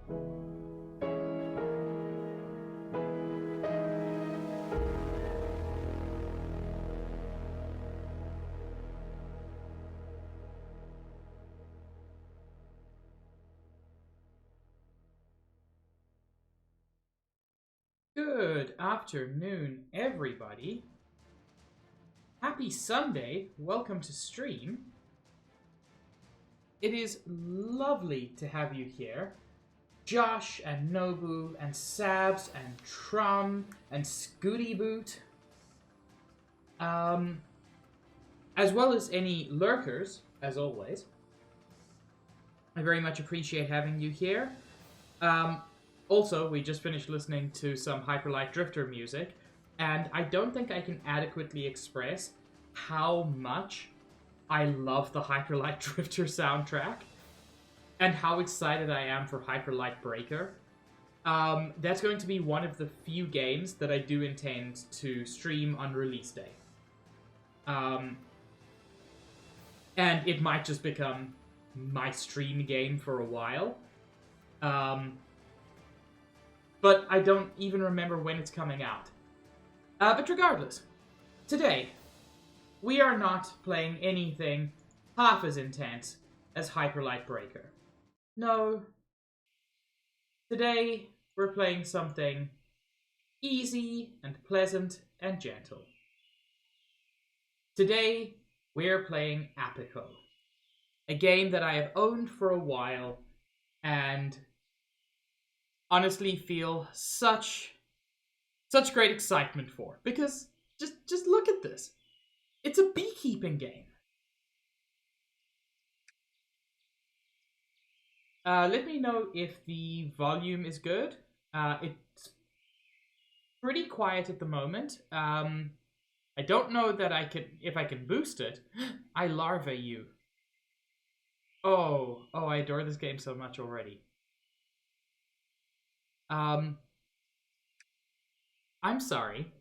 Good afternoon, everybody. Happy Sunday. Welcome to stream. It is lovely to have you here. Josh and Nobu and Sabs and Trum and Scooty Boot. As well as any lurkers, as always. I very much appreciate having you here. Also, we just finished listening to some Hyperlight Drifter music, and I don't think I can adequately express how much I love the Hyperlight Drifter soundtrack, and how excited I am for Hyperlight Breaker. That's going to be one of the few games that I do intend to stream on release day. And it might just become my stream game for a while. But I don't even remember when it's coming out. But regardless, today, we are not playing anything half as intense as Hyperlight Breaker. No. Today, we're playing something easy and pleasant and gentle. Today, we're playing Apico, a game that I have owned for a while and honestly feel such great excitement for, because just look at this. It's a beekeeping game. Let me know if the volume is good. It's pretty quiet at the moment. I don't know that if I can boost it. I larva you. Oh, I adore this game so much already. I'm sorry.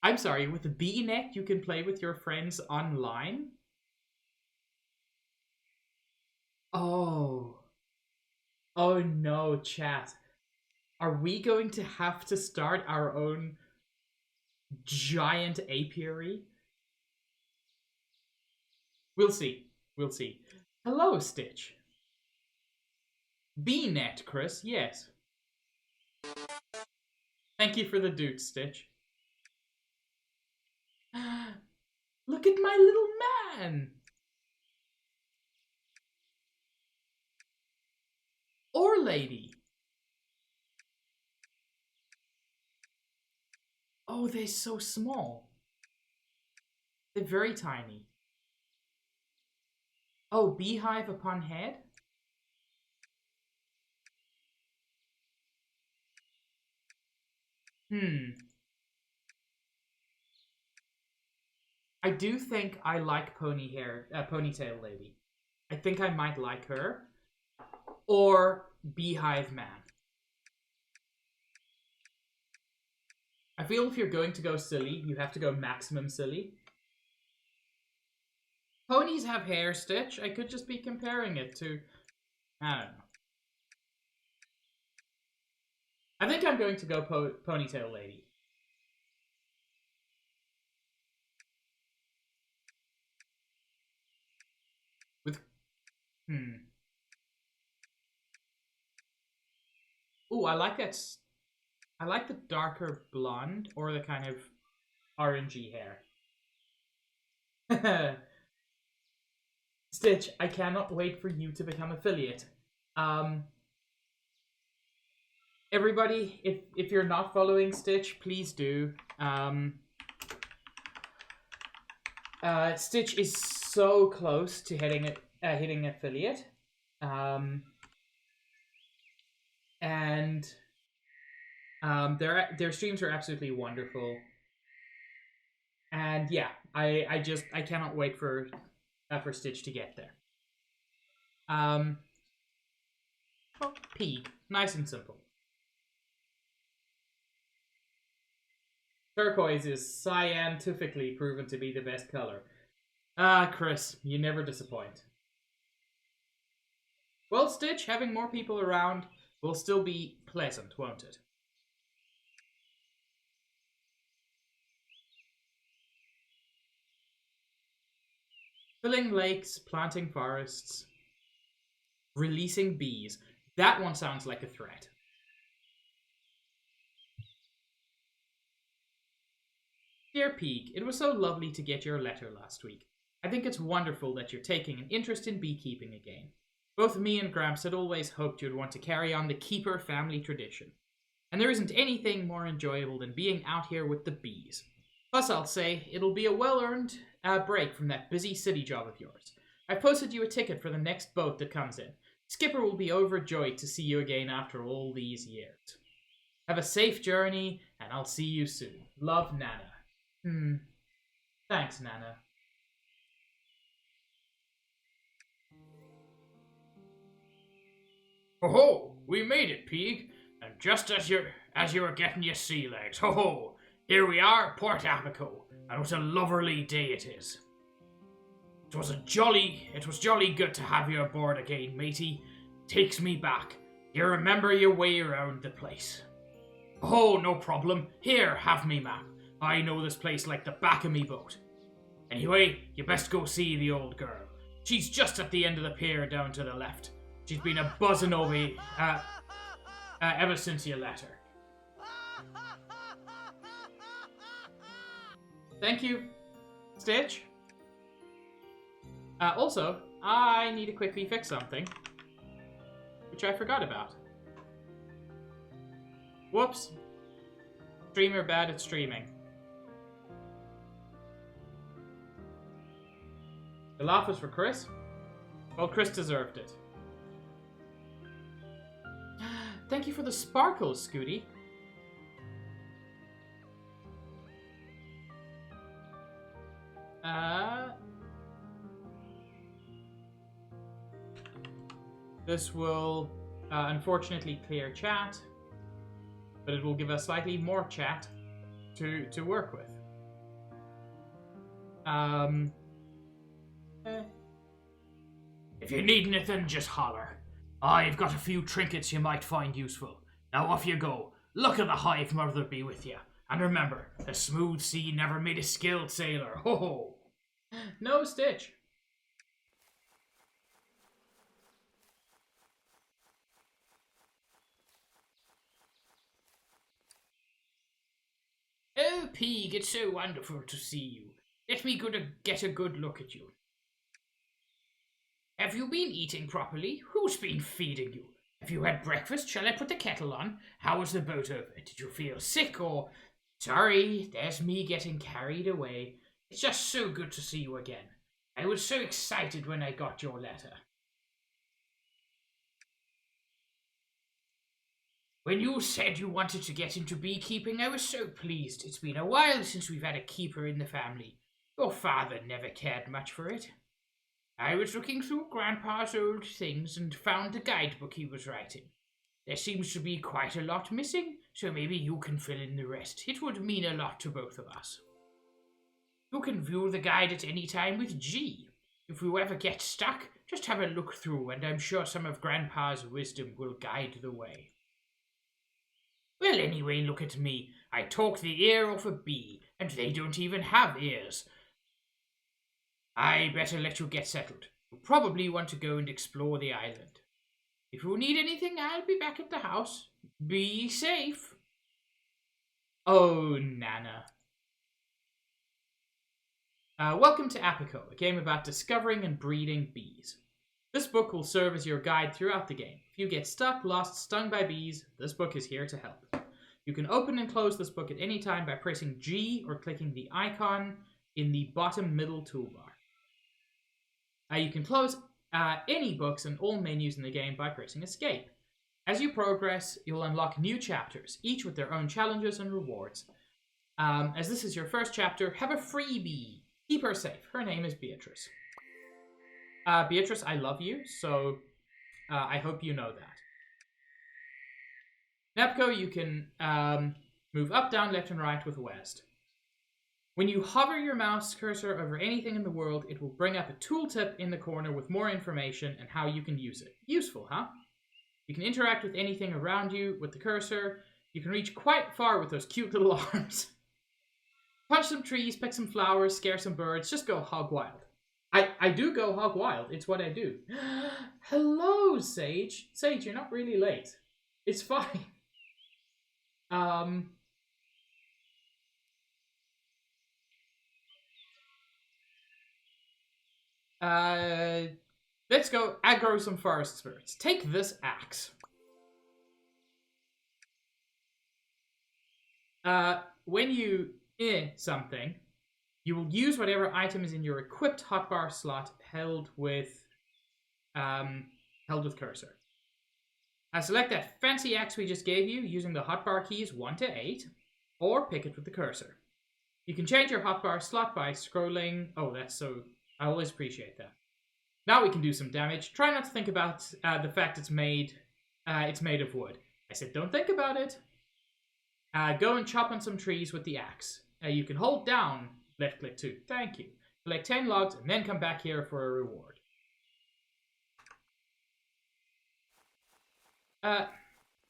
With the B-Net, you can play with your friends online? Oh. Oh no, chat. Are we going to have to start our own giant apiary? We'll see. Hello, Stitch. B-Net, Chris, yes. Thank you for the dude, Stitch. Look at my little man! Or lady. Oh, they're so small. They're very tiny. Oh, beehive upon head? I do think I like Ponytail Lady. I think I might like her. Or Beehive Man. I feel if you're going to go silly, you have to go maximum silly. Ponies have hair, Stitch. I could just be comparing it to... I don't know. I think I'm going to go Ponytail Lady. With... Ooh, I like that... I like the darker blonde, or the kind of orangey hair. Stitch, I cannot wait for you to become affiliate. Everybody, if you're not following Stitch, please do. Stitch is so close to hitting affiliate. And their streams are absolutely wonderful. And yeah, I cannot wait for Stitch to get there. P, nice and simple. Turquoise is scientifically proven to be the best color. Ah, Chris, you never disappoint. Well, Stitch, having more people around will still be pleasant, won't it? Filling lakes, planting forests, releasing bees. That one sounds like a threat. Dear Peak, it was so lovely to get your letter last week. I think it's wonderful that you're taking an interest in beekeeping again. Both me and Gramps had always hoped you'd want to carry on the keeper family tradition. And there isn't anything more enjoyable than being out here with the bees. Plus, I'll say, it'll be a well-earned break from that busy city job of yours. I've posted you a ticket for the next boat that comes in. Skipper will be overjoyed to see you again after all these years. Have a safe journey, and I'll see you soon. Love, Nana. Thanks, Nana. Ho ho! We made it, Peak. And just as you were getting your sea legs, ho ho! Here we are, Port Apico, and what a lovely day it is. It was jolly good to have you aboard again, matey. Takes me back. You remember your way around the place. Oh, no problem. Here, have me map. I know this place like the back of me boat. Anyway, you best go see the old girl. She's just at the end of the pier down to the left. She's been a buzzing over ever since you let her. Thank you, Stitch. Also, I need to quickly fix something, which I forgot about. Whoops. Streamer bad at streaming. The laugh was for Chris? Well, Chris deserved it. Thank you for the sparkles, Scooty. This will unfortunately clear chat, but it will give us slightly more chat to work with. If you need anything, just holler. I've got a few trinkets you might find useful. Now off you go. Luck of the hive mother be with you. And remember, a smooth sea never made a skilled sailor. Ho ho! No, Stitch. Oh, Pig, it's so wonderful to see you. Let me get a good look at you. Have you been eating properly? Who's been feeding you? Have you had breakfast? Shall I put the kettle on? How was the boat over? Did you feel sick or... Sorry, there's me getting carried away. It's just so good to see you again. I was so excited when I got your letter. When you said you wanted to get into beekeeping, I was so pleased. It's been a while since we've had a keeper in the family. Your father never cared much for it. I was looking through Grandpa's old things and found the guidebook he was writing. There seems to be quite a lot missing, so maybe you can fill in the rest. It would mean a lot to both of us. You can view the guide at any time with G. If you ever get stuck, just have a look through, and I'm sure some of Grandpa's wisdom will guide the way. Well, anyway, look at me. I talk the ear off a bee, and they don't even have ears. I better let you get settled. You'll probably want to go and explore the island. If you need anything, I'll be back at the house. Be safe. Oh, Nana. Welcome to Apico, a game about discovering and breeding bees. This book will serve as your guide throughout the game. If you get stuck, lost, stung by bees, this book is here to help. You can open and close this book at any time by pressing G or clicking the icon in the bottom middle toolbar. You can close any books and all menus in the game by pressing Escape. As you progress, you'll unlock new chapters, each with their own challenges and rewards. As this is your first chapter, have a freebie. Keep her safe. Her name is Beatrice. Beatrice, I love you, so I hope you know that. In Apico, you can move up, down, left, and right with West. When you hover your mouse cursor over anything in the world, it will bring up a tooltip in the corner with more information and how you can use it. Useful, huh? You can interact with anything around you with the cursor. You can reach quite far with those cute little arms. Punch some trees, pick some flowers, scare some birds, just go hog wild. I do go hog wild. It's what I do. Hello, Sage. Sage, you're not really late. It's fine. Let's go aggro some forest spirits. Take this axe. When you something, you will use whatever item is in your equipped hotbar slot held with cursor. Select that fancy axe we just gave you using the hotbar keys 1 to 8, or pick it with the cursor. You can change your hotbar slot by scrolling. Oh, that's so... I always appreciate that. Now we can do some damage. Try not to think about the fact it's made of wood. I said don't think about it. Go and chop on some trees with the axe. You can hold down left click too. Thank you. Collect 10 logs and then come back here for a reward. I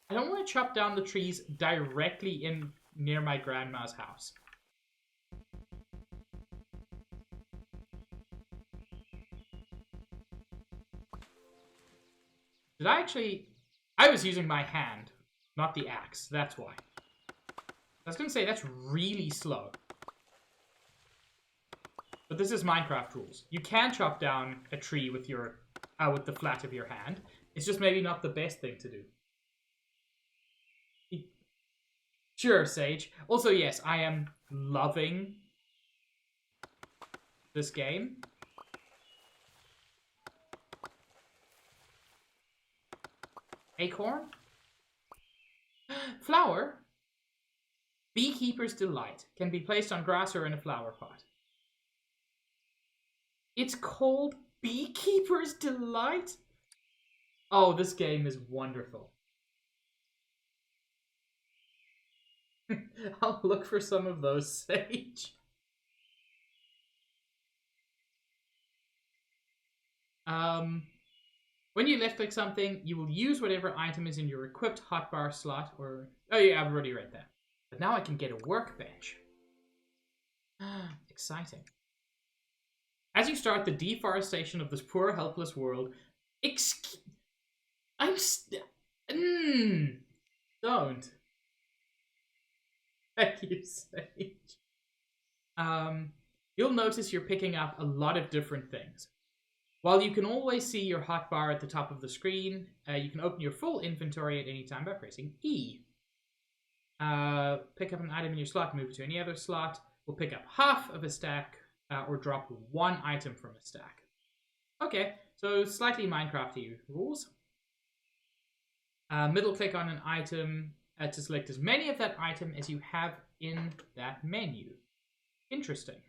don't want to chop down the trees directly in near my grandma's house. Did I actually... I was using my hand, not the axe. That's why. I was going to say, that's really slow. But this is Minecraft rules. You can chop down a tree with your with the flat of your hand. It's just maybe not the best thing to do. Sure, Sage. Also, yes, I am loving this game. Acorn? Flower? Beekeeper's Delight. Can be placed on grass or in a flower pot. It's called Beekeeper's Delight? Oh, this game is wonderful. I'll look for some of those, Sage. When you left click something, you will use whatever item is in your equipped hotbar slot or... Oh yeah, I've already read that. But now I can get a workbench. Exciting. As you start the deforestation of this poor, helpless world... Don't. Thank you, Sage. You'll notice you're picking up a lot of different things. While you can always see your hotbar at the top of the screen, you can open your full inventory at any time by pressing E. Pick up an item in your slot, move it to any other slot. We'll pick up half of a stack or drop one item from a stack. Okay, so slightly Minecraft-y rules. Middle click on an item to select as many of that item as you have in that menu. Interesting.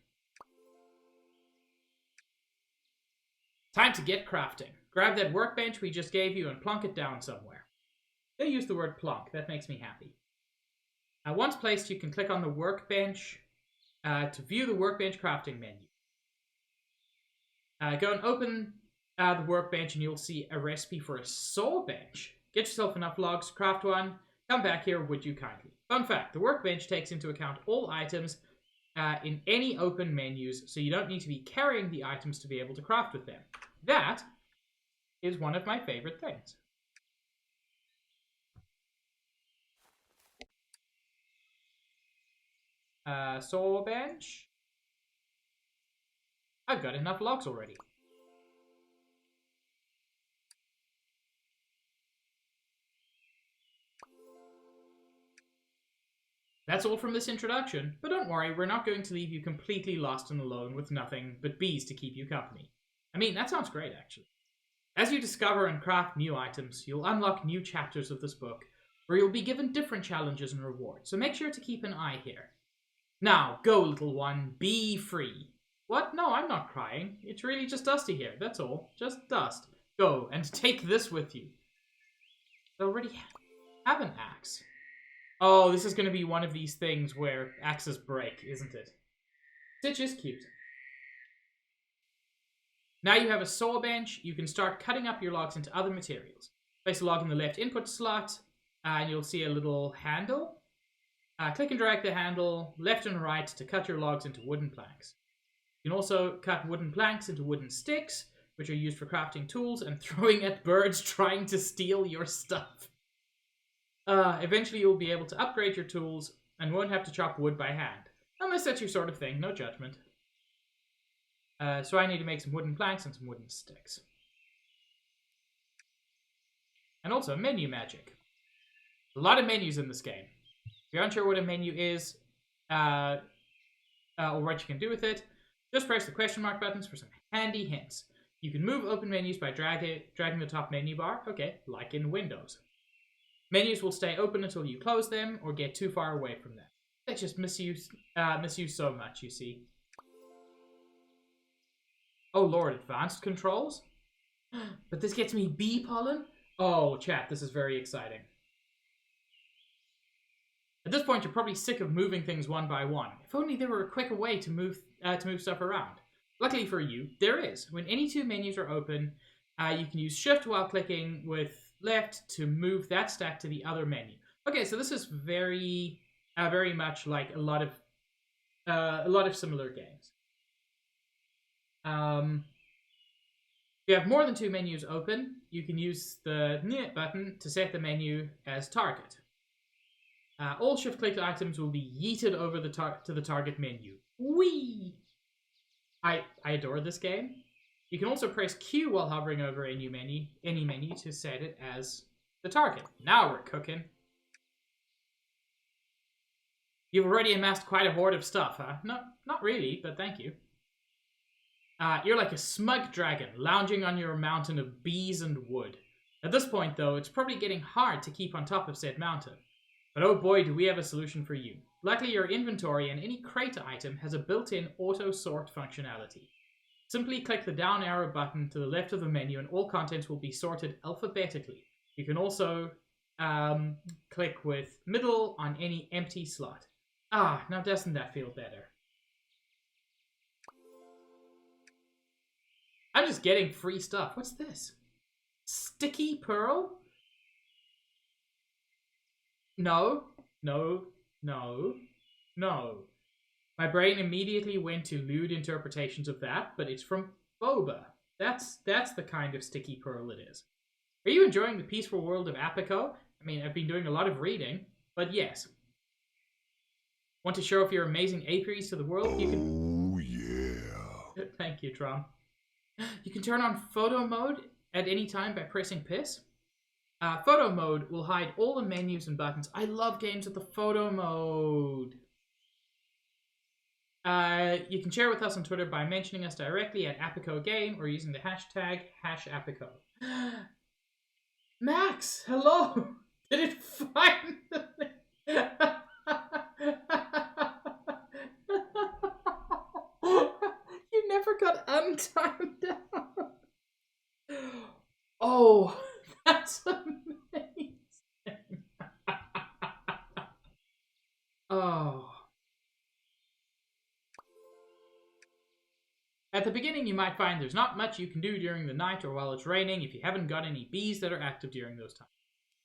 Time to get crafting. Grab that workbench we just gave you and plonk it down somewhere. They use the word plonk. That makes me happy. Once placed, you can click on the workbench to view the workbench crafting menu. Go and open the workbench and you'll see a recipe for a saw bench. Get yourself enough logs to craft one. Come back here, would you kindly? Fun fact, the workbench takes into account all items in any open menus, so you don't need to be carrying the items to be able to craft with them. That is one of my favorite things. Saw bench. I've got enough logs already. That's all from this introduction, but don't worry, we're not going to leave you completely lost and alone with nothing but bees to keep you company. I mean, that sounds great, actually. As you discover and craft new items, you'll unlock new chapters of this book, where you'll be given different challenges and rewards, so make sure to keep an eye here. Now, go, little one, be free. What? No, I'm not crying. It's really just dusty here, that's all. Just dust. Go, and take this with you. I already have an axe. Oh, this is going to be one of these things where axes break, isn't it? Stitch is cute. Now you have a saw bench, you can start cutting up your logs into other materials. Place a log in the left input slot, and you'll see a little handle. Click and drag the handle left and right to cut your logs into wooden planks. You can also cut wooden planks into wooden sticks, which are used for crafting tools and throwing at birds trying to steal your stuff. Eventually you'll be able to upgrade your tools and won't have to chop wood by hand. Unless that's your sort of thing, no judgment. So I need to make some wooden planks and some wooden sticks. And also menu magic. A lot of menus in this game. If you're unsure what a menu is, or what you can do with it, just press the question mark buttons for some handy hints. You can move open menus by dragging the top menu bar, okay, like in Windows. Menus will stay open until you close them or get too far away from them. They just misuse so much, you see. Oh lord, advanced controls? But this gets me bee pollen? Oh, chat, this is very exciting. At this point, you're probably sick of moving things one by one. If only there were a quicker way to move stuff around. Luckily for you, there is. When any two menus are open, you can use Shift while clicking with left to move that stack to the other menu. Okay, so this is very much like a lot of similar games. If you have more than two menus open, you can use the N button to set the menu as target. All shift-clicked items will be yeeted over to the target menu. Whee! I adore this game. You can also press Q while hovering over any menu to set it as the target. Now we're cooking. You've already amassed quite a hoard of stuff, huh? No, not really, but thank you. You're like a smug dragon, lounging on your mountain of bees and wood. At this point, though, it's probably getting hard to keep on top of said mountain. But oh boy, do we have a solution for you. Luckily, your inventory and any crate item has a built-in auto-sort functionality. Simply click the down arrow button to the left of the menu and all contents will be sorted alphabetically. You can also click with middle on any empty slot. Ah, now doesn't that feel better? I'm just getting free stuff. What's this? Sticky pearl? No, no, no, no. My brain immediately went to lewd interpretations of that, but it's from boba. That's the kind of sticky pearl it is. Are you enjoying the peaceful world of Apico? I mean, I've been doing a lot of reading, but yes. Want to show off your amazing apiaries to the world? You can... Oh, yeah. Thank you, Trom. You can turn on photo mode at any time by pressing piss. Photo mode will hide all the menus and buttons. I love games with the photo mode. You can share with us on Twitter by mentioning us directly at Apico Game or using the hashtag #Apico. Max, hello! Did it finally? You never got untimed down. Oh, that's amazing. Oh. At the beginning, you might find there's not much you can do during the night or while it's raining if you haven't got any bees that are active during those times.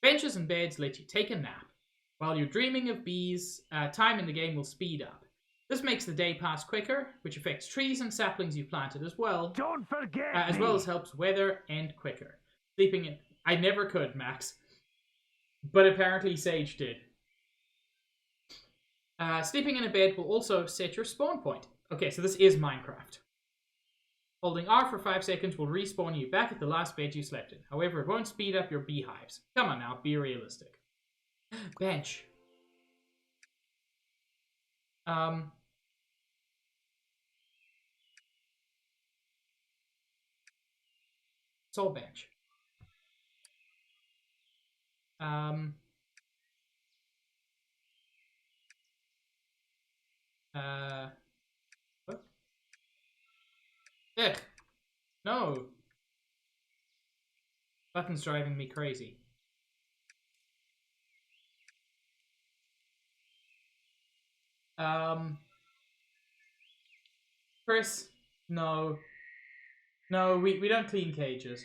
Benches and beds let you take a nap. While you're dreaming of bees, time in the game will speed up. This makes the day pass quicker, which affects trees and saplings you've planted as well. Don't forget as well as helps weather end quicker. Sleeping in... I never could, Max. But apparently Sage did. Sleeping in a bed will also set your spawn point. Okay, so this is Minecraft. Holding R for 5 seconds will respawn you back at the last bed you slept in. However, it won't speed up your beehives. Come on now, be realistic. Bench. Soul bench. What? Ugh. No. Button's driving me crazy. Chris, no. No, we don't clean cages.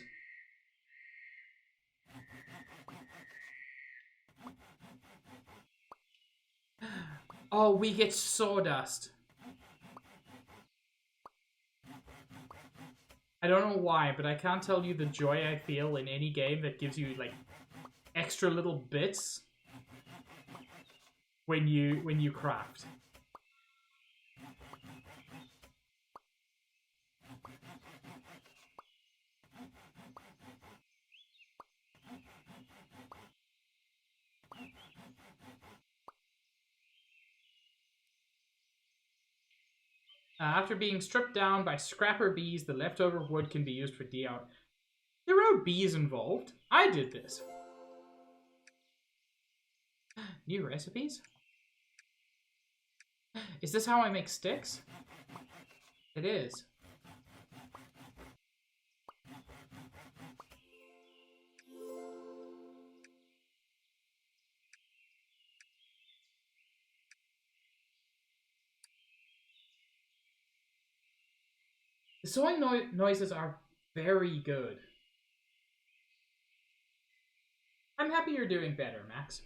Oh, we get sawdust. I don't know why, but I can't tell you the joy I feel in any game that gives you, like, extra little bits when you craft. After being stripped down by scrapper bees, the leftover wood can be used for DR. There are bees involved. I did this. New recipes? Is this how I make sticks? It is. The sawing noises are very good. I'm happy you're doing better, Max.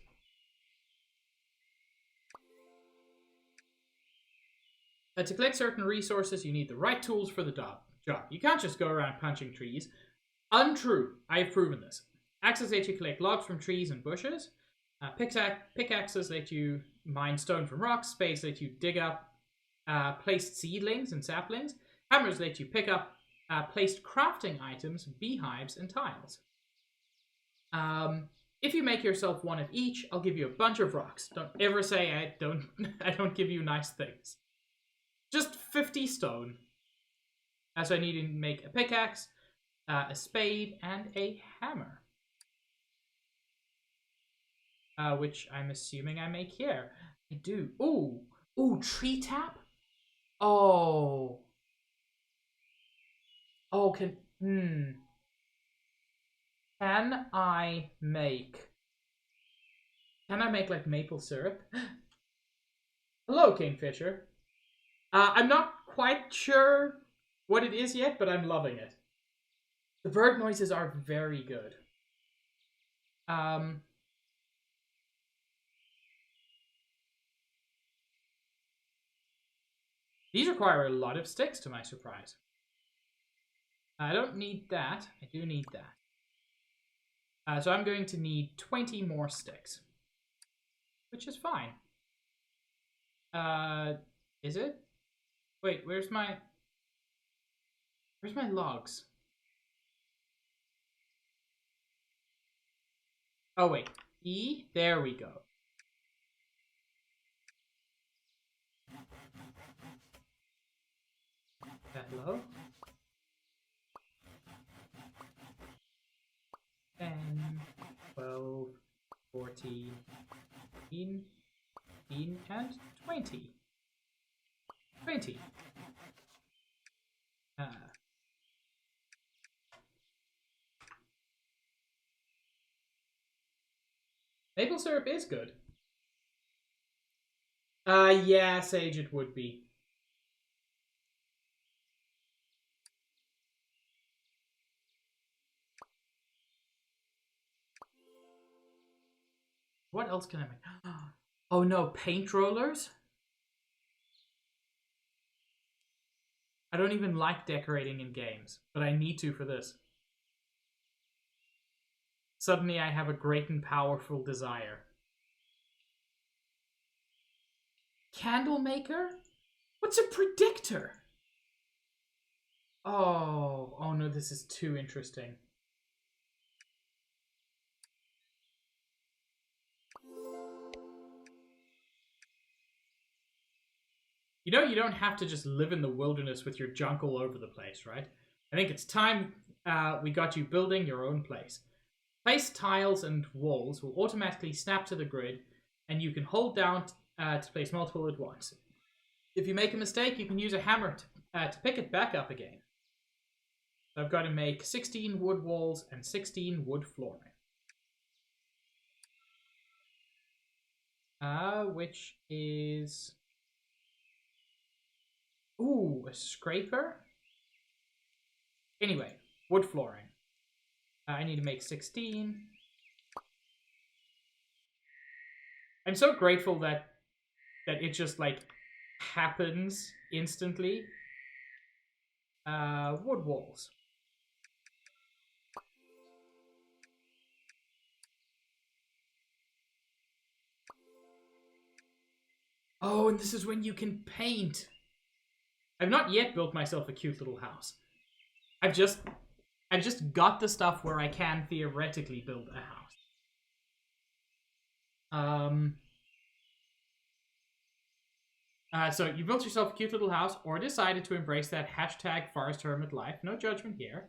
To collect certain resources, you need the right tools for the job. You can't just go around punching trees. Untrue. I've proven this. Axes let you collect logs from trees and bushes. Pickaxes let you mine stone from rocks. Spades let you dig up placed seedlings and saplings. Hammers let you pick up placed crafting items, beehives, and tiles. If you make yourself one of each, I'll give you a bunch of rocks. Don't ever say I don't give you nice things. Just 50 stone. So I need to make a pickaxe, a spade, and a hammer. Which I'm assuming I make here. I do. Ooh, tree tap? Oh. Oh, can I make like maple syrup? Hello, Kingfisher. I'm not quite sure what it is yet, but I'm loving it. The bird noises are very good. These require a lot of sticks, to my surprise. I don't need that. I do need that. So I'm going to need 20 more sticks. Which is fine. Is it? Wait, where's my logs? Oh, wait. E? There we go. Hello? 10, 12, 14, 15, and 20. 20. Maple syrup is good. Yeah, Sage, it would be. What else can I make? Oh no, paint rollers? I don't even like decorating in games, but I need to for this. Suddenly I have a great and powerful desire. Candle maker? What's a predictor? Oh no, this is too interesting. You know, you don't have to just live in the wilderness with your junk all over the place, right? I think it's time we got you building your own place. Place tiles and walls will automatically snap to the grid, and you can hold down to place multiple at once. If you make a mistake, you can use a hammer to pick it back up again. So I've got to make 16 wood walls and 16 wood flooring. Which is... Ooh, a scraper? Anyway, wood flooring. I need to make 16. I'm so grateful that that it just, like, happens instantly. Wood walls. Oh, and this is when you can paint. I've not yet built myself a cute little house. I've just got the stuff where I can theoretically build a house. So you built yourself a cute little house, or decided to embrace that hashtag forest hermit life. No judgment here.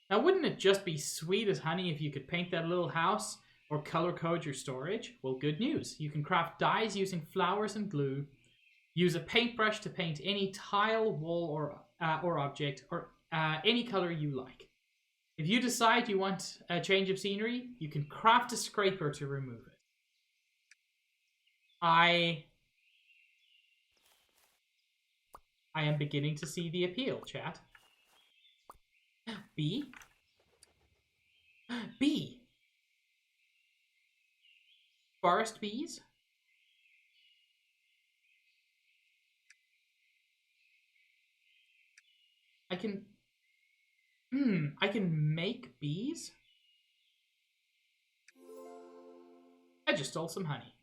Now, wouldn't it just be sweet as honey if you could paint that little house or color code your storage? Well, good news. You can craft dyes using flowers and glue. Use a paintbrush to paint any tile, wall, or object, or any color you like. If you decide you want a change of scenery, you can craft a scraper to remove it. I am beginning to see the appeal, chat. B? B! Forest bees? I can make bees? I just stole some honey.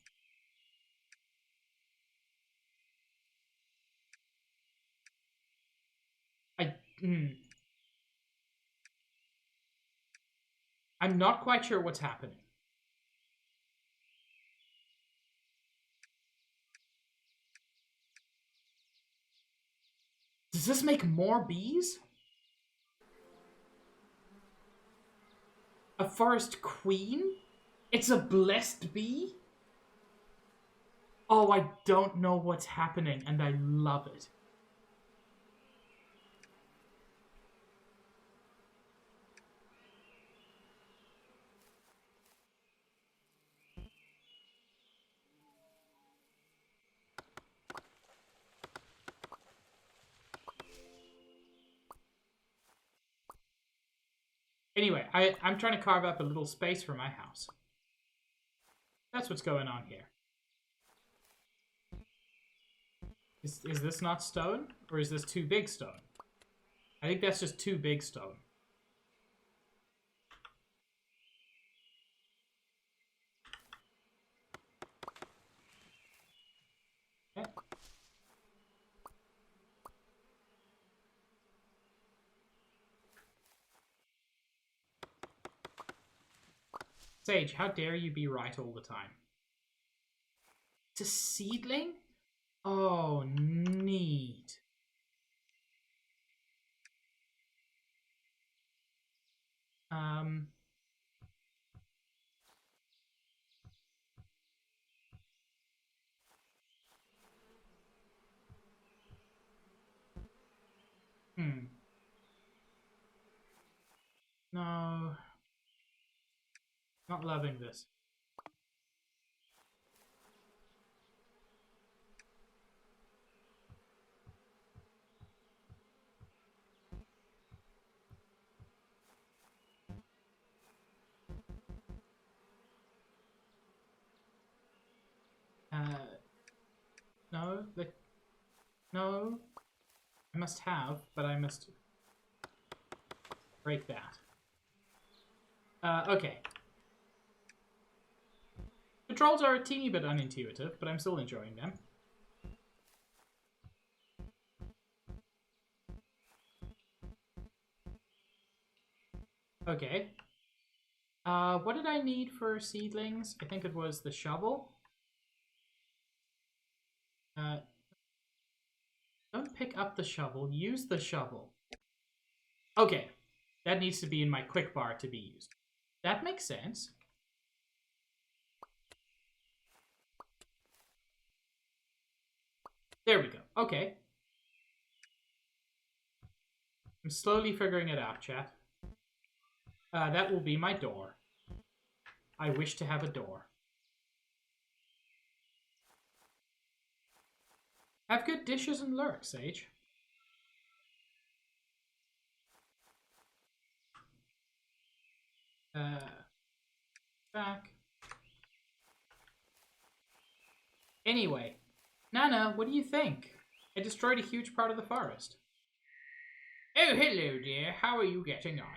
I'm not quite sure what's happening. Does this make more bees? A forest queen? It's a blessed bee? Oh, I don't know what's happening, and I love it. Anyway, I'm trying to carve up a little space for my house. That's what's going on here. Is this not stone? Or is this too big stone? I think that's just too big stone. Okay. Sage, how dare you be right all the time? It's a seedling? Oh, neat. No. Not loving this. No, no. I must have, but I must break that. Okay. Controls are a teeny bit unintuitive, but I'm still enjoying them. Okay. What did I need for seedlings? I think it was the shovel. Don't pick up the shovel, use the shovel. Okay. That needs to be in my quick bar to be used. That makes sense. There we go. Okay. I'm slowly figuring it out, chat. That will be my door. I wish to have a door. Have good dishes and lurk, Sage. Back. Anyway, Nana, what do you think? I destroyed a huge part of the forest. Oh, hello, dear. How are you getting on?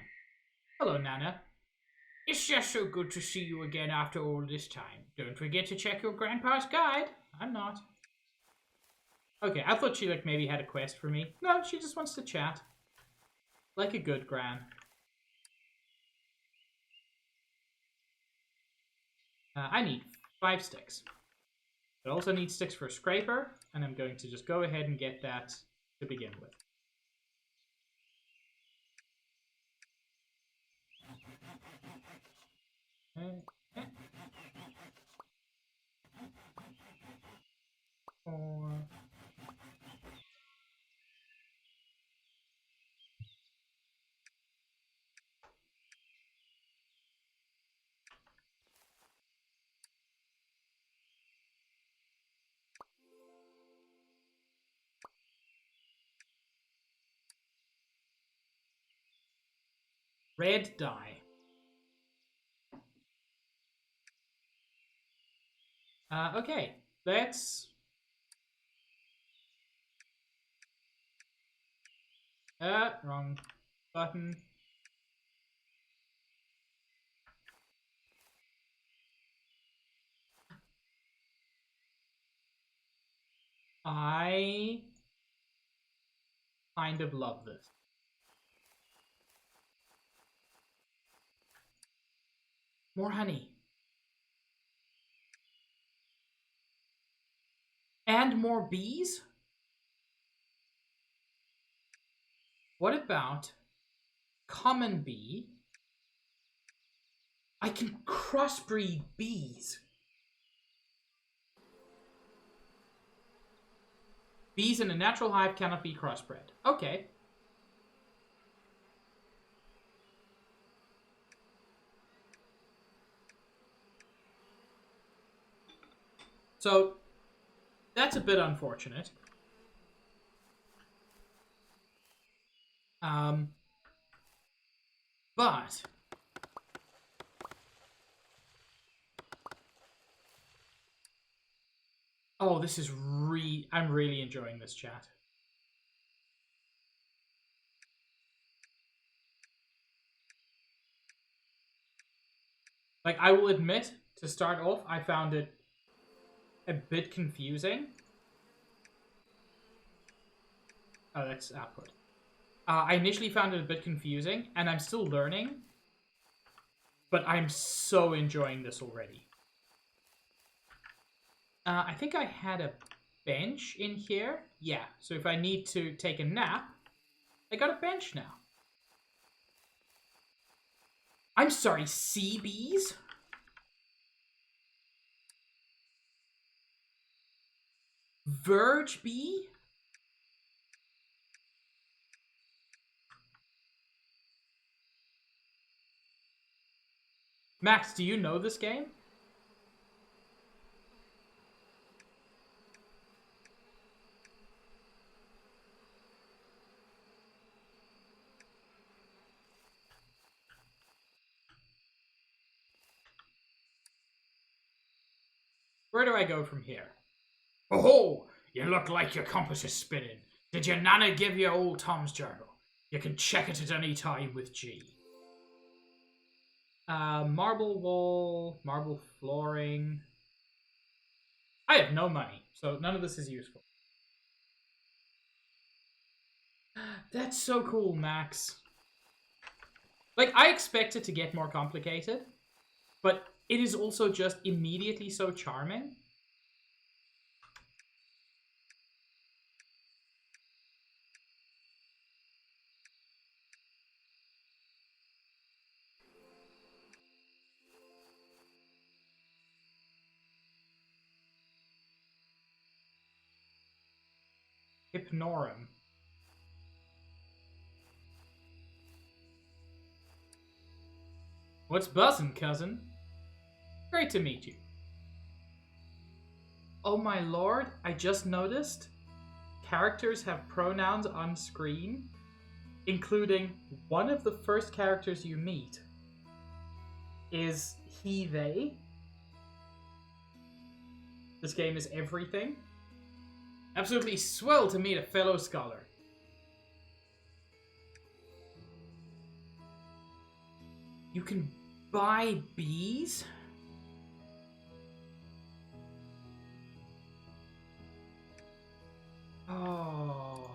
Hello, Nana. It's just so good to see you again after all this time. Don't forget to check your grandpa's guide. I'm not. Okay, I thought she maybe had a quest for me. No, she just wants to chat. Like a good gran. I need 5 sticks. I also need sticks for a scraper, and I'm going to just go ahead and get that to begin with. Four. Red dye. Okay, let's... wrong button. I kind of love this. More honey. And more bees? What about common bee? I can crossbreed bees. Bees in a natural hive cannot be crossbred. Okay. So, that's a bit unfortunate. But... oh, this is I'm really enjoying this chat. Like, I will admit, to start off, I found it a bit confusing. Oh, that's output. I initially found it a bit confusing, and I'm still learning. But I'm so enjoying this already. I think I had a bench in here. Yeah, so if I need to take a nap, I got a bench now. I'm sorry, sea bees? Verge bee? Max, do you know this game? Where do I go from here? Oh, you look like your compass is spinning. Did your nana give you old Tom's journal? You can check it at any time with G. Marble wall, marble flooring. I have no money, so none of this is useful. That's so cool, Max. Like, I expect it to get more complicated, but it is also just immediately so charming. Hypnorum. What's buzzin', cousin? Great to meet you. Oh my lord, I just noticed characters have pronouns on screen, including one of the first characters you meet is he, they. This game is everything. Absolutely swell to meet a fellow scholar. You can buy bees? Oh.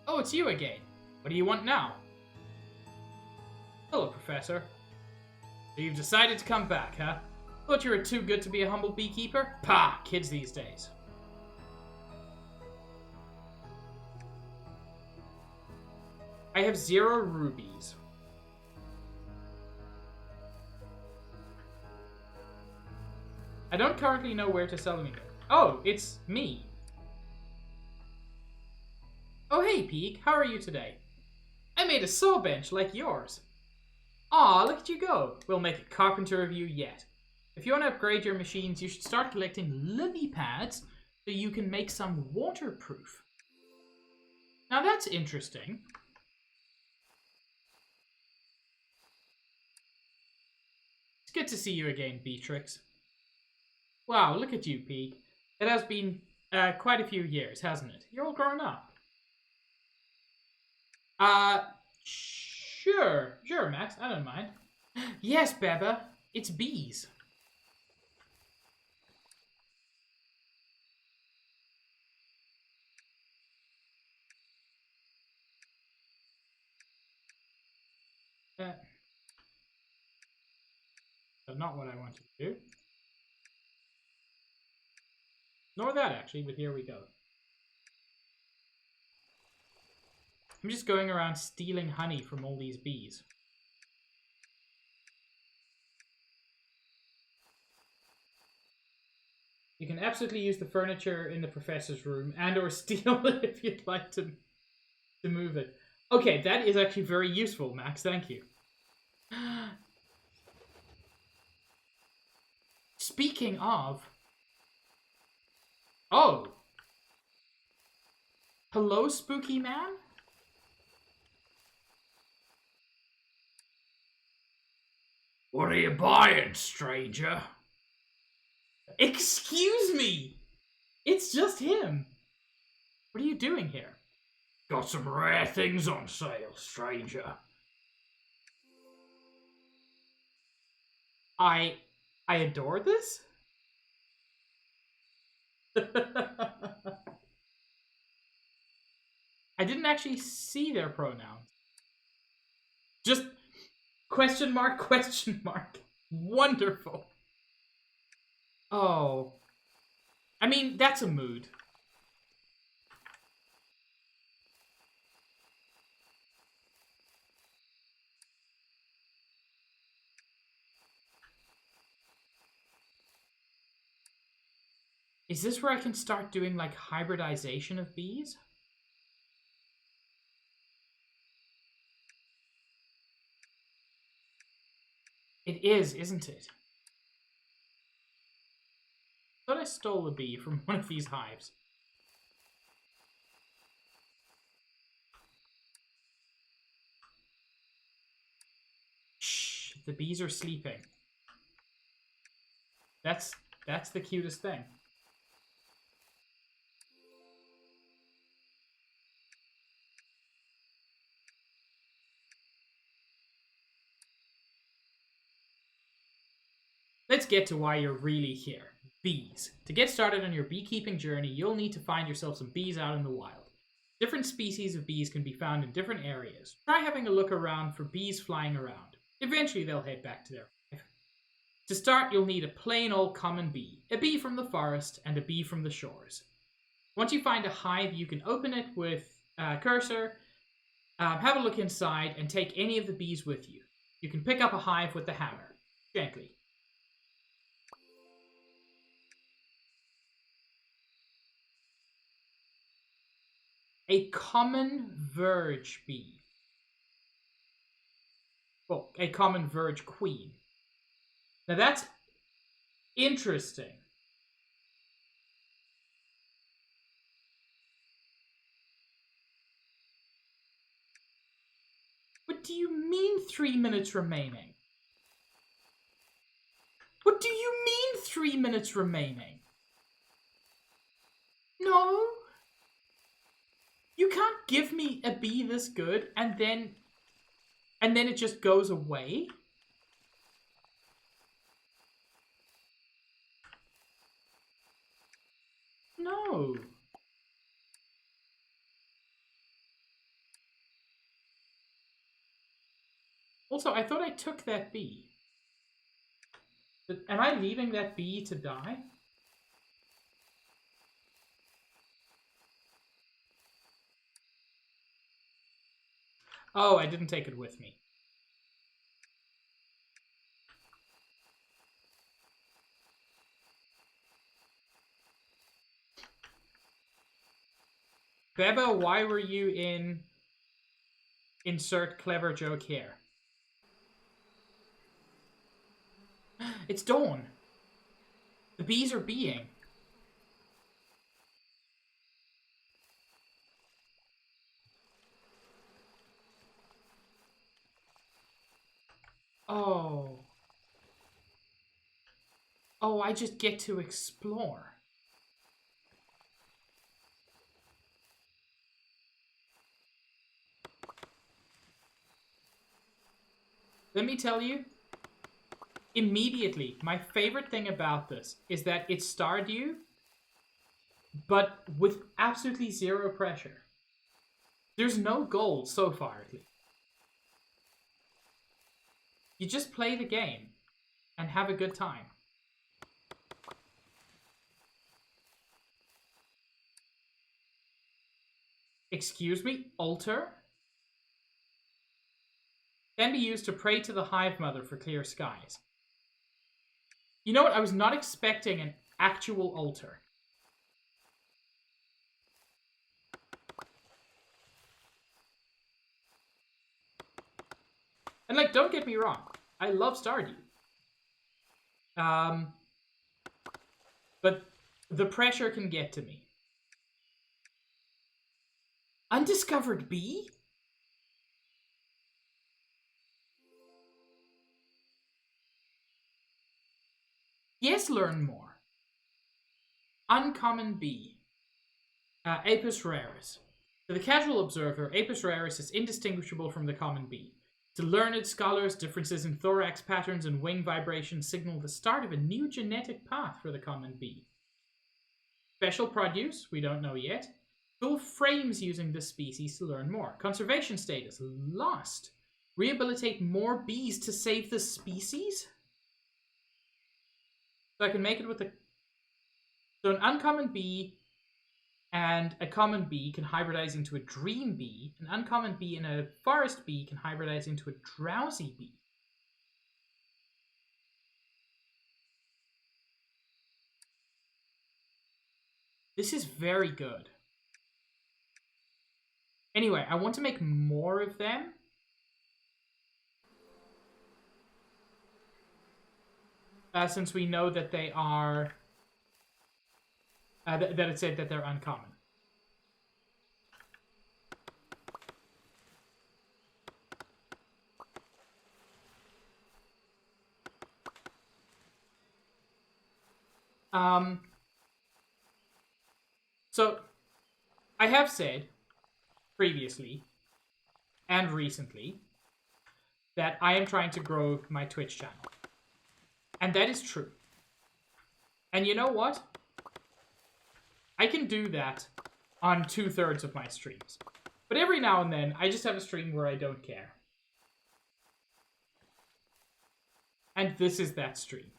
Oh, it's you again. What do you want now? Hello, Professor. So you've decided to come back, huh? Thought you were too good to be a humble beekeeper? Pah, kids these days. I have 0 rubies. I don't currently know where to sell anything. Oh, it's me. Oh, hey, Peak. How are you today? I made a saw bench like yours. Aw, look at you go. We'll make a carpenter of you yet. If you want to upgrade your machines, you should start collecting lily pads so you can make some waterproof. Now that's interesting. It's good to see you again, Beatrix. Wow, look at you, Peak. It has been quite a few years, hasn't it? You're all grown up. Sure, Max. I don't mind. Yes, Beba. It's bees. That's not what I wanted to do. Nor that, actually, but here we go. I'm just going around stealing honey from all these bees. You can absolutely use the furniture in the professor's room and or steal it if you'd like to move it. Okay, that is actually very useful, Max. Thank you. Speaking of... Oh! Hello, spooky man? What are you buying, stranger? Excuse me! It's just him. What are you doing here? Got some rare things on sale, stranger. I adore this? I didn't actually see their pronouns. Just question mark, question mark. Wonderful. Oh. I mean, that's a mood. Is this where I can start doing, like, hybridization of bees? It is, isn't it? I thought I stole a bee from one of these hives. Shh, the bees are sleeping. That's the cutest thing. Let's get to why you're really here. Bees. To get started on your beekeeping journey, you'll need to find yourself some bees out in the wild. Different species of bees can be found in different areas. Try having a look around for bees flying around. Eventually they'll head back to their hive. To start, you'll need a plain old common bee, a bee from the forest, and a bee from the shores. Once you find a hive, you can open it with a cursor, have a look inside, and take any of the bees with you. You can pick up a hive with the hammer, gently. A common verge bee. Well, a common verge queen. Now that's interesting. What do you mean 3 minutes remaining? What do you mean 3 minutes remaining. No. You can't give me a bee this good and then it just goes away. No. Also, I thought I took that bee. Am I leaving that bee to die? Oh, I didn't take it with me. Beba, why were you in... Insert clever joke here. It's dawn. The bees are being. Oh. Oh, I just get to explore. Let me tell you, immediately, my favorite thing about this is that it's Stardew, but with absolutely zero pressure. There's no goal so far, at least. You just play the game and have a good time. Excuse me? Altar? Can be used to pray to the Hive Mother for clear skies. You know what? I was not expecting an actual altar. And, like, don't get me wrong. I love Stardew. But the pressure can get to me. Undiscovered bee? Yes, learn more. Uncommon bee. Apis raris. To the casual observer, Apis raris is indistinguishable from the common bee. To learned scholars, differences in thorax patterns and wing vibrations signal the start of a new genetic path for the common bee. Special produce, we don't know yet. Full frames using this species to learn more. Conservation status, lost. Rehabilitate more bees to save the species? So I can make it with a... So an uncommon bee and a common bee can hybridize into a dream bee. An uncommon bee and a forest bee can hybridize into a drowsy bee. This is very good. Anyway, I want to make more of them. Since we know that they are... that it said that they're uncommon. So, I have said previously and recently that I am trying to grow my Twitch channel. And that is true. And you know what? I can do that on 2/3 of my streams. But every now and then, I just have a stream where I don't care. And this is that stream.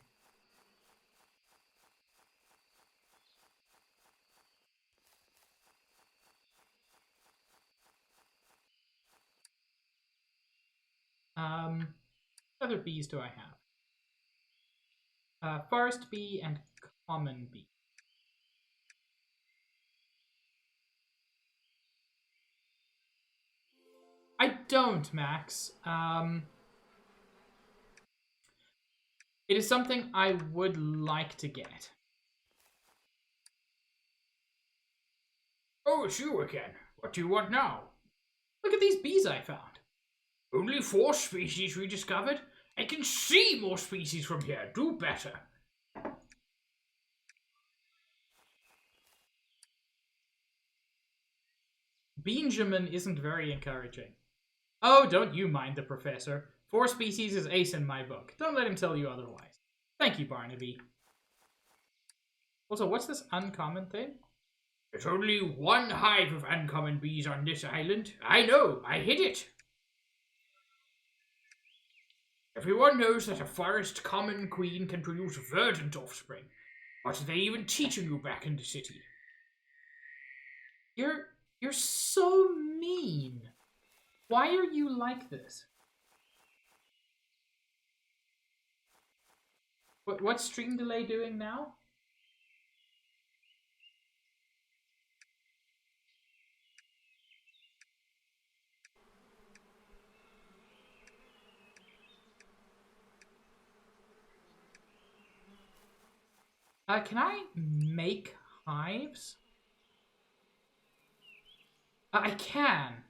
What other bees do I have? Forest bee and common bee. I don't, Max. It is something I would like to get. Oh, it's you again. What do you want now? Look at these bees I found. Only 4 species we discovered. I can see more species from here. Do better. Benjamin isn't very encouraging. Oh, don't you mind the professor. 4 species is ace in my book. Don't let him tell you otherwise. Thank you, Barnaby. Also, what's this uncommon thing? There's only one hive of uncommon bees on this island. I know, I hid it. Everyone knows that a forest common queen can produce verdant offspring. What are they even teaching you back in the city? You're so mean. Why are you like this? What's stream delay doing now? Can I make hives? I can.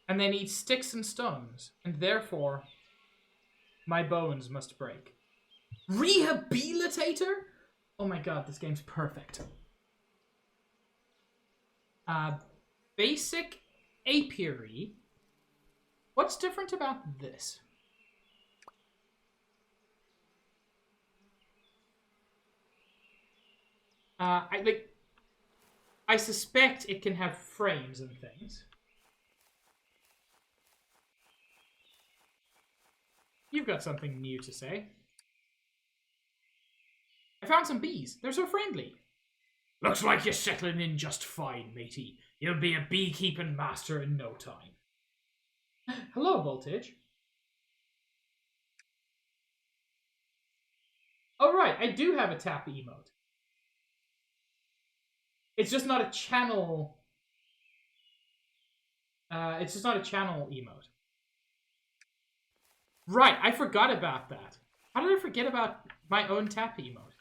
And they need sticks and stones, and therefore my bones must break. Rehabilitator? Oh my god, this game's perfect. Basic apiary. What's different about this? I suspect it can have frames and things. You've got something new to say. I found some bees. They're so friendly. Looks like you're settling in just fine, matey. You'll be a beekeeping master in no time. Hello, Voltage. Oh, right. I do have a tap emote. It's just not a channel... it's just not a channel emote. Right, I forgot about that. How did I forget about my own tap emote?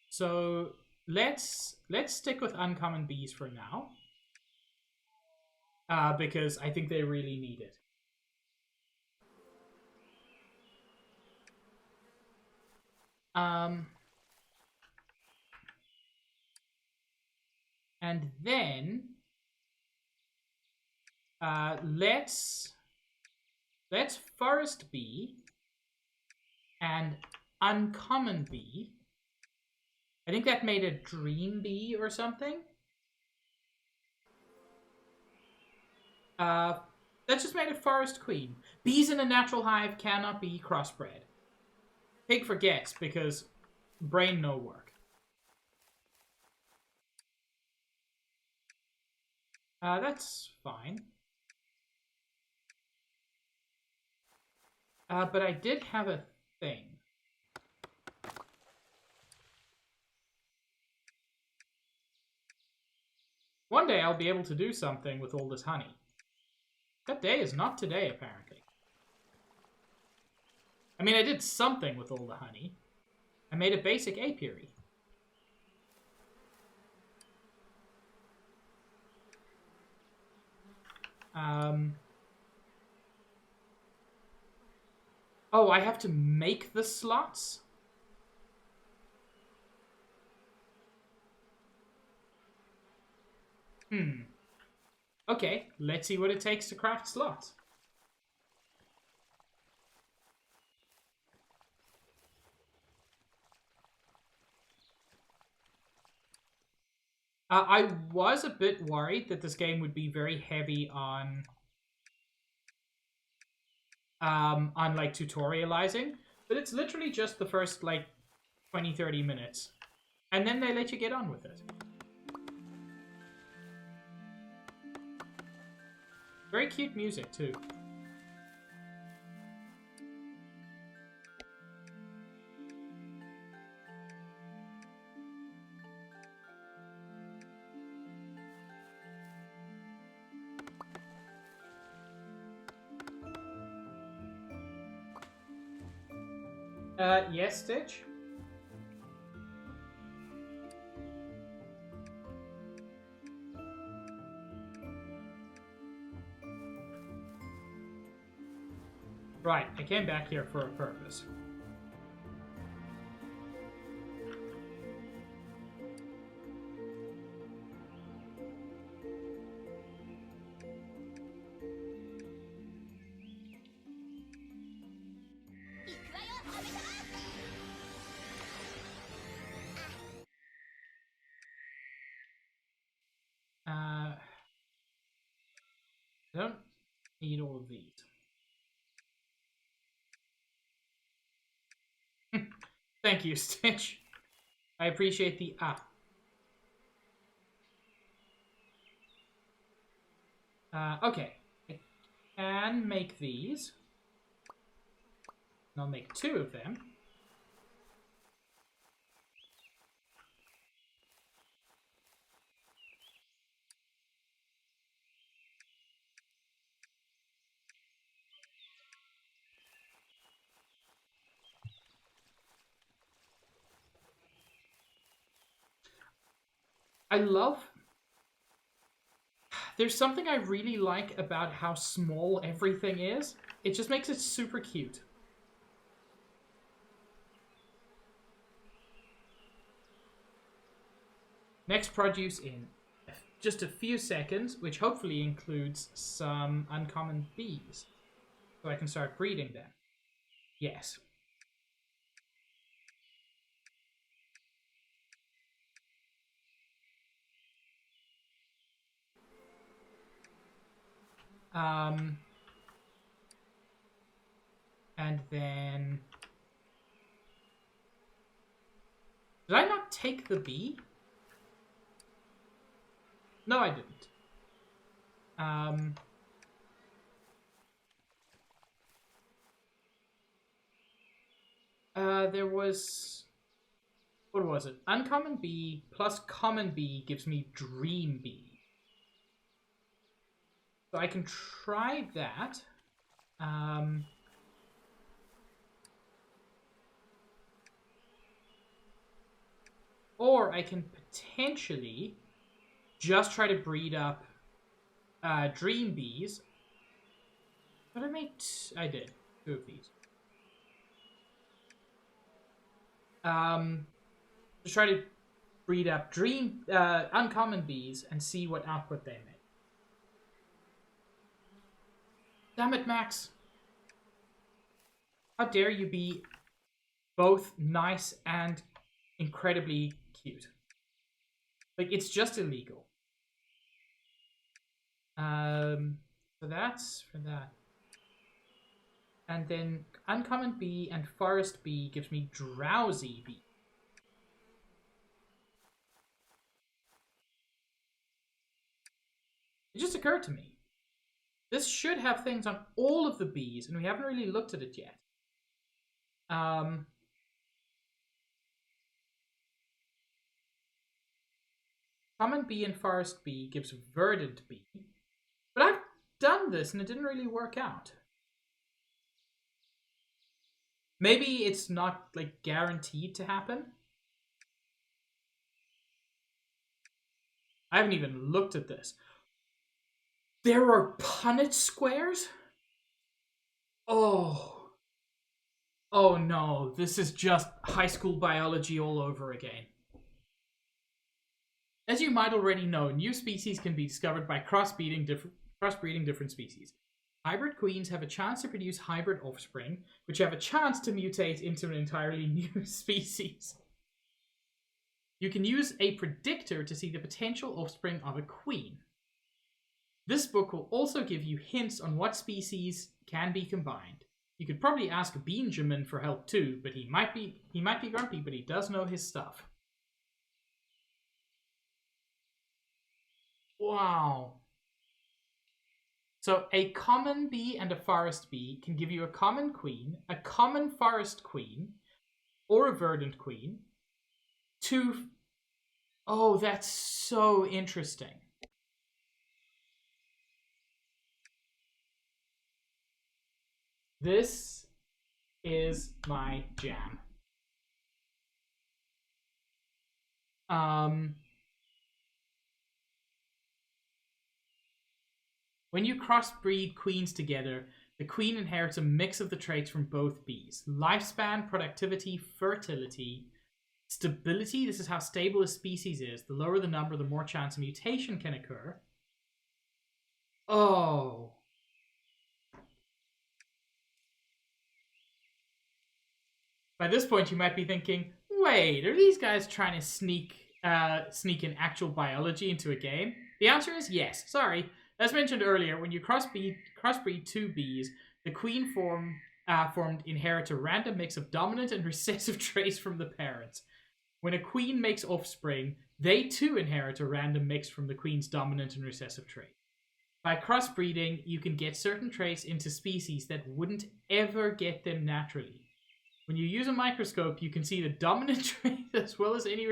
So let's stick with uncommon bees for now. Because I think they really need it. And then let's forest bee and uncommon bee. I think that made a dream bee or something. That just made a forest queen. Bees in a natural hive cannot be crossbred. Pig forgets because brain no work. That's fine. But I did have a thing. One day I'll be able to do something with all this honey. That day is not today, apparently. I mean, I did something with all the honey. I made a basic apiary. Oh, I have to make the slots? Okay, let's see what it takes to craft slots. I was a bit worried that this game would be very heavy on like tutorializing, but it's literally just the first like 20-30 minutes, and then they let you get on with it. Very cute music too. Yes, Stitch? Right, I came back here for a purpose. I don't need all of these. Thank you, Stitch. I appreciate the okay. I can make these. And I'll make 2 of them. I love... There's something I really like about how small everything is. It just makes it super cute. Next produce in just a few seconds, which hopefully includes some uncommon bees. So I can start breeding them. Yes. And then... Did I not take the bee? No, I didn't. There was... What was it? Uncommon bee plus common bee gives me dream bee. So I can try that. Or I can potentially just try to breed up dream bees. But I did 2 of these. Just try to breed up uncommon bees and see what output they make. Damn it, Max! How dare you be both nice and incredibly cute? Like, it's just illegal. So that's for that. And then uncommon bee and forest bee gives me drowsy bee. It just occurred to me. This should have things on all of the bees, and we haven't really looked at it yet. Common bee and forest bee gives verdant bee. But I've done this and it didn't really work out. Maybe it's not, like, guaranteed to happen. I haven't even looked at this. There are Punnett squares? Oh. Oh no, this is just high school biology all over again. As you might already know, new species can be discovered by crossbreeding different species. Hybrid queens have a chance to produce hybrid offspring, which have a chance to mutate into an entirely new species. You can use a predictor to see the potential offspring of a queen. This book will also give you hints on what species can be combined. You could probably ask Benjamin for help too, but he might be grumpy, but he does know his stuff. Wow. So a common bee and a forest bee can give you a common queen, a common forest queen, or a verdant queen. Oh, that's so interesting. This is my jam. When you crossbreed queens together, the queen inherits a mix of the traits from both bees. Lifespan, productivity, fertility, stability. This is how stable a species is. The lower the number, the more chance a mutation can occur. Oh. By this point, you might be thinking, wait, are these guys trying to sneak in actual biology into a game? The answer is yes. Sorry. As mentioned earlier, when you crossbreed two bees, the queen formed inherits a random mix of dominant and recessive traits from the parents. When a queen makes offspring, they too inherit a random mix from the queen's dominant and recessive trait. By crossbreeding, you can get certain traits into species that wouldn't ever get them naturally. When you use a microscope, you can see the dominant trait as well as any...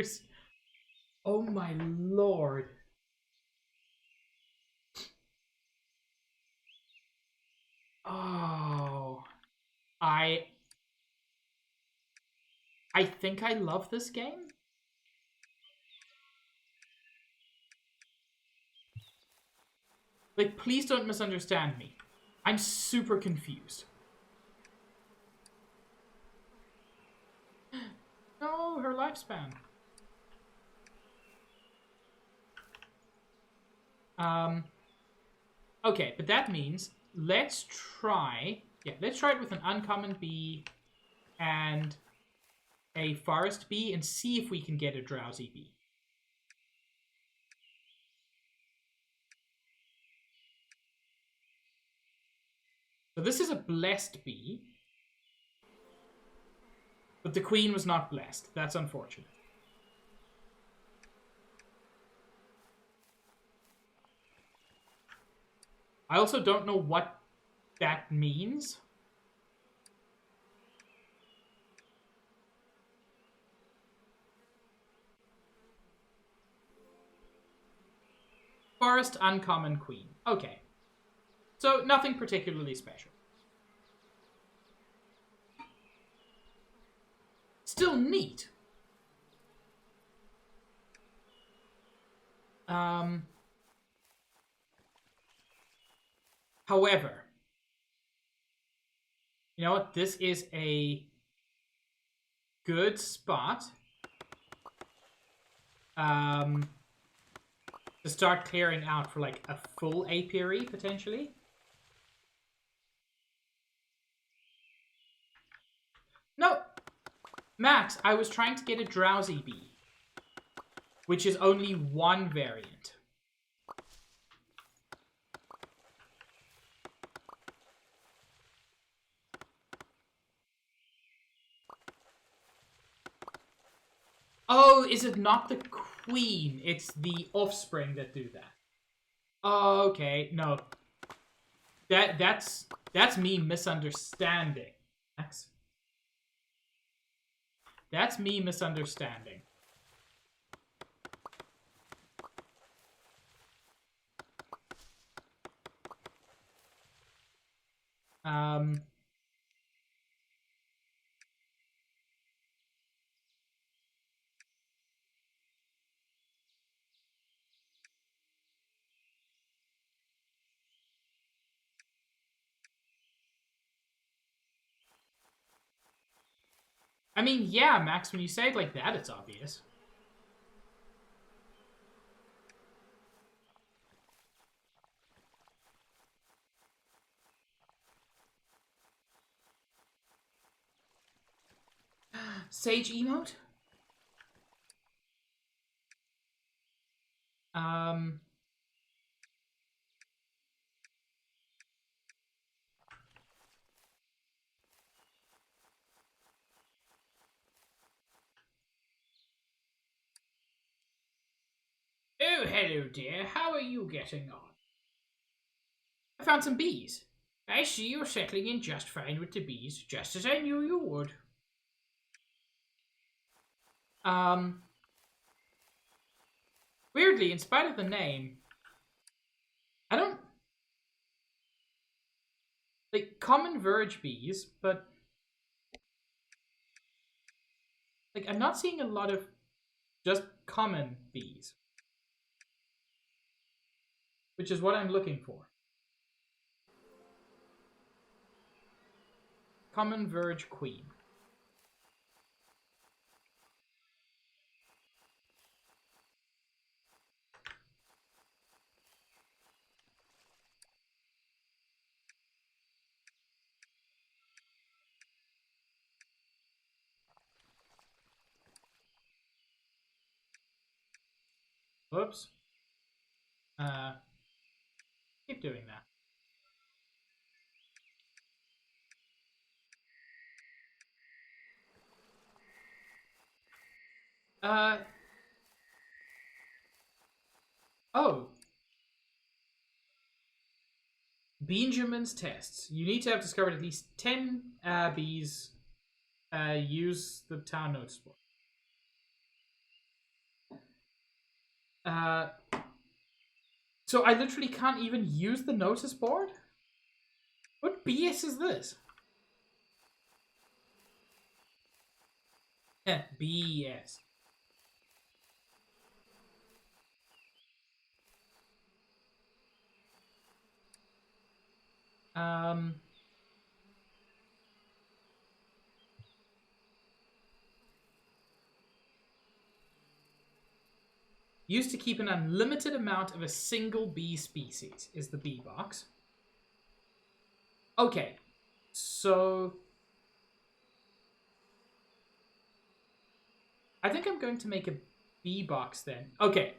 Oh my lord. Oh. I think I love this game. Like, please don't misunderstand me. I'm super confused. No, her lifespan. Okay, but that means let's try it with an uncommon bee and a forest bee and see if we can get a drowsy bee. So this is a blessed bee, but the queen was not blessed. That's unfortunate. I also don't know what that means. Forest uncommon queen. Okay. So nothing particularly special. Still neat. However, you know what? This is a good spot to start clearing out for like a full apiary, potentially. No! Max, I was trying to get a drowsy bee, which is only one variant. Oh, is it not the queen? It's the offspring that do that. Oh, okay. No. That's me misunderstanding. Max. That's me misunderstanding. I mean, yeah, Max, when you say it like that, it's obvious. Sage emote? Oh, hello, dear. How are you getting on? I found some bees. I see you're settling in just fine with the bees, just as I knew you would. Weirdly, in spite of the name, I don't... Like, common verge bees, but Like, I'm not seeing a lot of just common bees, which is what I'm looking for. Common verge queen. Whoops. Keep doing that. Oh. Benjamin's tests. You need to have discovered at least 10 bees. Use the town notice board. So I literally can't even use the notice board? What BS is this? BS. Um... Used to keep an unlimited amount of a single bee species is the bee box. Okay, so I think I'm going to make a bee box then. Okay,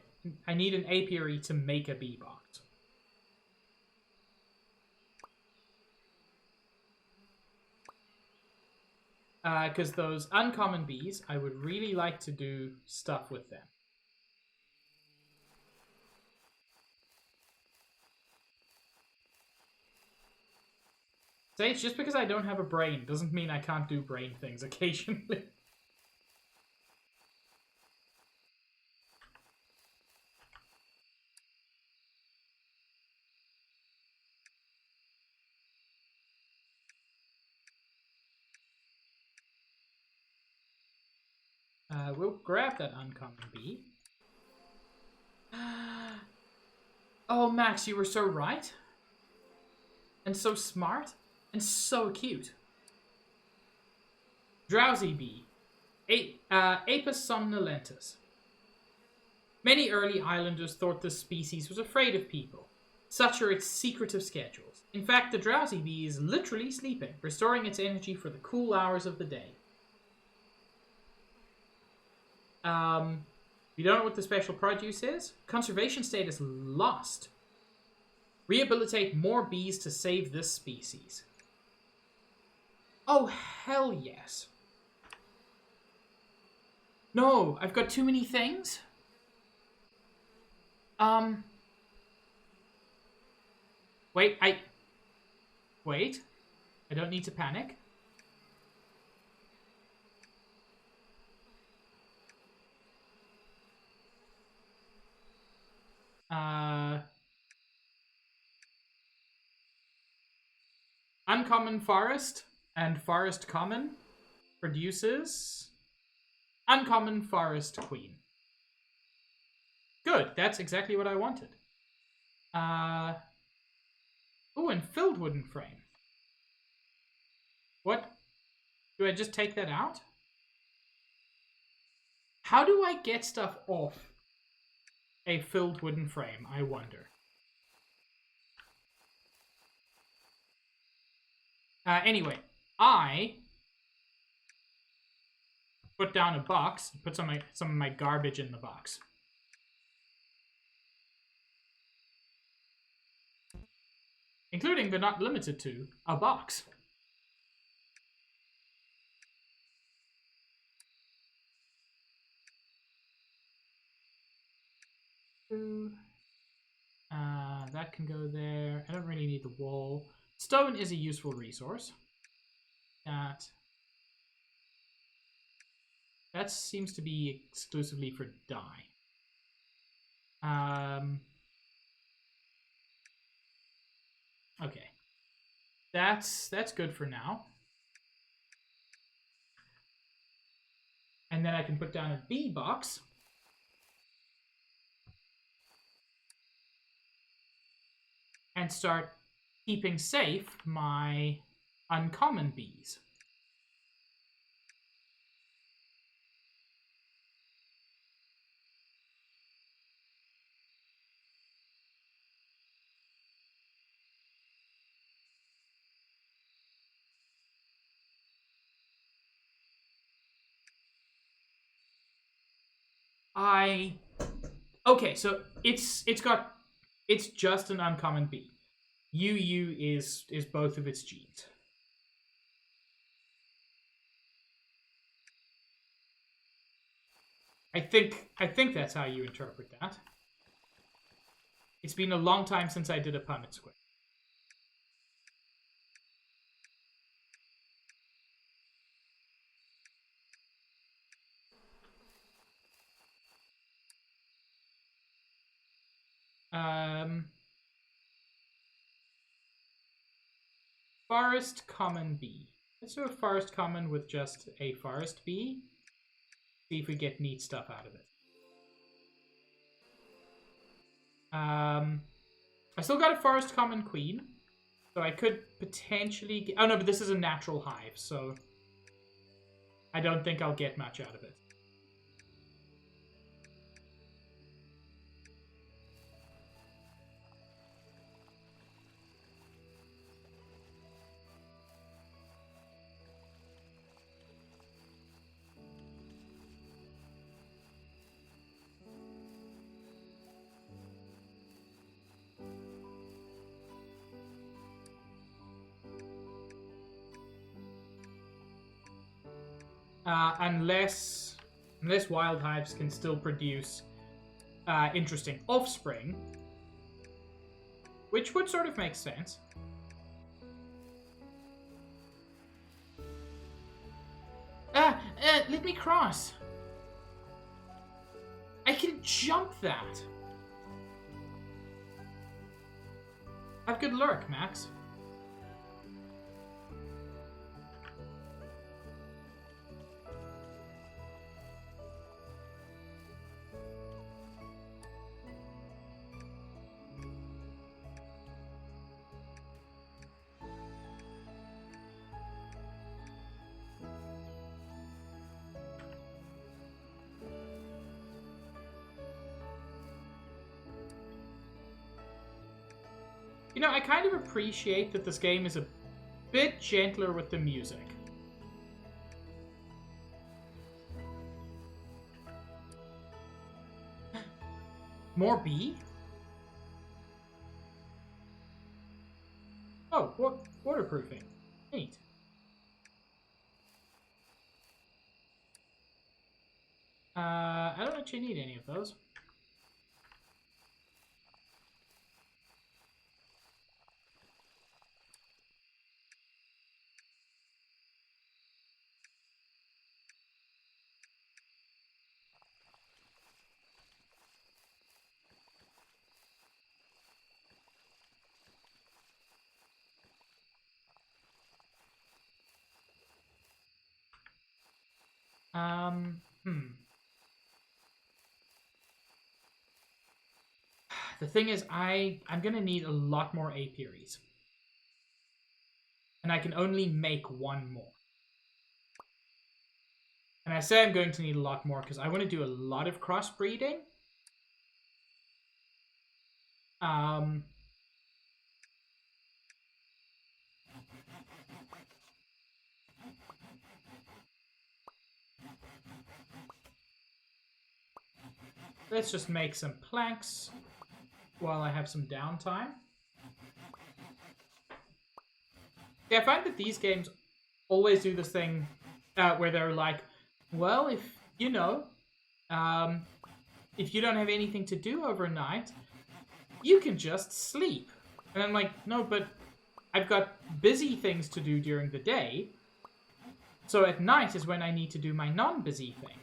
I need an apiary to make a bee box. Because those uncommon bees, I would really like to do stuff with them. Say, just because I don't have a brain doesn't mean I can't do brain things occasionally. We'll grab that uncommon bee. Oh, Max, you were so right. And so smart. And so cute. Drowsy bee. Apis somnolentus. Many early islanders thought this species was afraid of people. Such are its secretive schedules. In fact, the drowsy bee is literally sleeping, restoring its energy for the cool hours of the day. You don't know what the special produce is? Conservation status lost. Rehabilitate more bees to save this species. Oh, hell yes. No, I've got too many things. Wait, Wait. I don't need to panic. Uncommon forest and forest common produces uncommon forest queen. Good, that's exactly what I wanted. Oh, and filled wooden frame. What? Do I just take that out? How do I get stuff off a filled wooden frame, I wonder? Anyway, I put down a box, put some of my garbage in the box. Including, but not limited to, a box. That can go there. I don't really need the wall. Stone is a useful resource. That seems to be exclusively for dye. Okay. That's good for now. And And then I can put down a bee box. And start keeping safe my uncommon bees. Okay, so it's just an uncommon bee. UU is both of its genes. I think that's how you interpret that. It's been a long time since I did a Punnett square. Forest common bee. Let's do a forest common with just a forest bee. See if we get neat stuff out of it. I still got a forest common queen, so I could potentially get... Oh no, but this is a natural hive, so I don't think I'll get much out of it. Unless wild hives can still produce interesting offspring, which would sort of make sense. Let me cross. I can jump that. Have good lurk, Max. You know, I kind of appreciate that this game is a bit gentler with the music. More bee? Oh, waterproofing. Neat. I don't actually need any of those. The thing is, I'm gonna need a lot more apiaries. And I can only make one more. And I say I'm going to need a lot more because I want to do a lot of crossbreeding. Let's just make some planks while I have some downtime. Yeah, I find that these games always do this thing where they're like, well, if you don't have anything to do overnight, you can just sleep. And I'm like, no, but I've got busy things to do during the day. So at night is when I need to do my non-busy thing.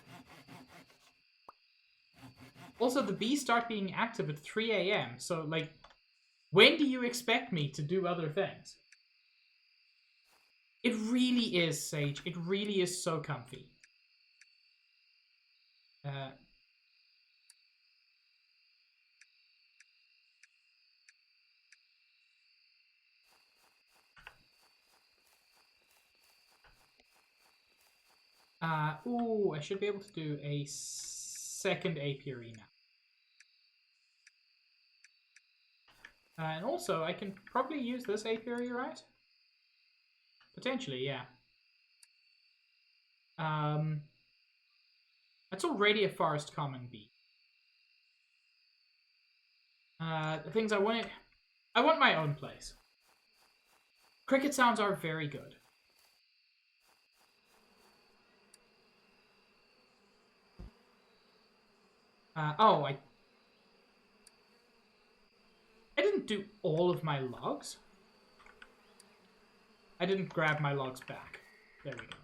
Also, the bees start being active at 3 a.m. So, like, when do you expect me to do other things? It really is, Sage. It really is so comfy. Uh, ooh, I should be able to do a second apiary now. And also, I can probably use this apiary, right? Potentially, yeah. That's already a forest common bee. The things I want my own place. Cricket sounds are very good. Oh, I didn't do all of my logs. I didn't grab my logs back. There we go.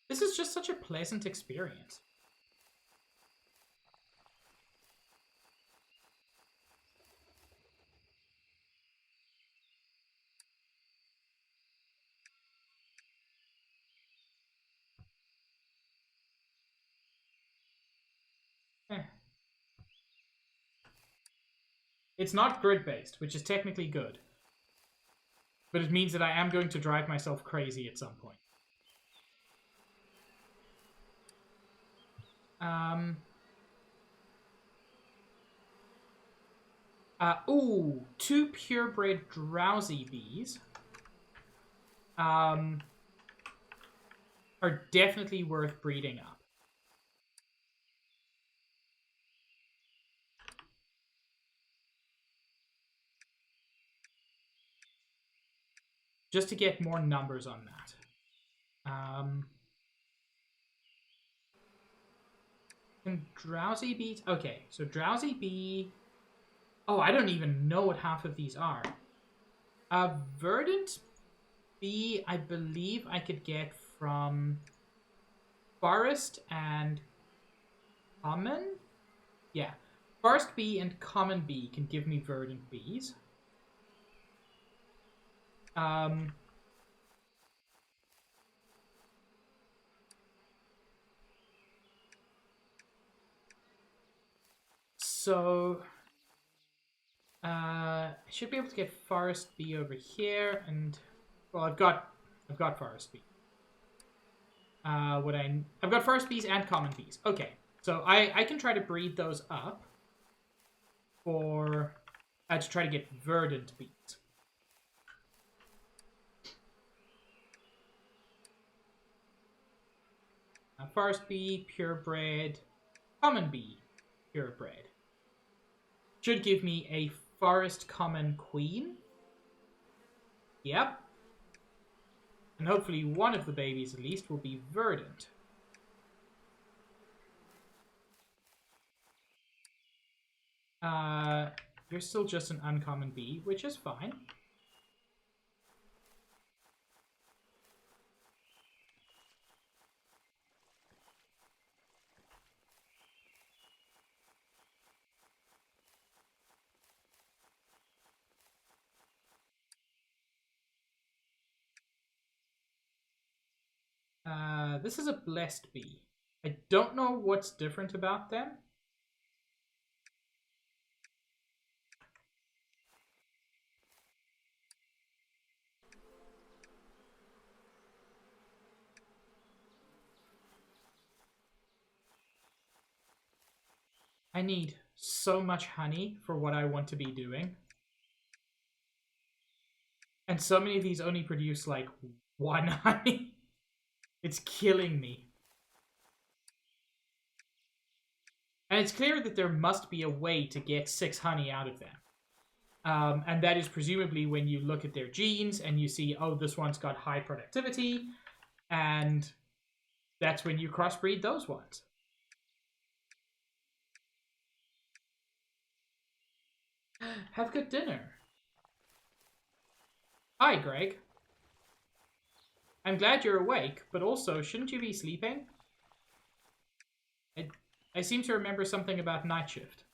This is just such a pleasant experience. Eh. It's not grid-based, which is technically good. But it means that I am going to drive myself crazy at some point. Ooh, 2 purebred drowsy bees. Are definitely worth breeding up. Just to get more numbers on that. And drowsy bees. Okay, so drowsy bee. Oh, I don't even know what half of these are. Verdant bee, I believe I could get from forest and common. Yeah, forest bee and common bee can give me verdant bees. So I should be able to get forest bee over here, and well, I've got forest bee. I've got forest bees and common bees. Okay, so I can try to breed those up for to try to get verdant bees. Forest bee, purebred, common bee, purebred. Should give me a forest common queen. Yep. And hopefully one of the babies at least will be verdant. You're still just an uncommon bee, which is fine. This is a blessed bee. I don't know what's different about them. I need so much honey for what I want to be doing. And so many of these only produce like 1 honey. It's killing me. And it's clear that there must be a way to get 6 honey out of them. And that is presumably when you look at their genes and you see, oh, this one's got high productivity. And that's when you crossbreed those ones. Have good dinner. Hi, Greg. I'm glad you're awake, but also, shouldn't you be sleeping? I seem to remember something about night shift.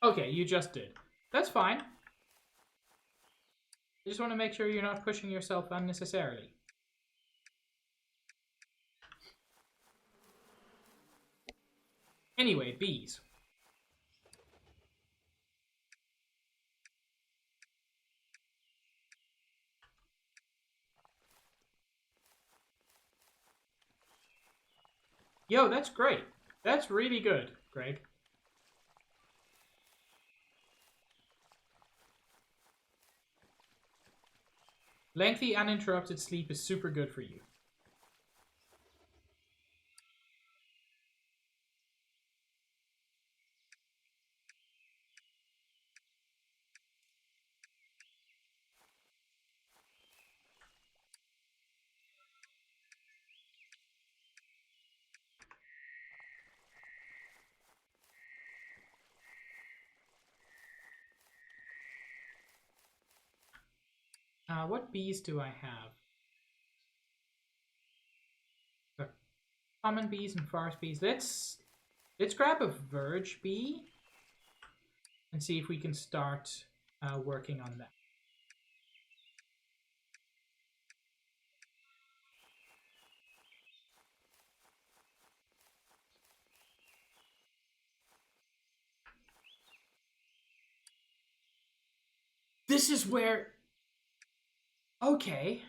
Okay, you just did. That's fine. I just want to make sure you're not pushing yourself unnecessarily. Anyway, bees. Yo, that's great. That's really good, Greg. Lengthy, uninterrupted sleep is super good for you. What bees do I have? Common bees and forest bees. Let's grab a verge bee and see if we can start working on that. This is where... Okay.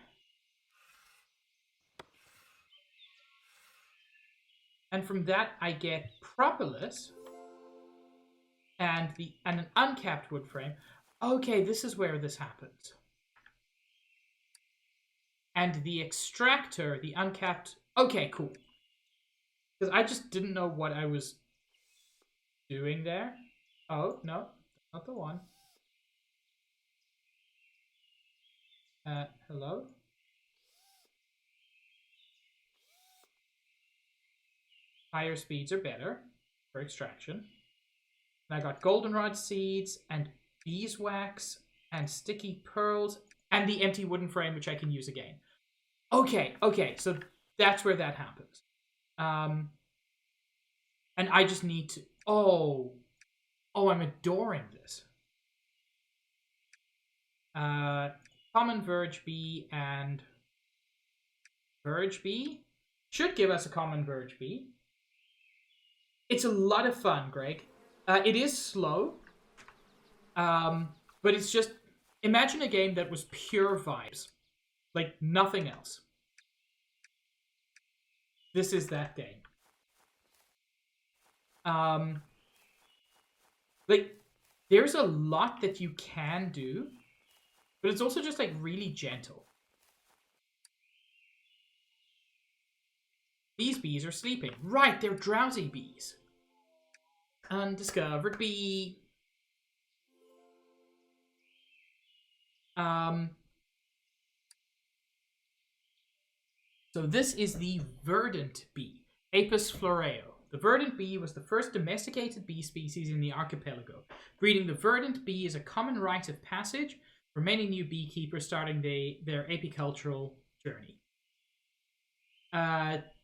And from that I get propolis and an uncapped wood frame. Okay, this is where this happens. And the extractor, the uncapped... Okay, cool. Because I just didn't know what I was doing there. Oh, no. Not the one. Hello? Higher speeds are better for extraction. And I got goldenrod seeds and beeswax and sticky pearls and the empty wooden frame, which I can use again. Okay, so that's where that happens. And I just need to... Oh, I'm adoring this. Common verge bee and verge bee should give us a common verge bee. It's a lot of fun, Greg. It is slow, but it's just... Imagine a game that was pure vibes. Like, nothing else. This is that game. Like, there's a lot that you can do, but it's also just, like, really gentle. These bees are sleeping. Right, they're drowsy bees. Undiscovered bee. So this is the verdant bee, Apis floreo. The verdant bee was the first domesticated bee species in the archipelago. Breeding the verdant bee is a common rite of passage for many new beekeepers starting their apicultural journey.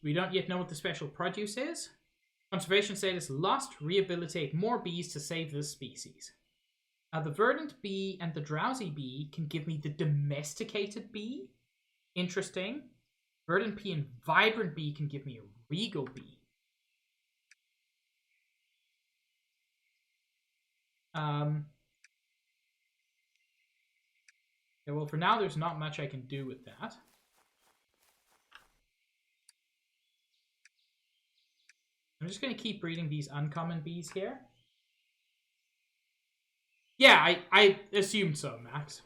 We don't yet know what the special produce is. Conservation status lost. Rehabilitate more bees to save this species. The verdant bee and the drowsy bee can give me the domesticated bee. Interesting. Verdant bee and vibrant bee can give me a regal bee. Yeah, well, for now, there's not much I can do with that. I'm just going to keep breeding these uncommon bees here. Yeah, I assumed so, Max.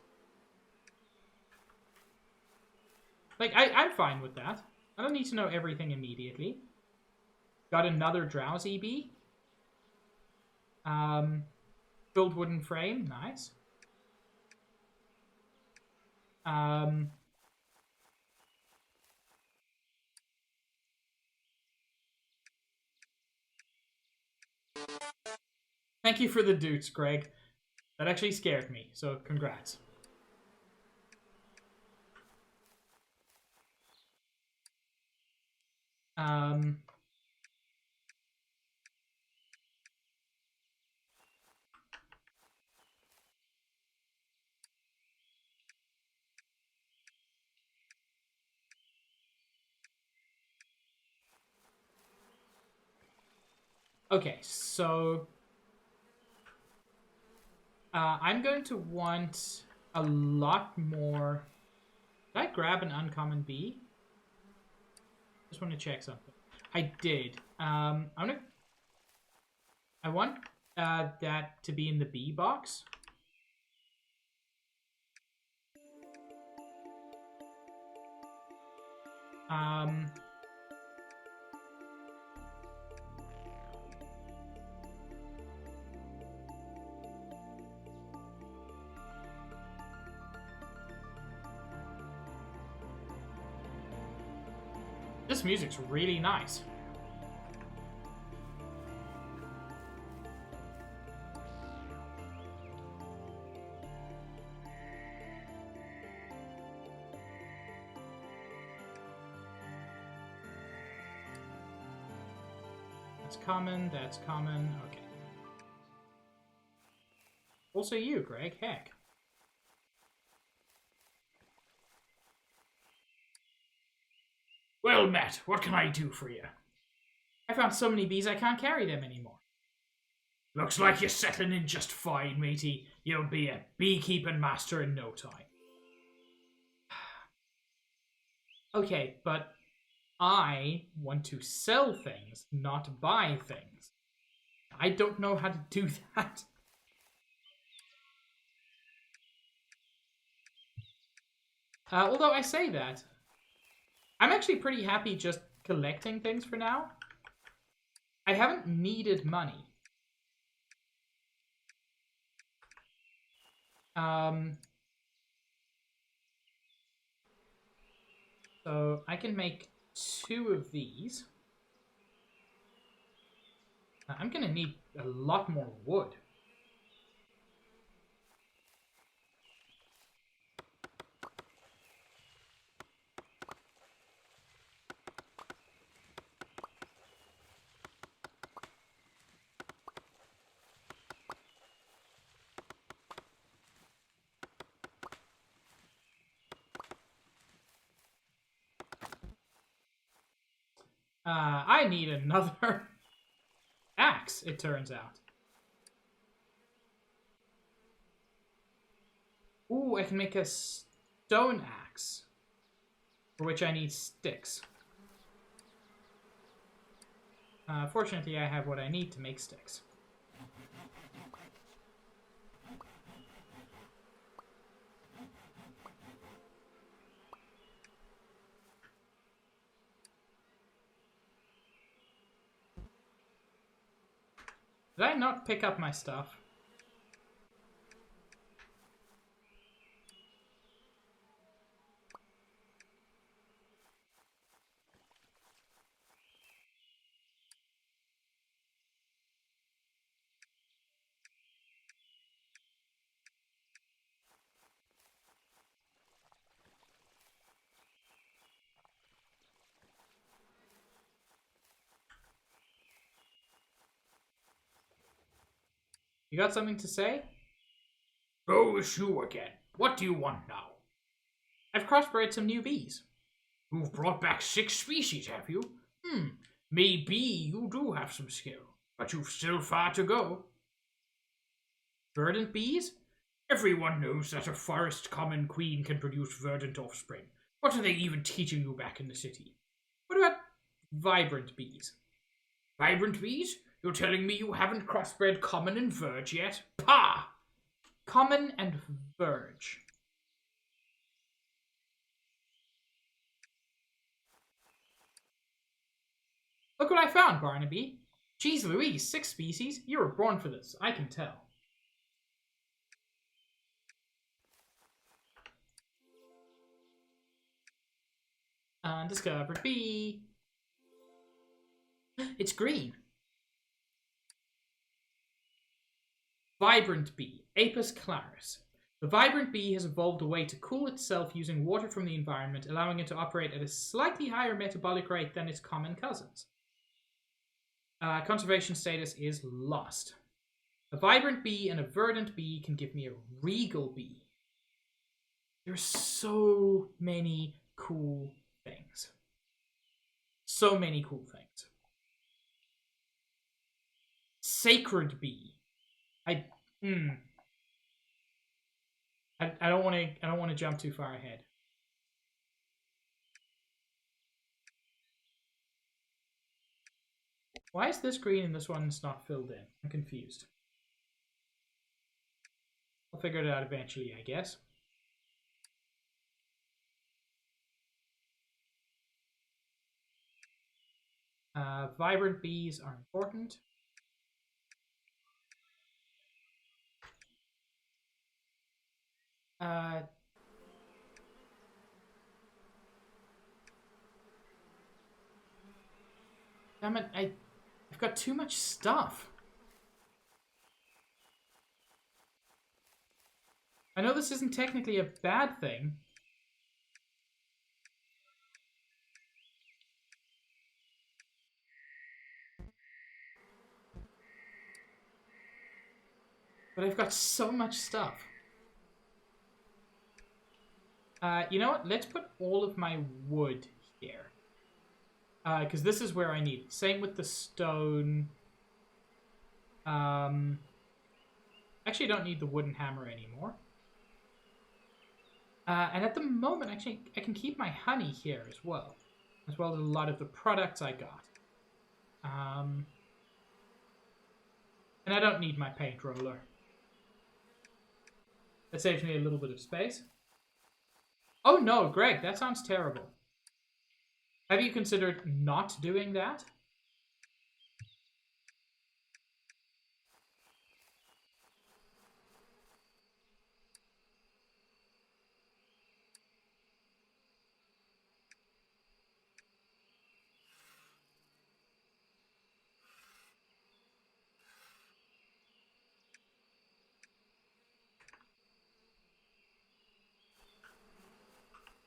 Like, I'm fine with that. I don't need to know everything immediately. Got another drowsy bee. Filled wooden frame, nice. Thank you for the doots, Greg. That actually scared me, so congrats. Okay, so I'm going to want a lot more. Did I grab an uncommon bee? Just want to check something. I did. I want that to be in the bee box. Um, this music's really nice. That's common, that's common. Okay. Also you, Greg. Heck. Well, Matt, what can I do for you? I found so many bees I can't carry them anymore. Looks like you're settling in just fine, matey. You'll be a beekeeping master in no time. Okay, but I want to sell things, not buy things. I don't know how to do that. Although I say that, I'm actually pretty happy just collecting things for now. I haven't needed money. So I can make 2 of these. I'm gonna need a lot more wood. I need another axe, it turns out. Ooh, I can make a stone axe, for which I need sticks. Fortunately, I have what I need to make sticks. Did I not pick up my stuff? You got something to say? Oh, it's you again. What do you want now? I've crossbred some new bees. You've brought back 6 species, have you? Maybe you do have some skill, but you've still far to go. Verdant bees? Everyone knows that a forest common queen can produce verdant offspring. What are they even teaching you back in the city? What about vibrant bees? Vibrant bees? You're telling me you haven't crossbred common and verge yet? Pah! Common and verge. Look what I found, Barnaby. Jeez Louise, 6 species? You were born for this, I can tell. Undiscovered bee. It's green. Vibrant bee, Apis claris. The vibrant bee has evolved a way to cool itself using water from the environment, allowing it to operate at a slightly higher metabolic rate than its common cousins. Conservation status is lost. A vibrant bee and a verdant bee can give me a regal bee. There's so many cool things. So many cool things. Sacred bee. I don't want to. I don't want to jump too far ahead. Why is this green and this one's not filled in? I'm confused. I'll figure it out eventually, I guess. Vibrant bees are important. Damn it, I've got too much stuff. I know this isn't technically a bad thing. But I've got so much stuff. You know what? Let's put all of my wood here. Because this is where I need it. Same with the stone. Actually, I don't need the wooden hammer anymore. And at the moment, actually, I can keep my honey here as well as a lot of the products I got. And I don't need my paint roller. That saves me a little bit of space. Oh no, Greg, that sounds terrible. Have you considered not doing that?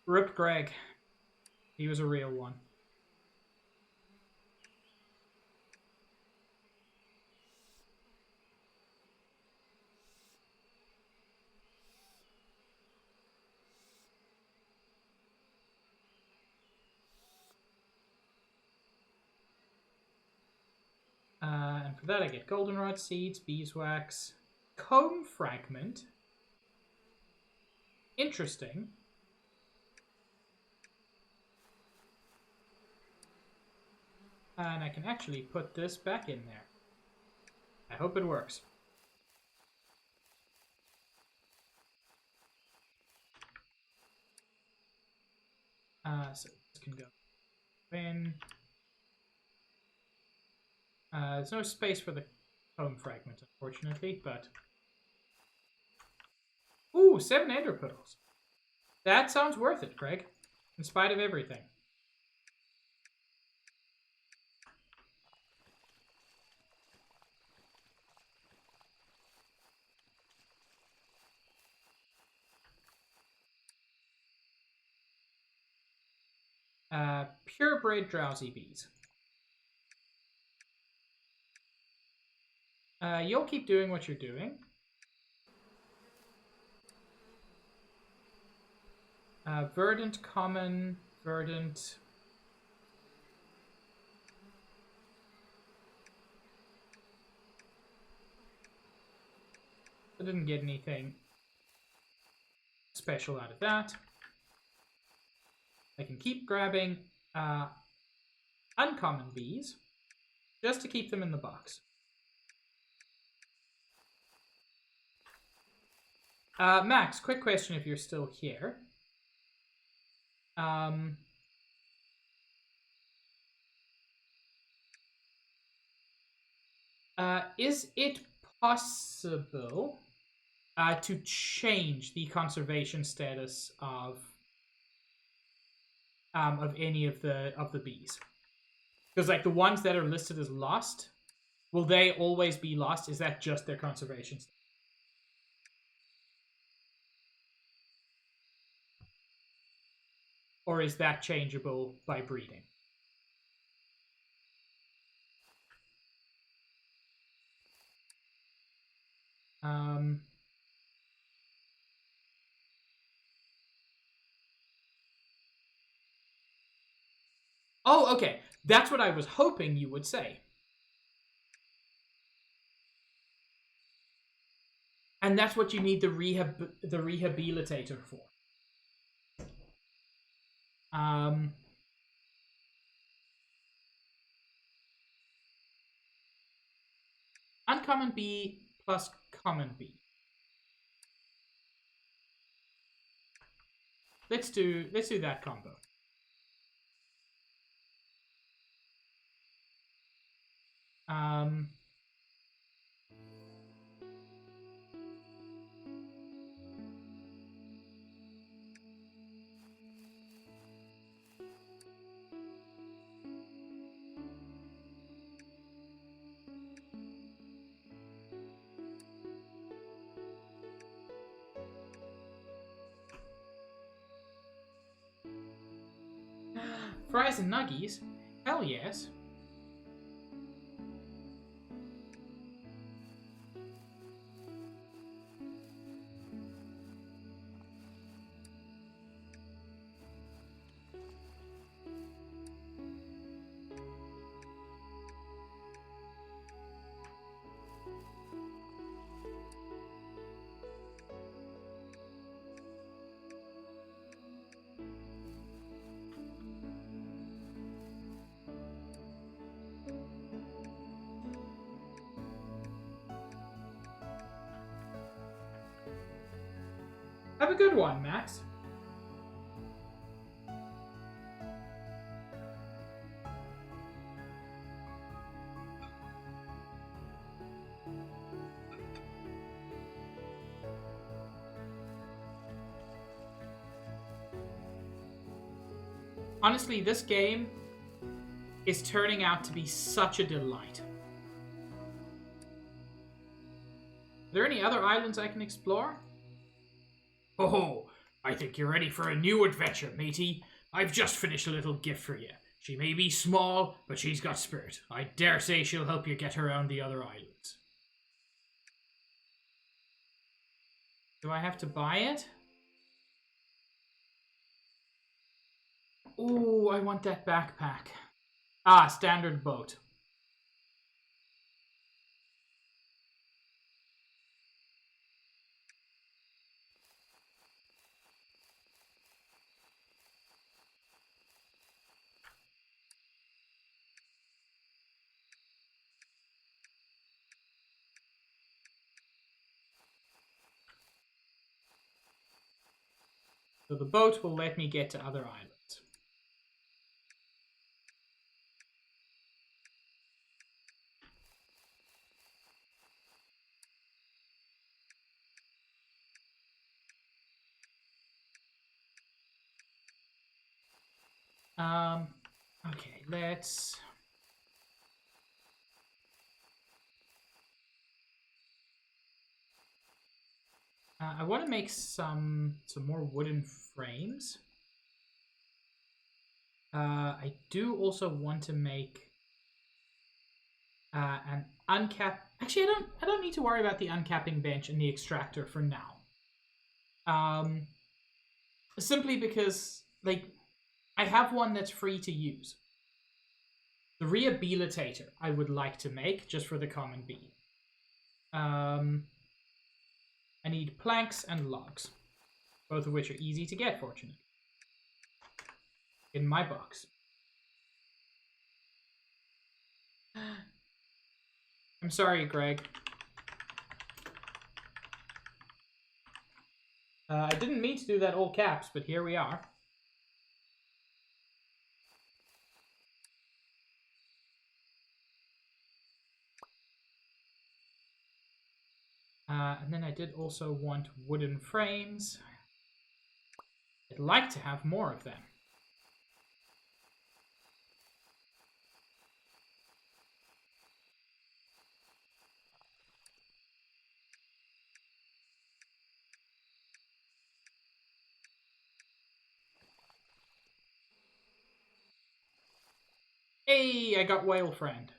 Rip Greg. He was a real one. And for that I get goldenrod seeds, beeswax, comb fragment. Interesting. And I can actually put this back in there. I hope it works. So this can go in. There's no space for the comb fragment, unfortunately, but... Ooh, 7 ender pearls. That sounds worth it, Greg. In spite of everything. Purebred drowsy bees. You'll keep doing what you're doing. Verdant common, verdant. I didn't get anything special out of that. I can keep grabbing uncommon bees just to keep them in the box. Max, quick question if you're still here. Is it possible to change the conservation status of any of the bees? Because like the ones that are listed as lost, will they always be lost? Is that just their conservation status? Or is that changeable by breeding? Oh, okay. That's what I was hoping you would say. And that's what you need the rehabilitator for. Uncommon B plus common B. Let's do that combo. Fries and nuggies? Hell yes. Have a good one, Max. Honestly, this game is turning out to be such a delight. Are there any other islands I can explore? Oh, I think you're ready for a new adventure, matey. I've just finished a little gift for you. She may be small, but she's got spirit. I dare say she'll help you get around the other islands. Do I have to buy it? Ooh, I want that backpack. Ah, standard boat. So the boat will let me get to other islands. Okay, let's... I want to make some more wooden frames. I do also want to make an uncap. Actually, I don't need to worry about the uncapping bench and the extractor for now. Simply because like I have one that's free to use. The rehabilitator I would like to make just for the common bee. I need planks and logs, both of which are easy to get, fortunately. In my box. I'm sorry, Greg. I didn't mean to do that all caps, but here we are. And then I did also want wooden frames. I'd like to have more of them. Hey, I got Whale Friend.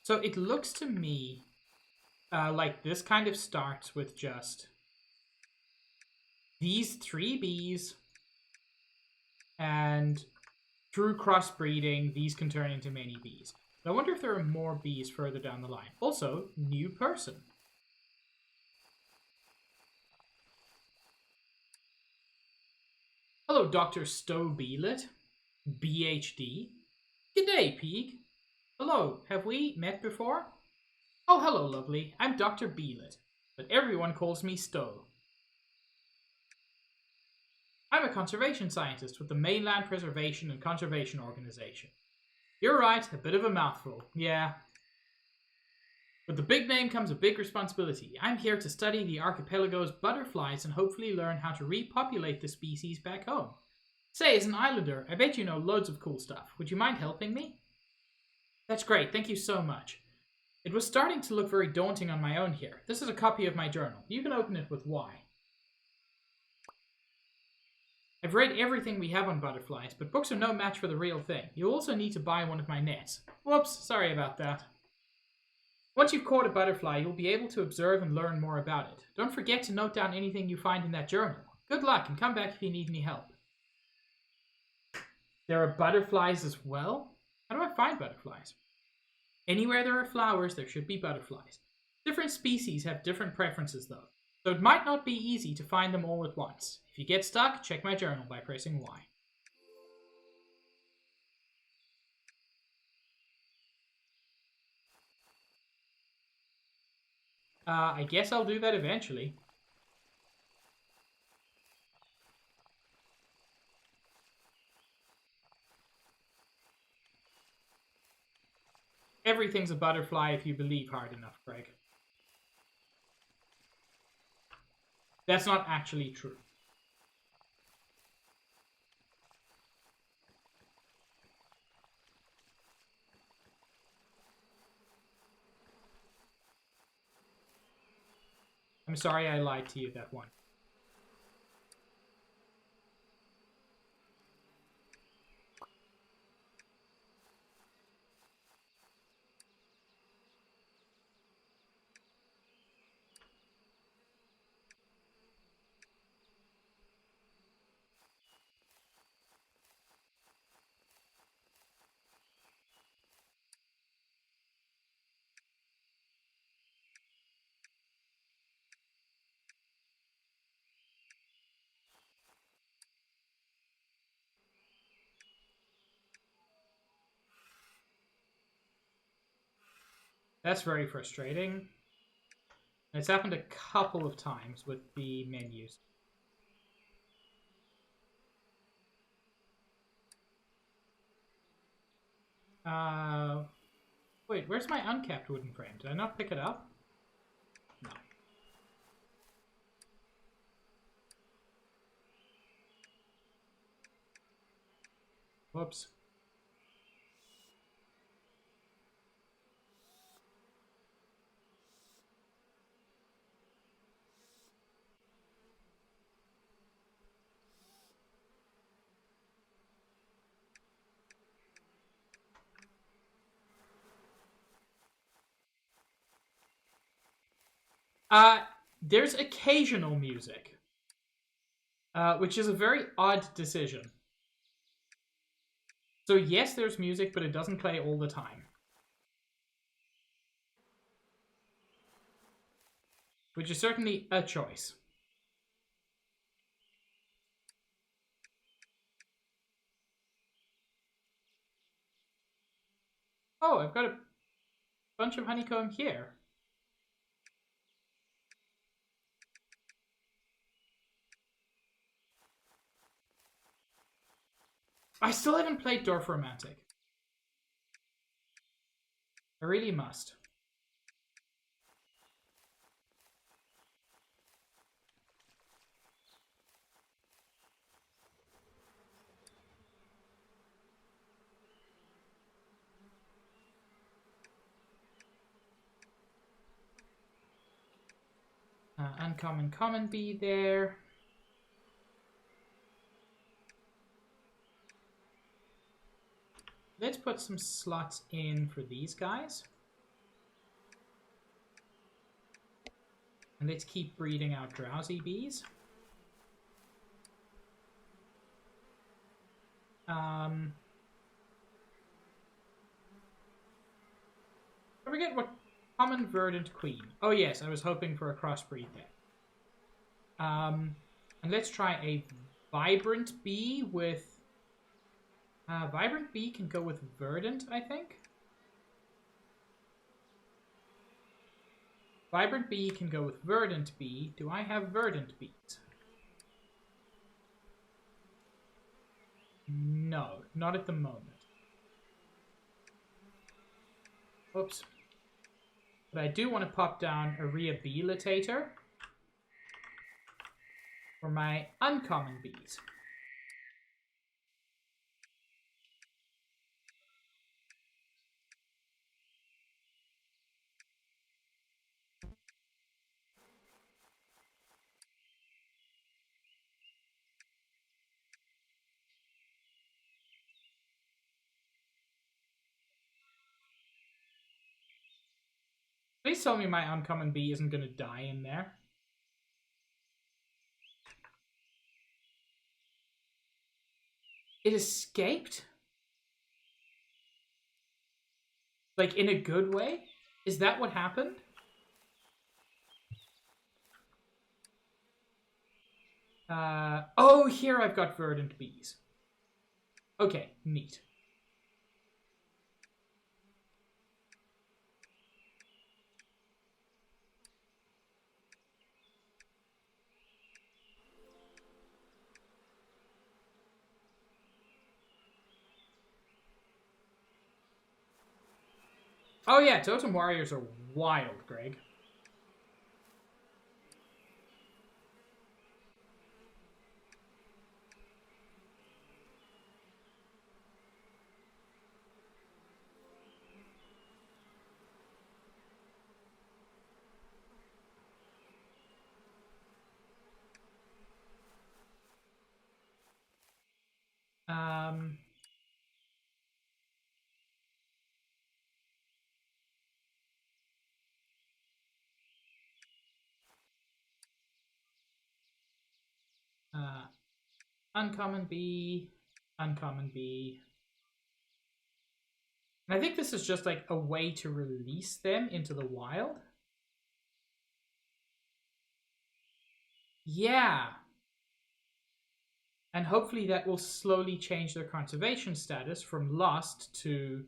So it looks to me like this kind of starts with just these 3 bees, and through crossbreeding, these can turn into many bees. But I wonder if there are more bees further down the line. Also, new person. Hello, Dr. Stowe Beelet, BHD. G'day, Peak. Hello, have we met before? Oh, hello, lovely. I'm Dr. Beelet, but everyone calls me Stowe. I'm a conservation scientist with the Mainland Preservation and Conservation Organization. You're right, a bit of a mouthful, yeah. With the big name comes a big responsibility. I'm here to study the archipelago's butterflies and hopefully learn how to repopulate the species back home. Say, as an islander, I bet you know loads of cool stuff. Would you mind helping me? That's great, thank you so much. It was starting to look very daunting on my own here. This is a copy of my journal. You can open it with Y. I've read everything we have on butterflies, but books are no match for the real thing. You'll also need to buy one of my nets. Whoops, sorry about that. Once you've caught a butterfly, you'll be able to observe and learn more about it. Don't forget to note down anything you find in that journal. Good luck, and come back if you need any help. There are butterflies as well? How do I find butterflies? Anywhere there are flowers, there should be butterflies. Different species have different preferences, though, so it might not be easy to find them all at once. If you get stuck, check my journal by pressing Y. I guess I'll do that eventually. Everything's a butterfly if you believe hard enough, Greg. That's not actually true. I'm sorry I lied to you that one. That's very frustrating. It's happened a couple of times with the menus. Wait, where's my uncapped wooden frame? Did I not pick it up? No. Whoops. There's occasional music, which is a very odd decision. So yes, there's music, but it doesn't play all the time. Which is certainly a choice. Oh, I've got a bunch of honeycomb here. I still haven't played Dorf Romantic. I really must. Uncommon common bee there. Let's put some slots in for these guys. And let's keep breeding out drowsy bees. I forget what common verdant queen. Oh yes, I was hoping for a crossbreed there. And let's try a vibrant bee with. Vibrant bee can go with verdant, I think. Vibrant bee can go with verdant bee. Do I have verdant bees? No, not at the moment. Oops. But I do want to pop down a rehabilitator for my uncommon bees. Please tell me my uncommon bee isn't going to die in there. It escaped? Like, in a good way? Is that what happened? Oh, here I've got verdant bees. Okay, neat. Oh yeah, Totem Warriors are wild, Greg. Um... uncommon bee, uncommon bee. And I think this is just like a way to release them into the wild. Yeah. And hopefully that will slowly change their conservation status from lost to,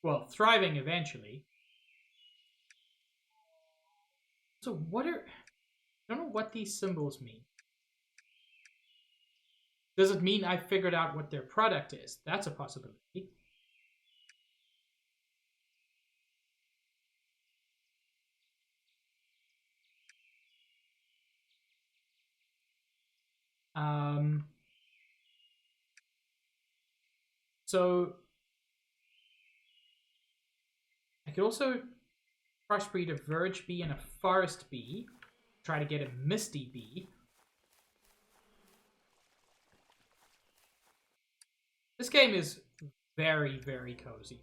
well, thriving eventually. So what are... I don't know what these symbols mean. Does it mean I figured out what their product is? That's a possibility. So I could also crossbreed a verge bee and a forest bee. Try to get a misty bee. This game is very, very cozy.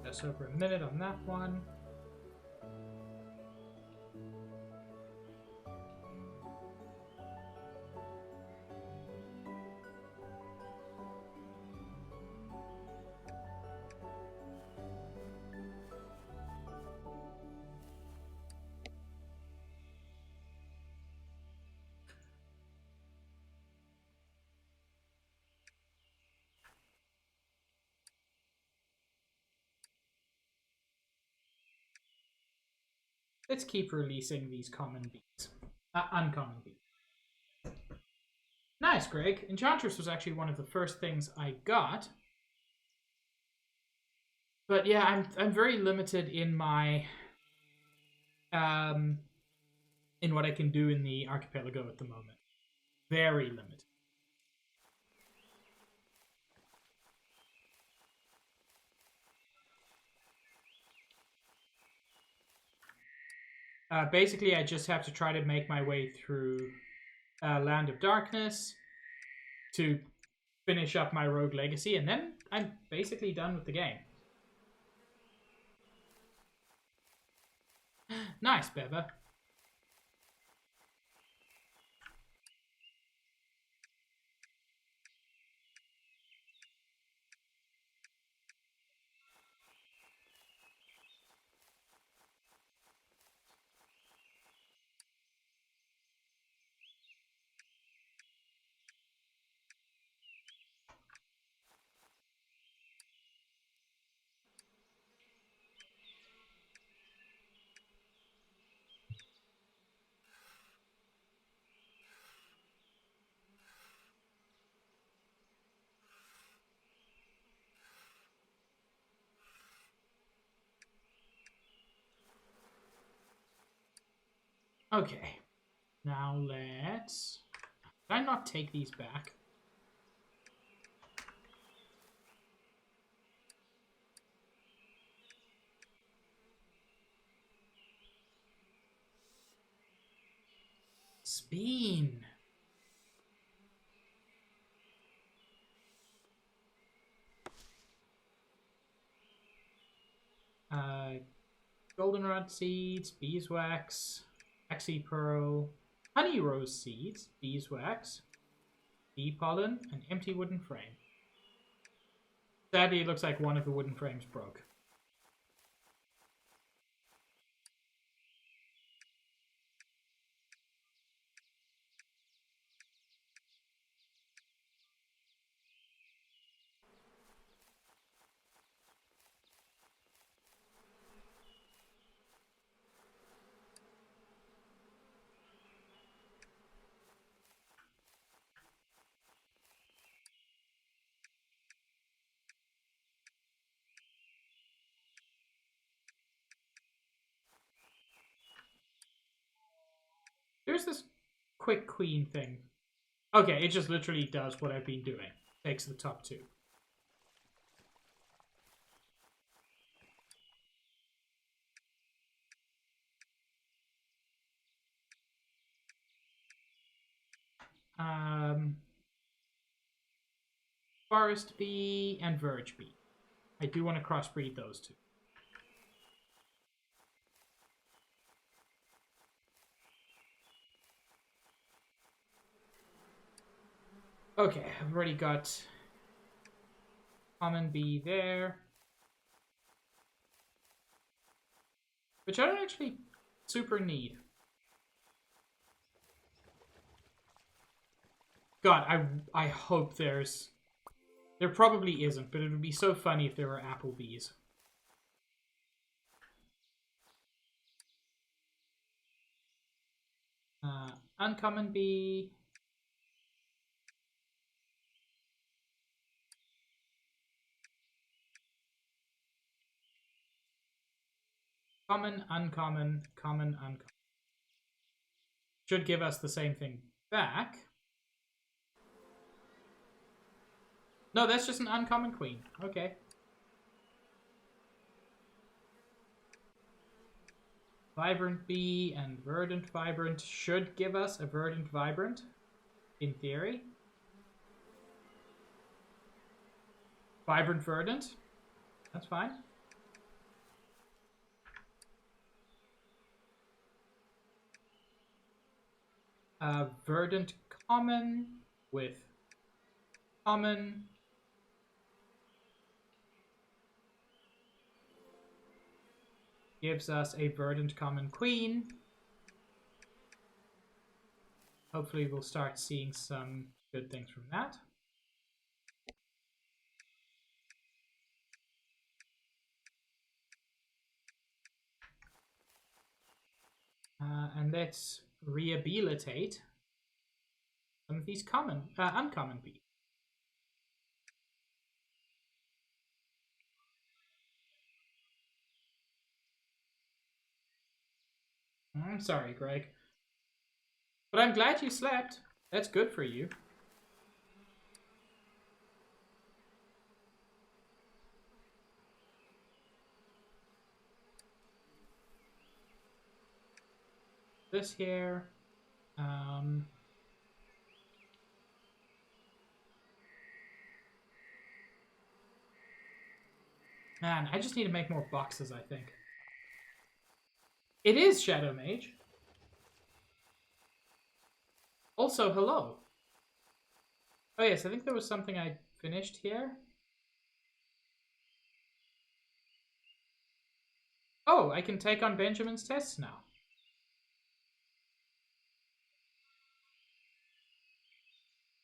Just over a minute on that one. Let's keep releasing these common bees. Uncommon bees. Nice, Greg. Enchantress was actually one of the first things I got. But yeah, I'm very limited in my in what I can do in the archipelago at the moment. Very limited. Basically, I just have to try to make my way through Land of Darkness to finish up my Rogue Legacy, and then I'm basically done with the game. Nice, Beba. Okay. Now let's... Did I not take these back? Speen. Goldenrod seeds, beeswax, axi pearl, honey rose seeds, beeswax, bee pollen, an empty wooden frame. Sadly, it looks like one of the wooden frames broke. There's this quick queen thing. Okay, it just literally does what I've been doing. Takes the top two. Forest bee and verge bee. I do want to crossbreed those two. Okay, I've already got common bee there. Which I don't actually super need. God, I hope there's... There probably isn't, but it would be so funny if there were Applebee's. Uncommon bee. Common, uncommon, common, uncommon. Should give us the same thing back. No, that's just an uncommon queen. Okay. Vibrant bee and verdant vibrant should give us a verdant vibrant, in theory. Vibrant verdant. That's fine. Verdant common with common. Gives us a verdant common queen. Hopefully we'll start seeing some good things from that. And let's rehabilitate some of these uncommon bees. I'm sorry, Greg. But I'm glad you slept. That's good for you. This here. Man, I just need to make more boxes, I think. It is Shadow Mage. Also, hello. Oh yes, I think there was something I finished here. Oh, I can take on Benjamin's tests now.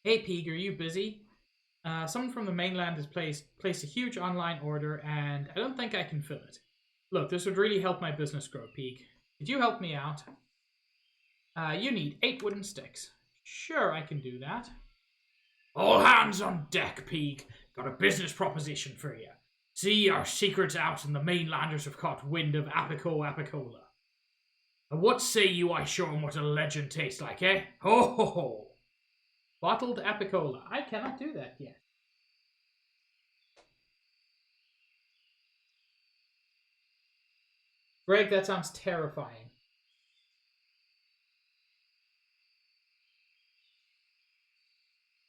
Hey Peeg, are you busy? Someone from the mainland has placed a huge online order, and I don't think I can fill it. Look, this would really help my business grow, Peeg. Could you help me out? You need 8 wooden sticks. Sure, I can do that. All hands on deck, Peeg. Got a business proposition for you. See, our secret's out and the mainlanders have caught wind of Apicola. And what say you I show 'em what a legend tastes like, eh? Ho ho ho! Bottled Apicola. I cannot do that yet. Greg, that sounds terrifying.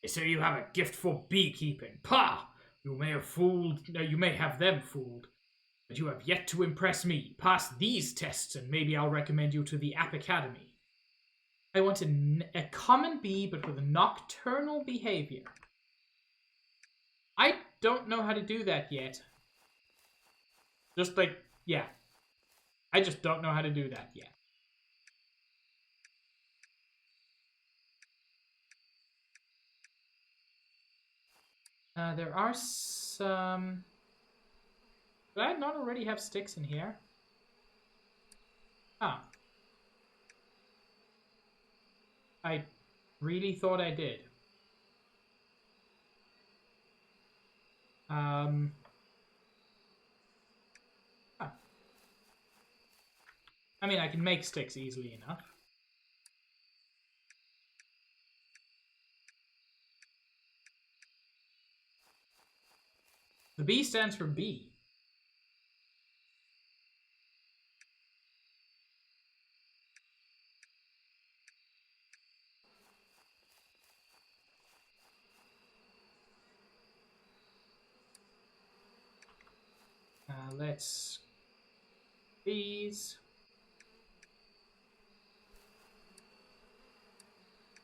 So you have a gift for beekeeping. Pah! You may have them fooled. But you have yet to impress me. Pass these tests and maybe I'll recommend you to the App Academy. I want a common bee, but with a nocturnal behavior. I don't know how to do that yet. Just like, yeah. I just don't know how to do that yet. There are some... Did I not already have sticks in here? Ah. I really thought I did. Ah. I mean, I can make sticks easily enough. The B stands for B. Let's... These...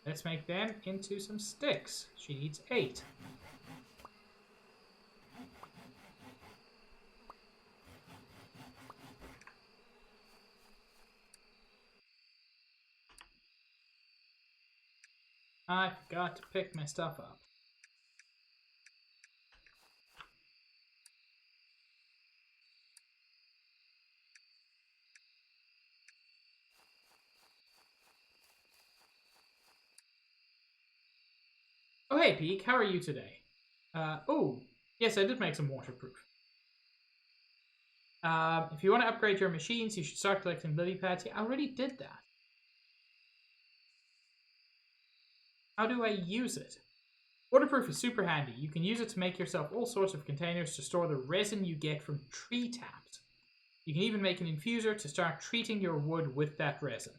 Let's make them into some sticks. She needs 8. I forgot to pick my stuff up. Oh, hey, Peak. How are you today? Oh, yes, I did make some waterproof. If you want to upgrade your machines, you should start collecting lily pads. Yeah, I already did that. How do I use it? Waterproof is super handy. You can use it to make yourself all sorts of containers to store the resin you get from tree taps. You can even make an infuser to start treating your wood with that resin.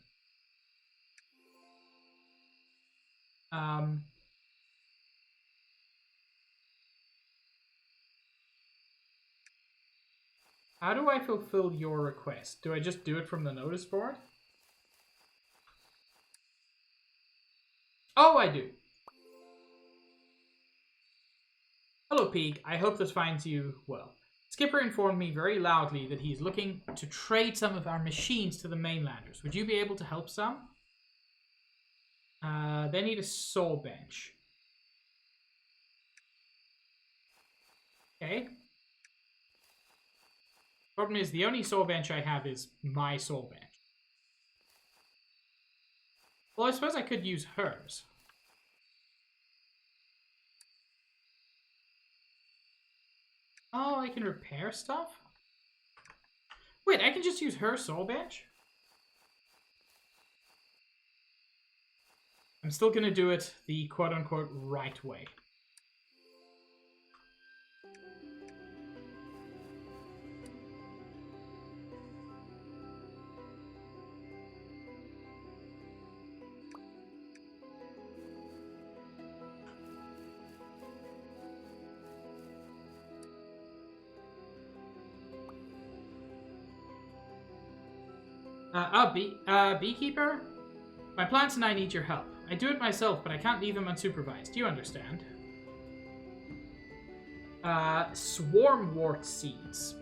How do I fulfill your request? Do I just do it from the notice board? Oh, I do. Hello, Peak. I hope this finds you well. Skipper informed me very loudly that he's looking to trade some of our machines to the mainlanders. Would you be able to help some? They need a saw bench. Okay. Problem is, the only saw bench I have is my saw bench. Well, I suppose I could use hers. Oh, I can repair stuff? Wait, I can just use her soul bench? I'm still gonna do it the quote-unquote right way. Beekeeper? My plants and I need your help. I do it myself, but I can't leave them unsupervised. Do you understand? Swarmwort seeds.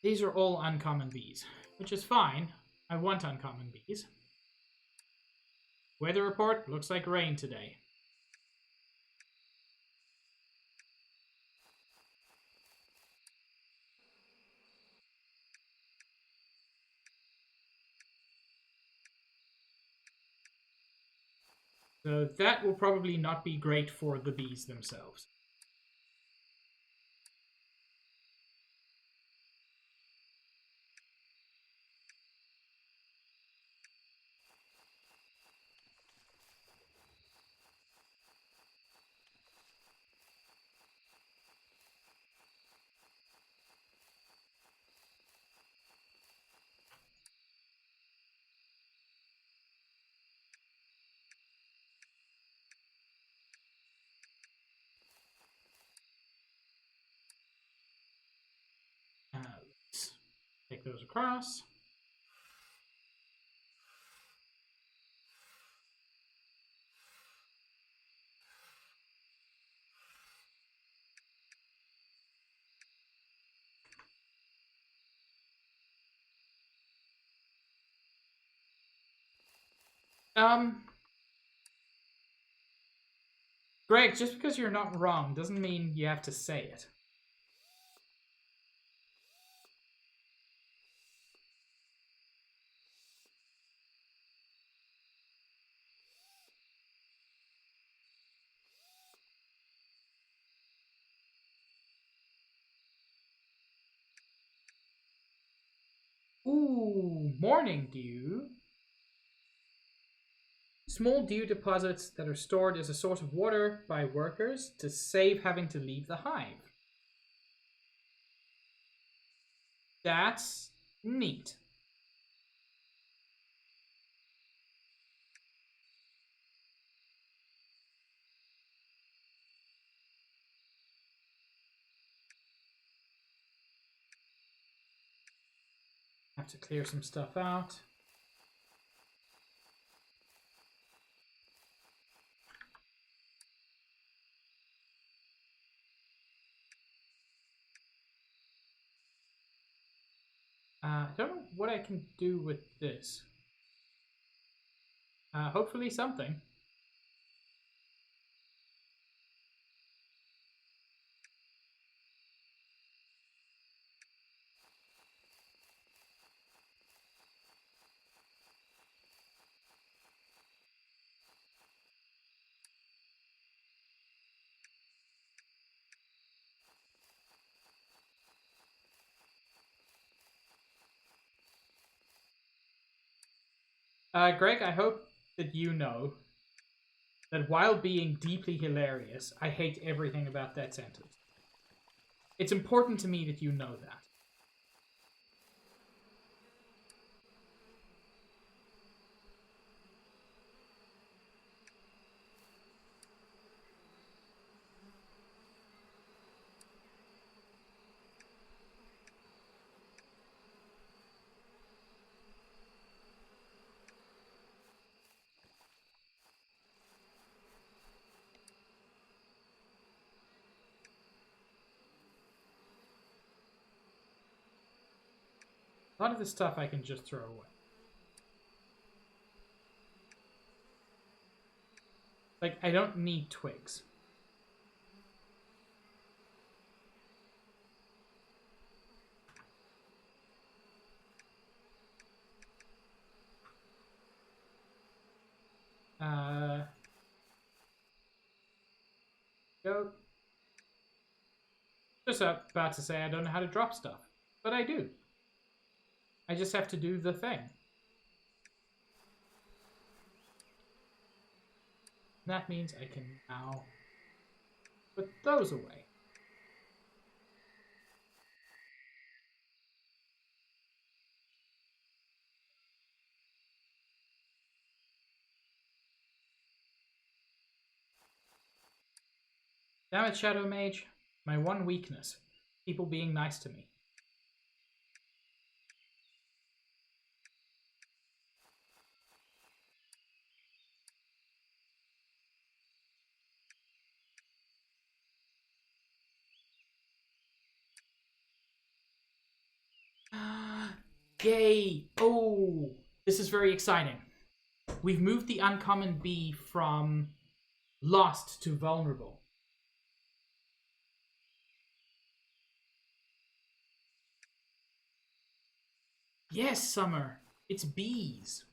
These are all uncommon bees, which is fine. I want uncommon bees. Weather report looks like rain today. So that will probably not be great for the bees themselves. Let's take those across. Greg, just because you're not wrong doesn't mean you have to say it. Ooh, morning dew. Small dew deposits that are stored as a source of water by workers to save having to leave the hive. That's neat. Have to clear some stuff out. I don't know what I can do with this. Hopefully something. Greg, I hope that you know that while being deeply hilarious, I hate everything about that sentence. It's important to me that you know that. lot of the stuff I can just throw away. Like, I don't need twigs. Go. Just about to say I don't know how to drop stuff, but I do. I just have to do the thing. That means I can now put those away. Damn it, Shadow Mage. My one weakness. People being nice to me. Yay! Oh! This is very exciting. We've moved the uncommon bee from lost to vulnerable. Yes, Summer. It's bees.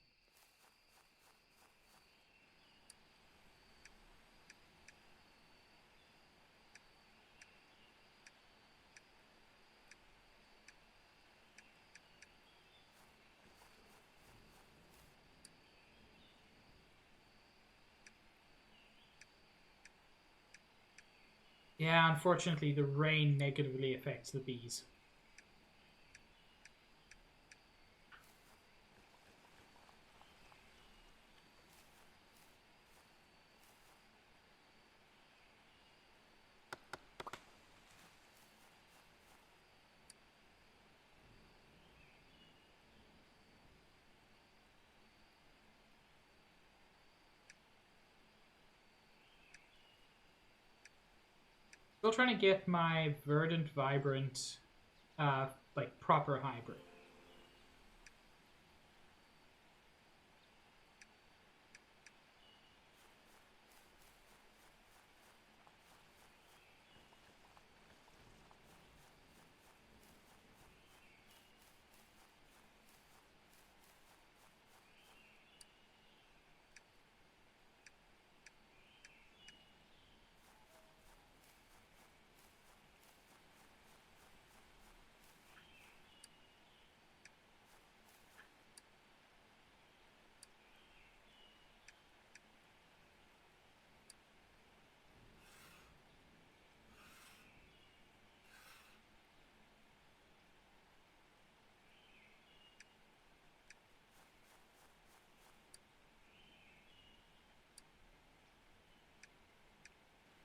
Yeah, unfortunately, the rain negatively affects the bees. Still trying to get my verdant, vibrant, like proper hybrid.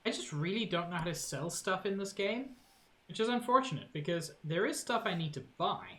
I just really don't know how to sell stuff in this game, which is unfortunate because there is stuff I need to buy.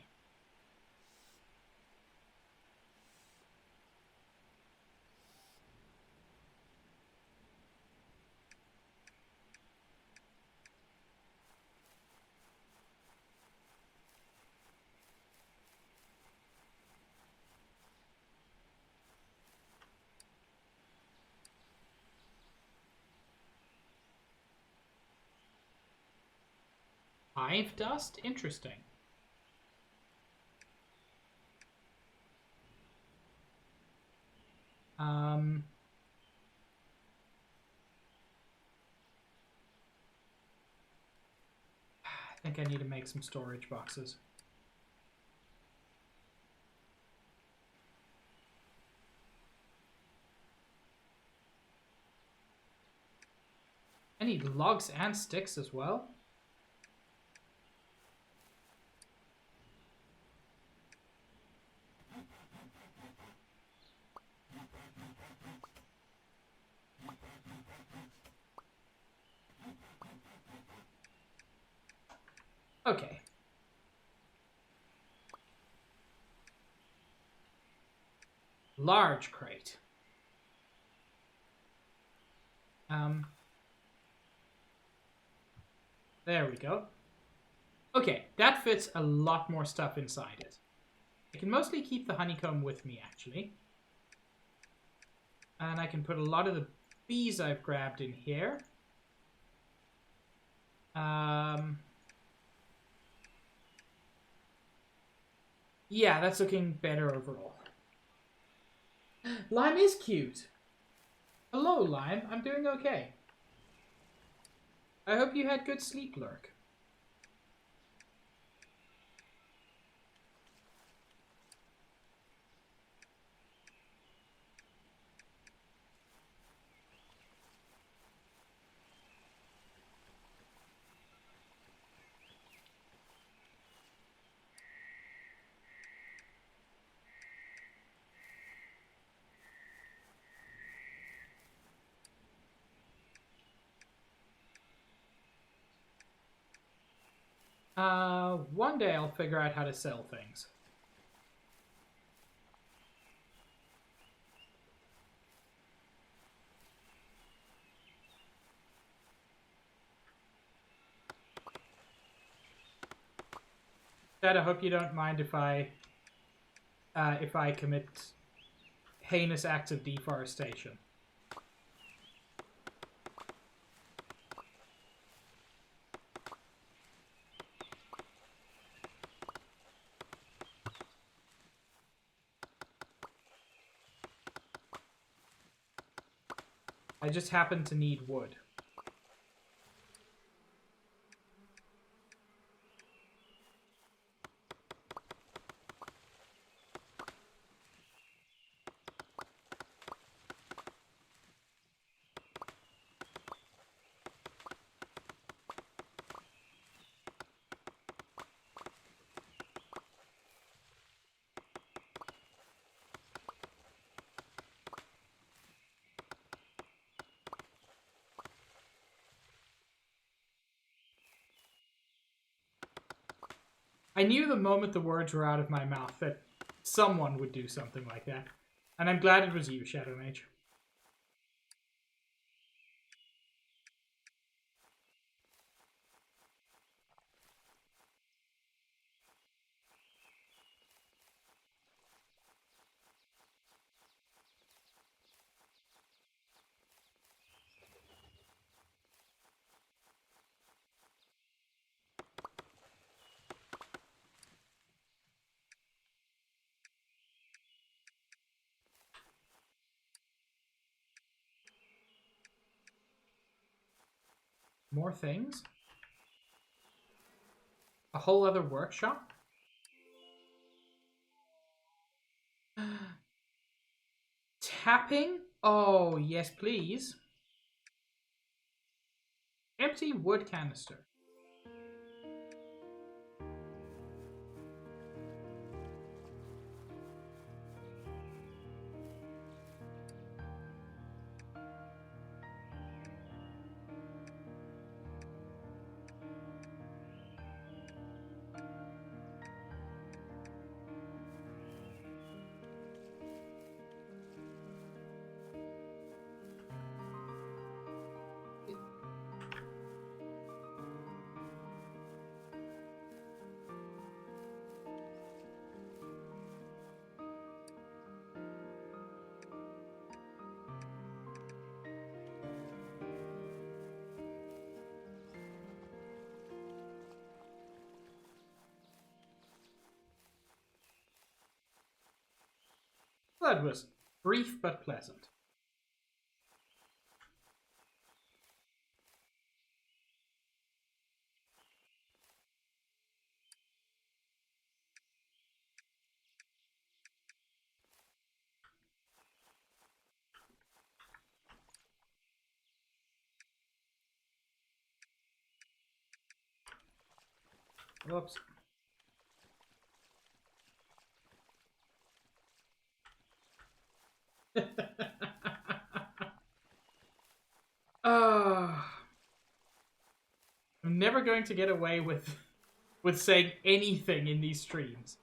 Hive dust? Interesting. I think I need to make some storage boxes. I need logs and sticks as well. Okay. Large crate. There we go. Okay, that fits a lot more stuff inside it. I can mostly keep the honeycomb with me, actually. And I can put a lot of the bees I've grabbed in here. Yeah, that's looking better overall. Lime is cute. Hello, Lime. I'm doing okay. I hope you had good sleep, Lurk. One day I'll figure out how to sell things. Dad, I hope you don't mind if I commit heinous acts of deforestation. I just happen to need wood. I knew the moment the words were out of my mouth that someone would do something like that. And I'm glad it was you, Shadow Mage. More things? A whole other workshop? Tapping? Oh, yes, please. Empty wood canister. That was brief but pleasant. Whoops. I'm never going to get away with saying anything in these streams.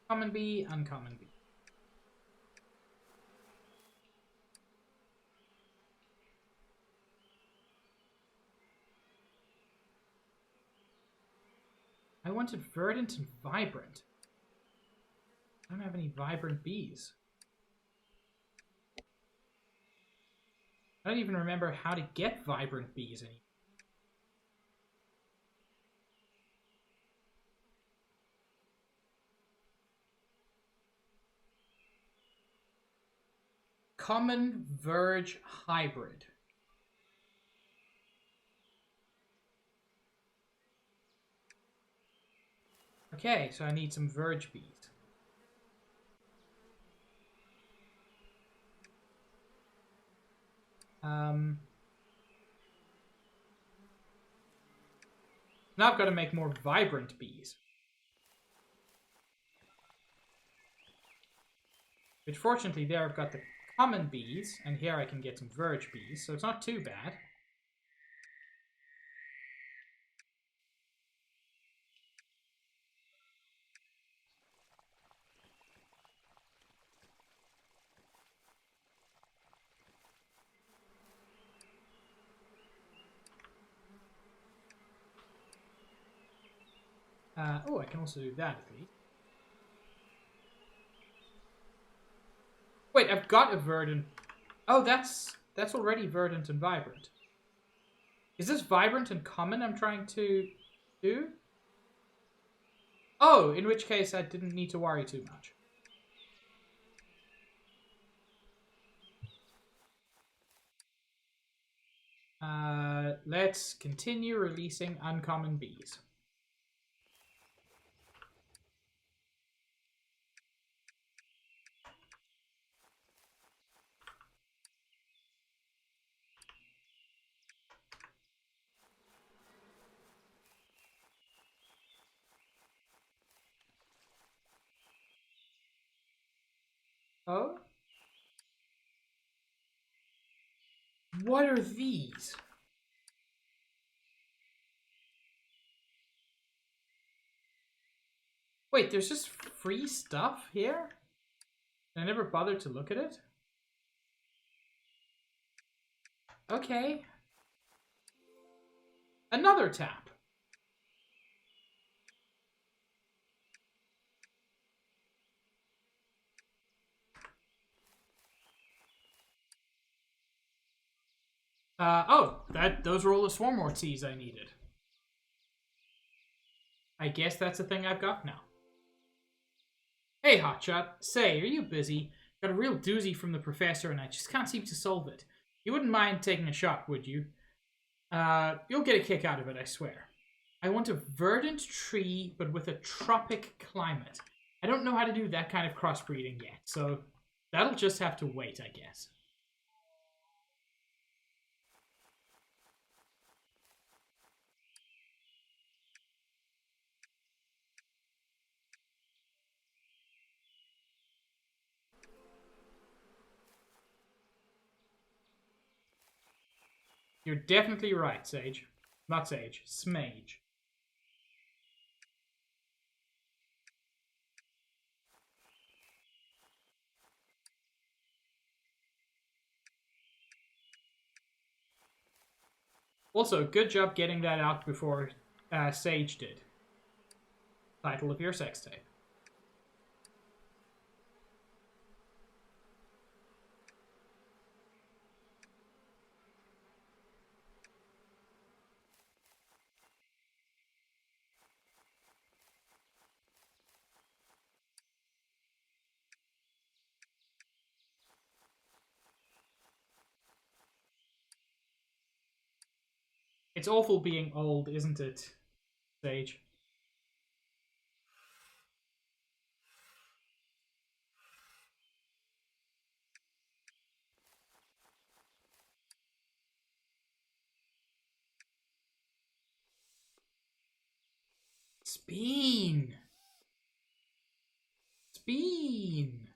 Common bee, uncommon bee. I I wanted verdant and vibrant. I don't have any vibrant bees. I don't even remember how to get vibrant bees anymore. Common Verge Hybrid. Okay, so I need some Verge bees. Now I've got to make more vibrant bees. Which fortunately there I've got the common bees, and here I can get some Verge bees, so it's not too bad. Oh, I can also do that at least. Wait, I've got a verdant. Oh, that's already verdant and vibrant. Is this vibrant and common I'm trying to do? Oh, in which case I didn't need to worry too much. Let's continue releasing uncommon bees. Oh? What are these? Wait, there's just free stuff here? I never bothered to look at it? Okay. Another tap. Oh, those are all the Swarmlord seeds I needed. I guess that's the thing I've got now. Hey, Hotshot. Say, are you busy? Got a real doozy from the professor and I just can't seem to solve it. You wouldn't mind taking a shot, would you? You'll get a kick out of it, I swear. I want a verdant tree, but with a tropic climate. I don't know how to do that kind of crossbreeding yet, so that'll just have to wait, I guess. You're definitely right, Sage. Not Sage, Smage. Also, good job getting that out before Sage did. Title of your sex tape. It's awful being old, isn't it, Sage? Speen! Speen!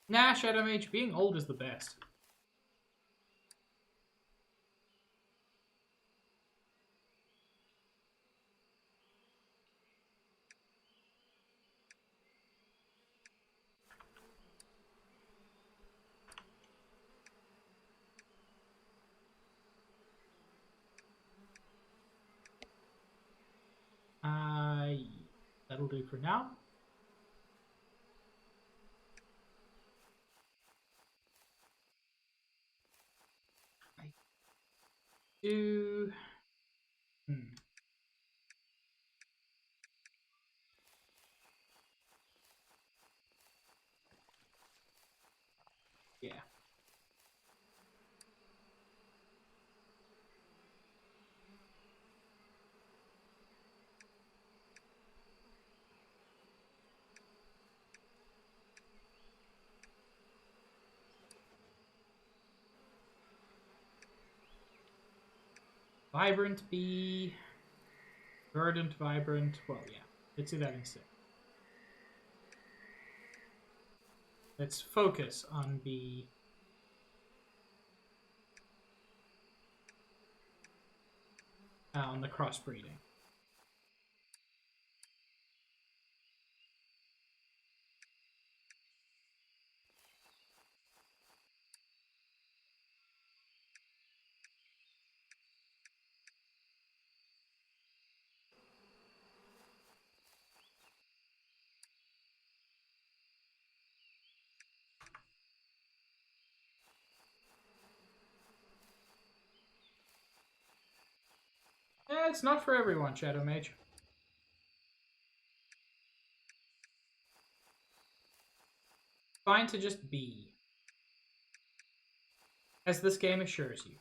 Nah, Shadow Mage, being old is the best. do for now. I do... Yeah. Vibrant bee. Verdant, vibrant. Well, yeah. Let's do that instead. Let's focus on bee. On the crossbreeding. It's not for everyone, Shadow Mage. Fine to just be. As this game assures you.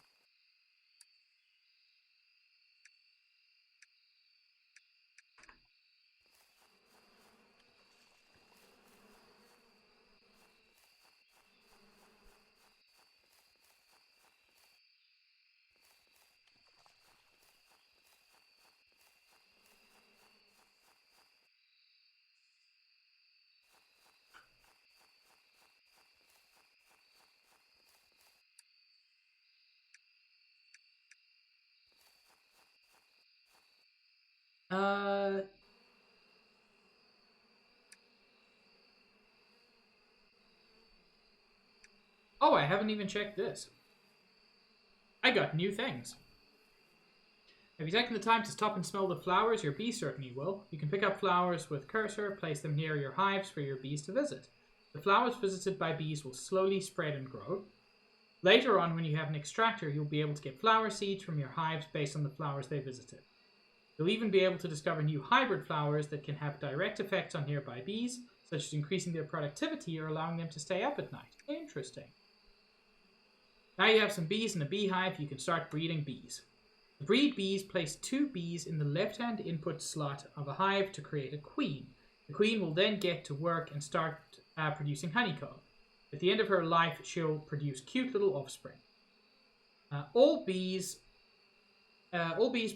Oh, I haven't even checked this. I got new things. Have you taken the time to stop and smell the flowers? Your bee certainly will. You can pick up flowers with cursor, place them near your hives for your bees to visit. The flowers visited by bees will slowly spread and grow. Later on, when you have an extractor, you'll be able to get flower seeds from your hives based on the flowers they visited. You'll even be able to discover new hybrid flowers that can have direct effects on nearby bees, such as increasing their productivity or allowing them to stay up at night. Interesting. Now you have some bees in a beehive, you can start breeding bees. To breed bees, place 2 bees in the left-hand input slot of a hive to create a queen. The queen will then get to work and start producing honeycomb. At the end of her life, she'll produce cute little offspring. All bees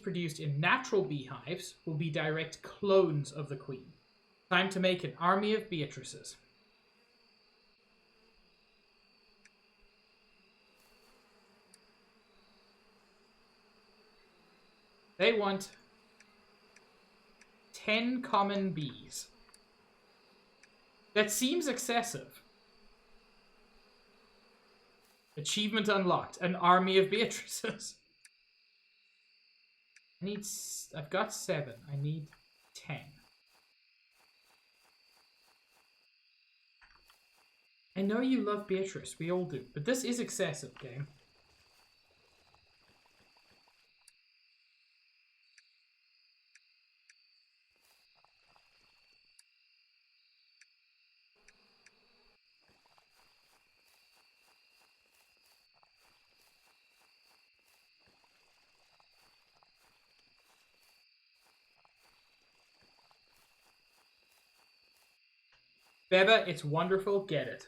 produced in natural beehives will be direct clones of the queen. Time to make an army of Beatrices. They want 10 common bees. That seems excessive. Achievement unlocked. An army of Beatrices. I've got 7. I need 10. I know you love Beatrice. We all do. But this is excessive, game. Beba, it's wonderful. Get it.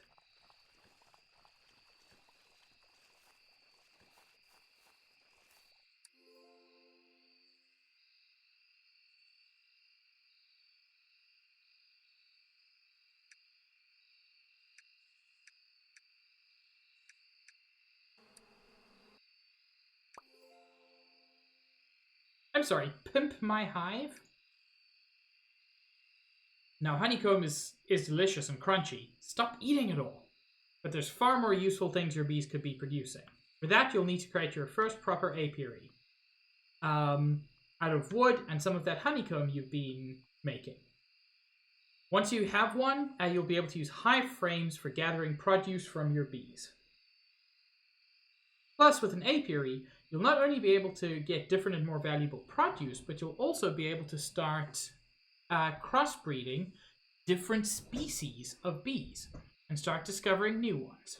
I'm sorry, pimp my hive? Now, honeycomb is delicious and crunchy. Stop eating it all. But there's far more useful things your bees could be producing. For that, you'll need to create your first proper apiary. Out of wood and some of that honeycomb you've been making. Once you have one, you'll be able to use hive frames for gathering produce from your bees. Plus, with an apiary, you'll not only be able to get different and more valuable produce, but you'll also be able to start crossbreeding different species of bees and start discovering new ones.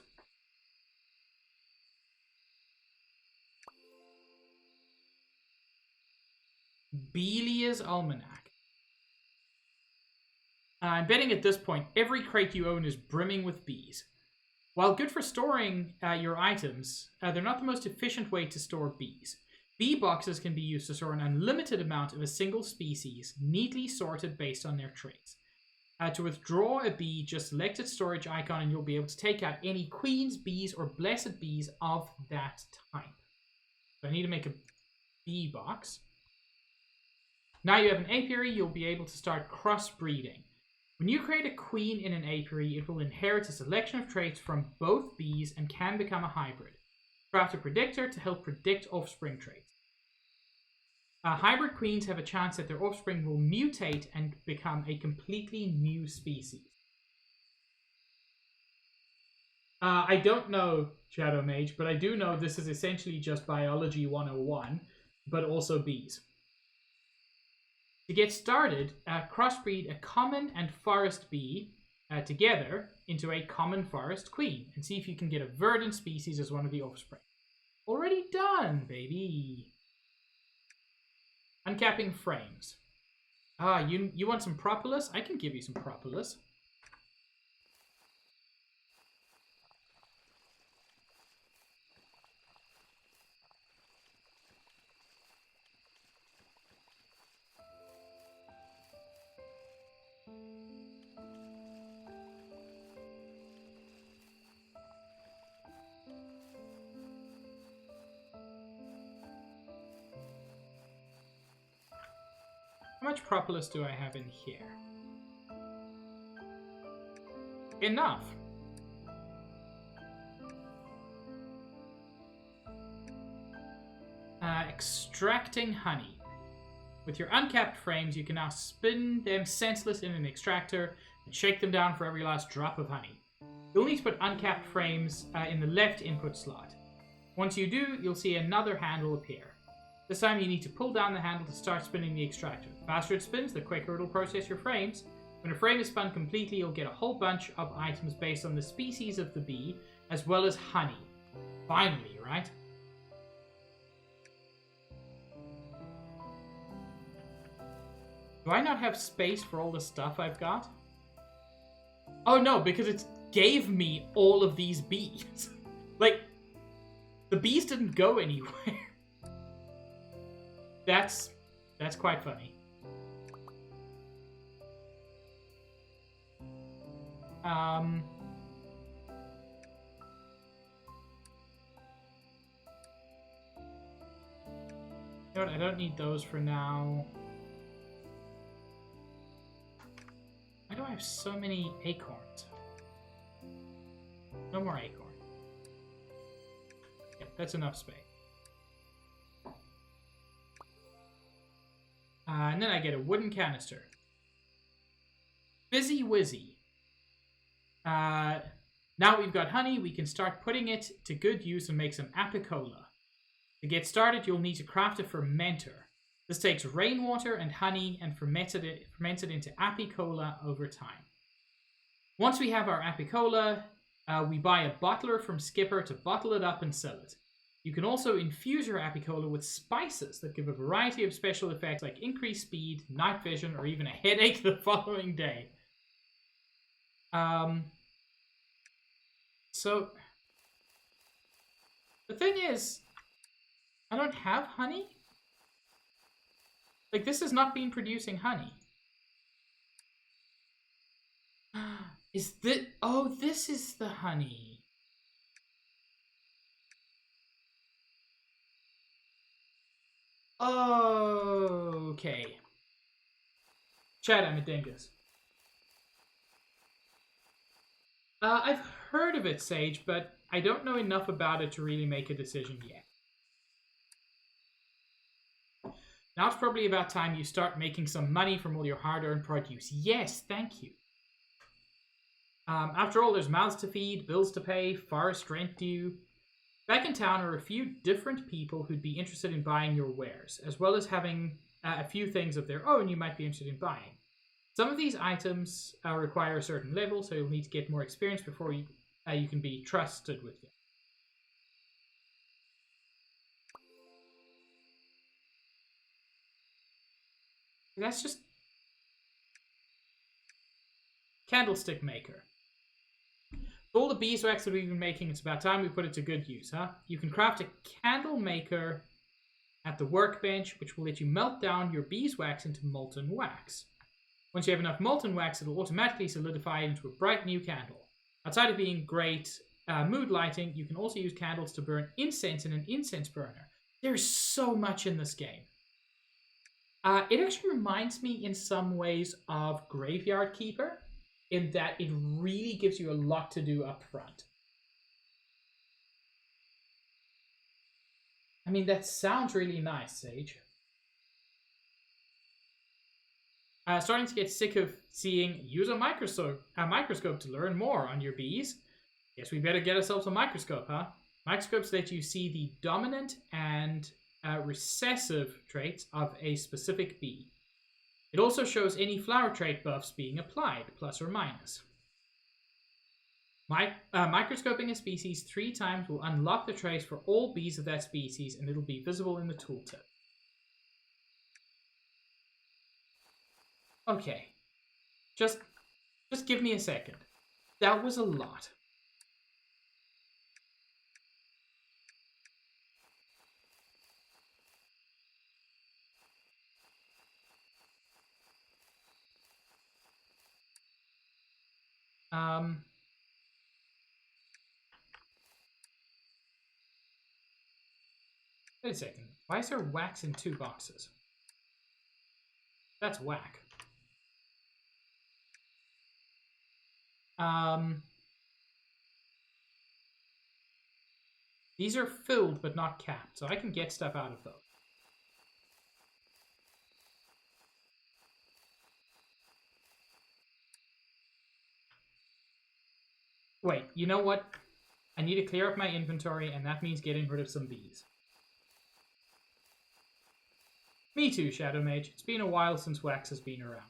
Belia's Almanac. I'm betting at this point, every crate you own is brimming with bees. While good for storing your items, they're not the most efficient way to store bees. Bee boxes can be used to store an unlimited amount of a single species, neatly sorted based on their traits. To withdraw a bee, just select its storage icon and you'll be able to take out any queens, bees, or blessed bees of that type. So I need to make a bee box. Now you have an apiary, you'll be able to start crossbreeding. When you create a queen in an apiary, it will inherit a selection of traits from both bees and can become a hybrid. Craft a predictor to help predict offspring traits. Hybrid queens have a chance that their offspring will mutate and become a completely new species. I don't know, Shadow Mage, but I do know this is essentially just Biology 101, but also bees. To get started, crossbreed a common and forest bee together into a common forest queen and see if you can get a verdant species as one of the offspring. Already done, baby! Uncapping frames. You want some propolis? I can give you some propolis. How much propolis do I have in here? Enough. Extracting honey. With your uncapped frames, you can now spin them senseless in an extractor and shake them down for every last drop of honey. You'll need to put uncapped frames in the left input slot. Once you do, you'll see another handle appear. This time you need to pull down the handle to start spinning the extractor. The faster it spins, the quicker it'll process your frames. When a frame is spun completely, you'll get a whole bunch of items based on the species of the bee, as well as honey. Finally, right? Do I not have space for all the stuff I've got? Oh no, because it gave me all of these bees. Like, the bees didn't go anywhere. That's quite funny. You know what? I don't need those for now. Why do I have so many acorns? No more acorn. Yep, that's enough space. And then I get a wooden canister. Fizzy Wizzy. Now we've got honey, we can start putting it to good use and make some Apicola. To get started, you'll need to craft a fermenter. This takes rainwater and honey and ferments it into Apicola over time. Once we have our Apicola, we buy a bottler from Skipper to bottle it up and sell it. You can also infuse your Apicola with spices that give a variety of special effects like increased speed, night vision, or even a headache the following day. So, the thing is, I don't have honey. Like, this has not been producing honey. Is this... Oh, this is the honey. Oh, okay. Chad, I'm a dingus. I've heard of it, Sage, but I don't know enough about it to really make a decision yet. Now it's probably about time you start making some money from all your hard-earned produce. Yes, thank you. After all, there's mouths to feed, bills to pay, forest rent due. Back in town are a few different people who'd be interested in buying your wares, as well as having a few things of their own you might be interested in buying. Some of these items require a certain level, so you'll need to get more experience before you can be trusted with them. That's just... Candlestick maker. For all the beeswax that we've been making, it's about time we put it to good use, huh? You can craft a candle maker at the workbench, which will let you melt down your beeswax into molten wax. Once you have enough molten wax, it'll automatically solidify into a bright new candle. Outside of being great mood lighting, you can also use candles to burn incense in an incense burner. There's so much in this game. It actually reminds me in some ways of Graveyard Keeper, in that it really gives you a lot to do up front. I mean, that sounds really nice, Sage. Starting to get sick of seeing use a microscope to learn more on your bees. Guess we better get ourselves a microscope, huh? Microscopes let you see the dominant and recessive traits of a specific bee. It also shows any flower trait buffs being applied, plus or minus. Microscoping a species 3 times will unlock the traits for all bees of that species, and it'll be visible in the tooltip. Okay. Just give me a second. That was a lot. Wait a second. Why is there wax in 2 boxes? That's whack. These are filled but not capped, so I can get stuff out of those. Wait, you know what? I need to clear up my inventory, and that means getting rid of some bees. Me too, Shadow Mage. It's been a while since wax has been around.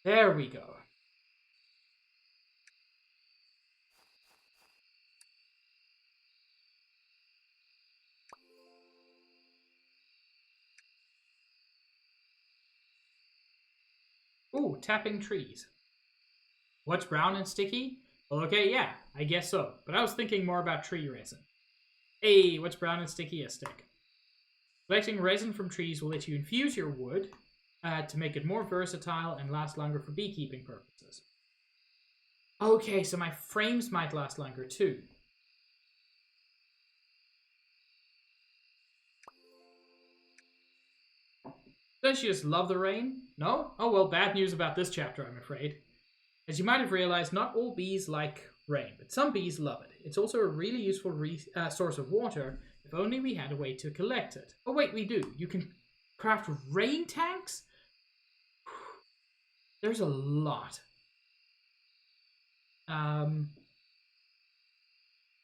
There we go. Ooh, tapping trees. What's brown and sticky? Well, okay, yeah, I guess so. But I was thinking more about tree resin. Hey, what's brown and sticky? A stick. Collecting resin from trees will let you infuse your wood to make it more versatile and last longer for beekeeping purposes. Okay, so my frames might last longer too. Don't you just love the rain? No? Oh well, bad news about this chapter, I'm afraid. As you might have realized, not all bees like rain, but some bees love it. It's also a really useful source of water, if only we had a way to collect it. Oh wait, we do. You can craft rain tanks? There's a lot. You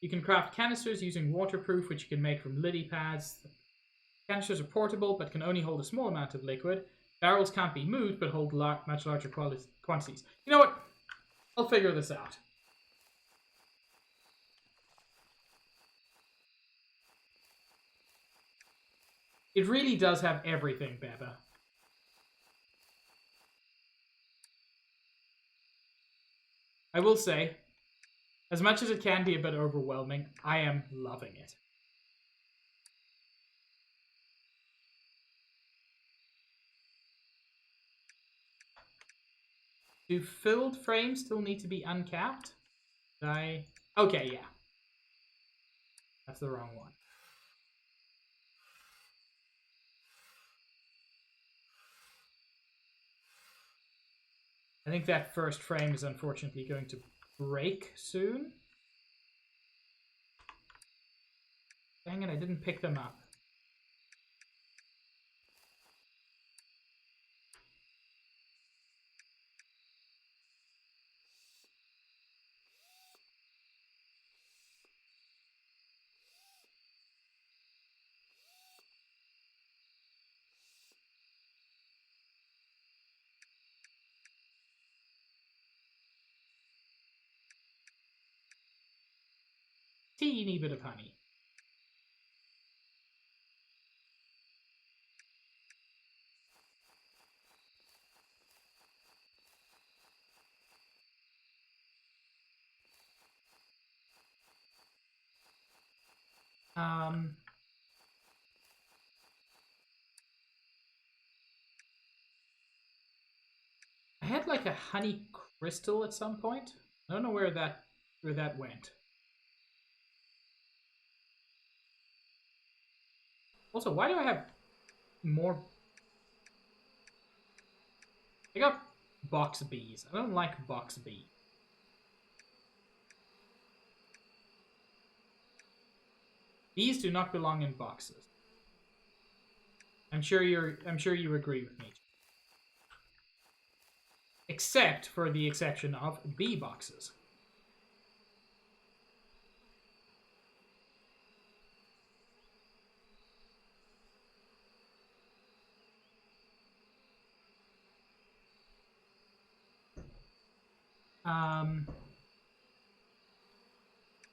can craft canisters using waterproof, which you can make from lily pads. Canisters are portable, but can only hold a small amount of liquid. Barrels can't be moved, but hold much larger quantities. You know what? I'll figure this out. It really does have everything, Beba. I will say, as much as it can be a bit overwhelming, I am loving it. Do filled frames still need to be uncapped? Okay, yeah. That's the wrong one. I think that first frame is unfortunately going to break soon. Dang it, I didn't pick them up. Teeny bit of honey. I had like a honey crystal at some point. I don't know where that went. Also, why do I have more? I got box bees. I don't like box bee. Bees do not belong in boxes. I'm sure you agree with me. Except for the exception of bee boxes.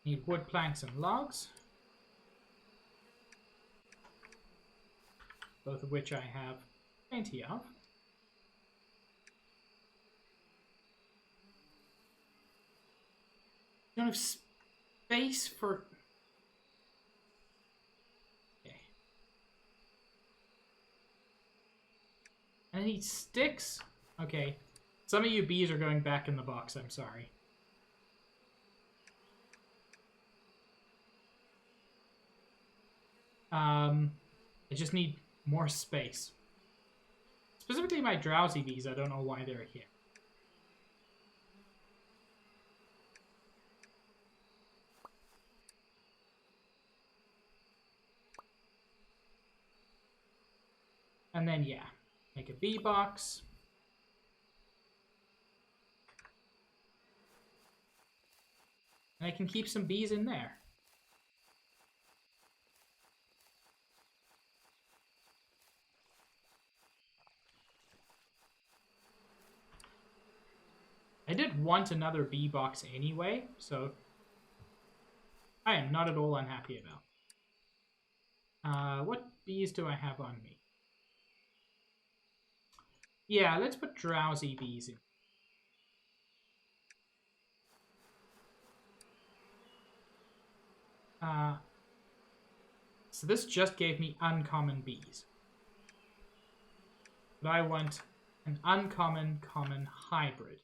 Need wood, planks, and logs. Both of which I have plenty of. Don't have space for... Okay. And I need sticks? Okay. Some of you bees are going back in the box, I'm sorry. I just need more space. Specifically my drowsy bees, I don't know why they're here. And then, yeah, make a bee box. And I can keep some bees in there. I did want another bee box anyway, so I am not at all unhappy about. What bees do I have on me? Yeah, let's put drowsy bees in. So this just gave me uncommon bees. But I want an uncommon common hybrid.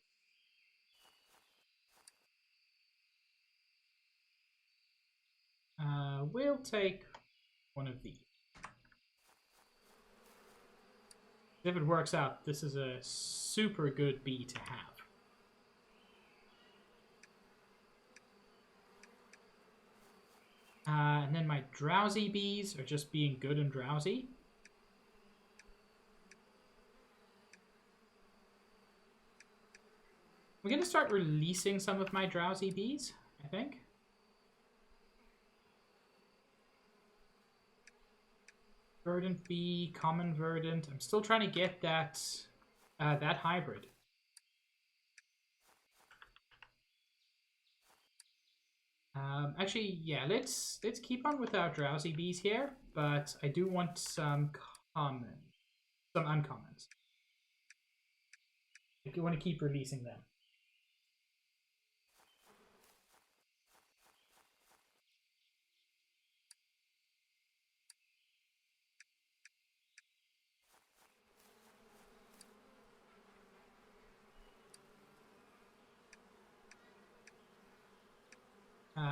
We'll take one of these. If it works out, this is a super good bee to have. And then my drowsy bees are just being good and drowsy. I'm going to start releasing some of my drowsy bees, I think. Verdant bee, common verdant. I'm still trying to get that that hybrid. Actually, yeah, let's keep on with our drowsy bees here, but I do want some uncommons. I want to keep releasing them.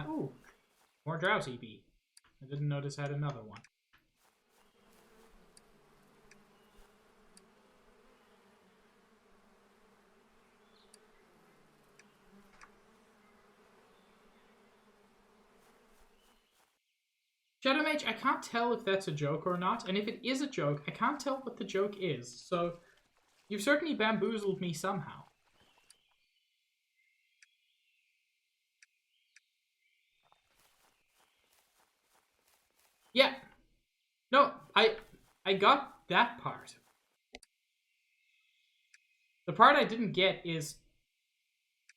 Ooh, more drowsy bee. I didn't notice I had another one. Shadow Mage, I can't tell if that's a joke or not, and if it is a joke, I can't tell what the joke is, so you've certainly bamboozled me somehow. Yeah. No, I got that part. The part I didn't get is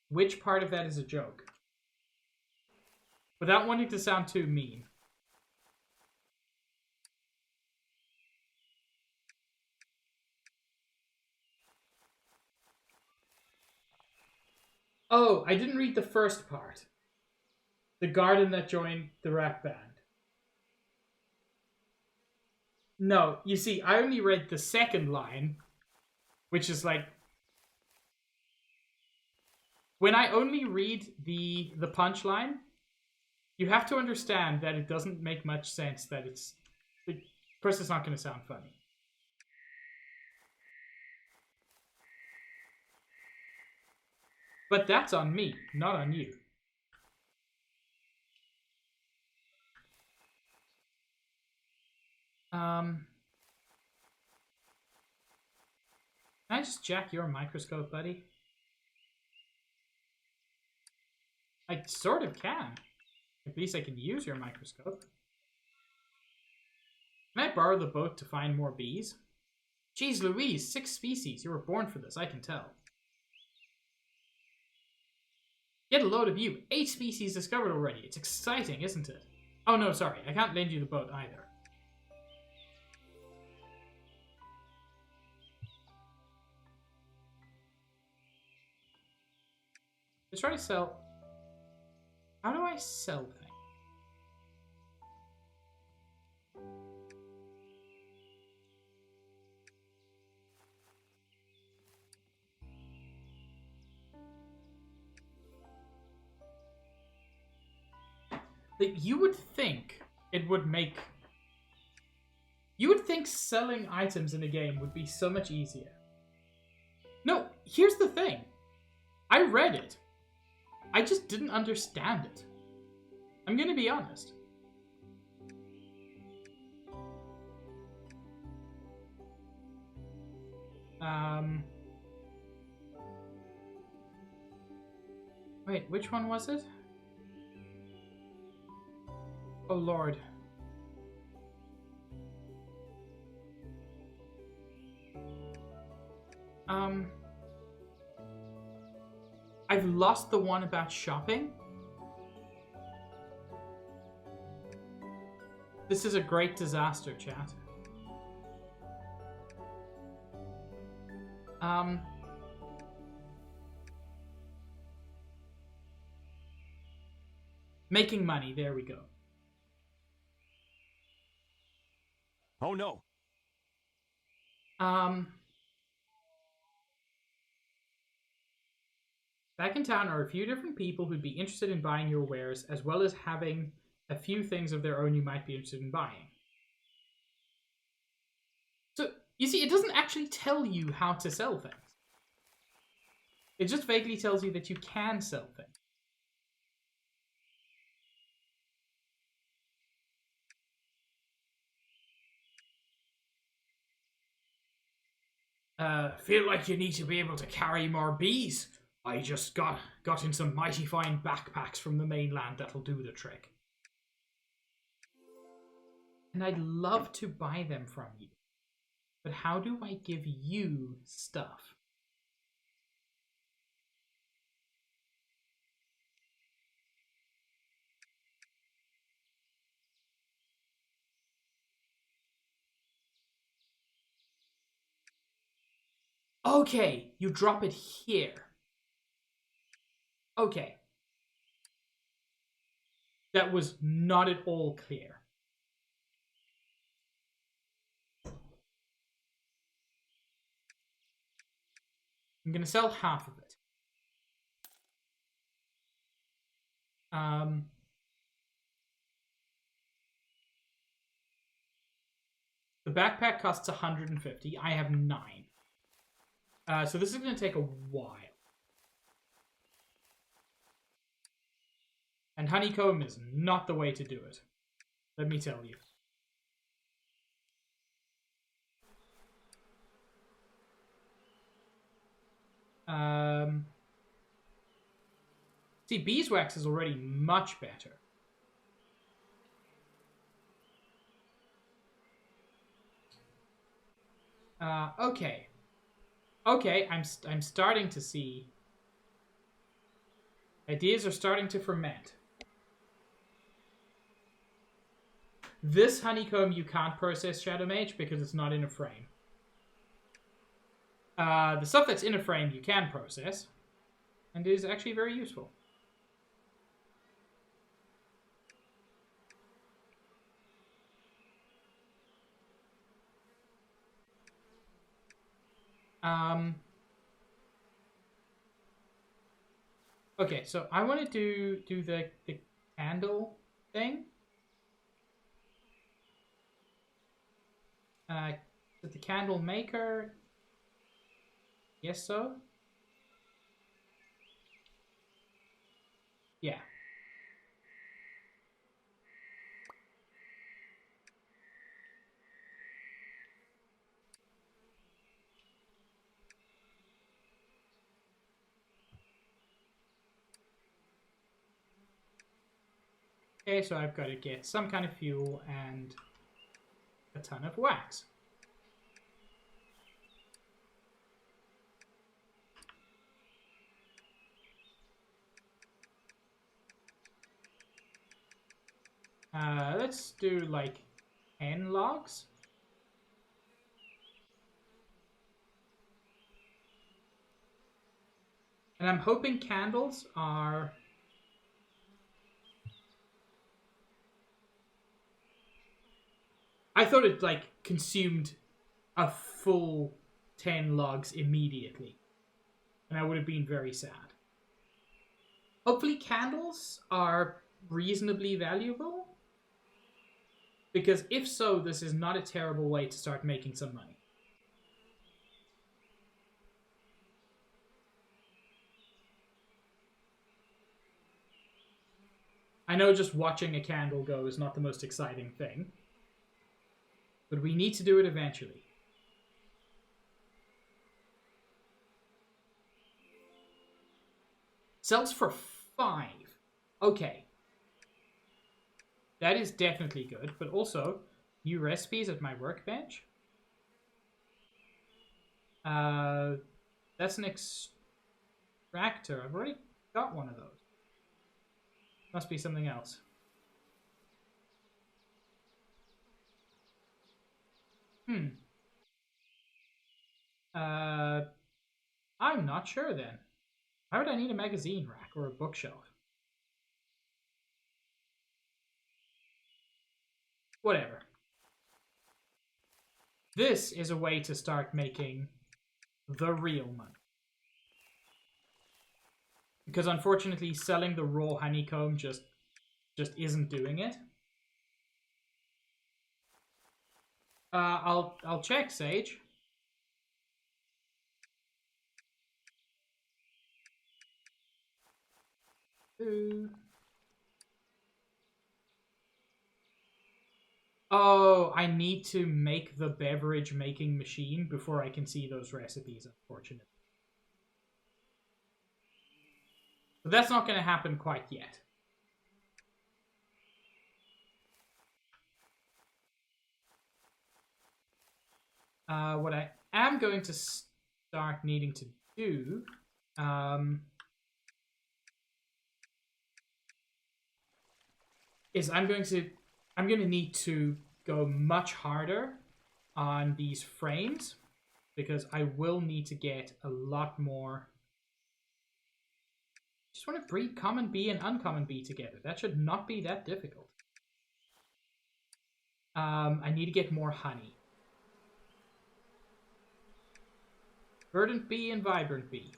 which part of that is a joke. Without wanting to sound too mean. Oh, I didn't read the first part. The garden that joined the rap band. No, you see, I only read the second line, which is like... When I only read the punchline, you have to understand that it doesn't make much sense that it's... Of course, it's not going to sound funny. But that's on me, not on you. Can I just jack your microscope, buddy? I sort of can. At least I can use your microscope. Can I borrow the boat to find more bees? Jeez Louise, 6 species. You were born for this, I can tell. Get a load of you. 8 species discovered already. It's exciting, isn't it? Oh no, sorry. I can't lend you the boat either. Let's try to sell... How do I sell things? Like, you would think it would make... You would think selling items in a game would be so much easier. No, here's the thing. I read it. I just didn't understand it. I'm gonna be honest. Wait, which one was it? Oh lord. I've lost the one about shopping. This is a great disaster, chat. Making money, there we go. Oh no. Back in town are a few different people who'd be interested in buying your wares, as well as having a few things of their own you might be interested in buying. So, you see, it doesn't actually tell you how to sell things. It just vaguely tells you that you can sell things. Feel like you need to be able to carry more bees. I just got in some mighty fine backpacks from the mainland that'll do the trick. And I'd love to buy them from you. But how do I give you stuff? Okay, you drop it here. Okay. That was not at all clear. I'm going to sell half of it. The backpack costs 150. I have 9. So this is going to take a while. And honeycomb is not the way to do it. Let me tell you. See, beeswax is already much better. Okay. Okay, I'm starting to see. Ideas are starting to ferment. This honeycomb you can't process, Shadow Mage, because it's not in a frame. The stuff that's in a frame you can process, and is actually very useful. Okay, so I want to do the candle thing. The candle maker. Yes, so. Yeah. Okay, so I've got to get some kind of fuel and a ton of wax. Let's do like 10 logs. And I'm hoping candles are... I thought it like consumed a full 10 logs immediately. And I would have been very sad. Hopefully candles are reasonably valuable. Because if so, this is not a terrible way to start making some money. I know just watching a candle go is not the most exciting thing. But we need to do it eventually. Sells for 5. Okay. That is definitely good. But also, new recipes at my workbench. That's an extractor. I've already got one of those. Must be something else. I'm not sure then. Why would I need a magazine rack or a bookshelf? Whatever. This is a way to start making the real money. Because unfortunately, selling the raw honeycomb just isn't doing it. I'll check, Sage. Ooh. Oh, I need to make the beverage making machine before I can see those recipes, unfortunately. But that's not going to happen quite yet. What I am going to start needing to do... is I'm going to need to go much harder on these frames because I will need to get a lot more. Just want to breed common bee and uncommon bee together. That should not be that difficult. I need to get more honey. Verdant bee and vibrant bee.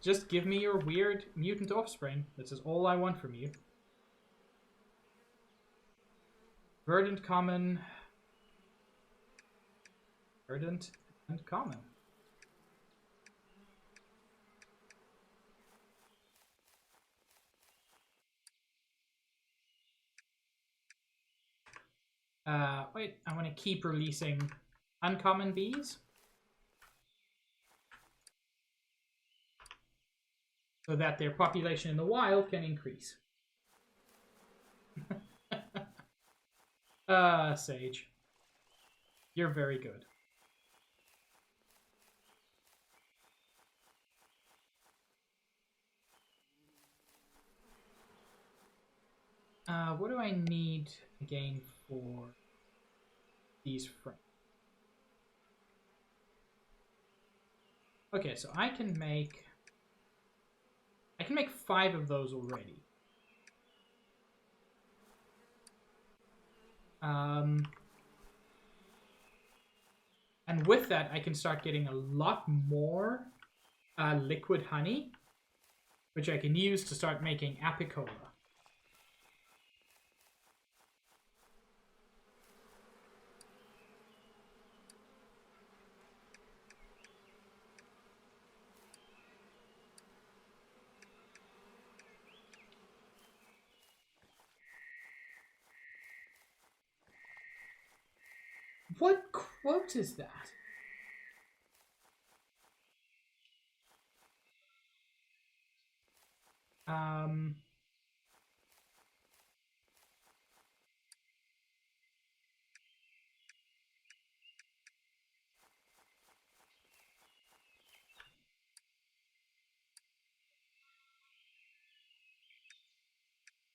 Just give me your weird mutant offspring. This is all I want from you. Verdant, common. Verdant and common. Wait, I want to keep releasing uncommon bees. So that their population in the wild can increase. Sage. You're very good. What do I need again for these frames? Okay, so I can make 5 of those already. And with that, I can start getting a lot more liquid honey, which I can use to start making Apicola. What quote is that?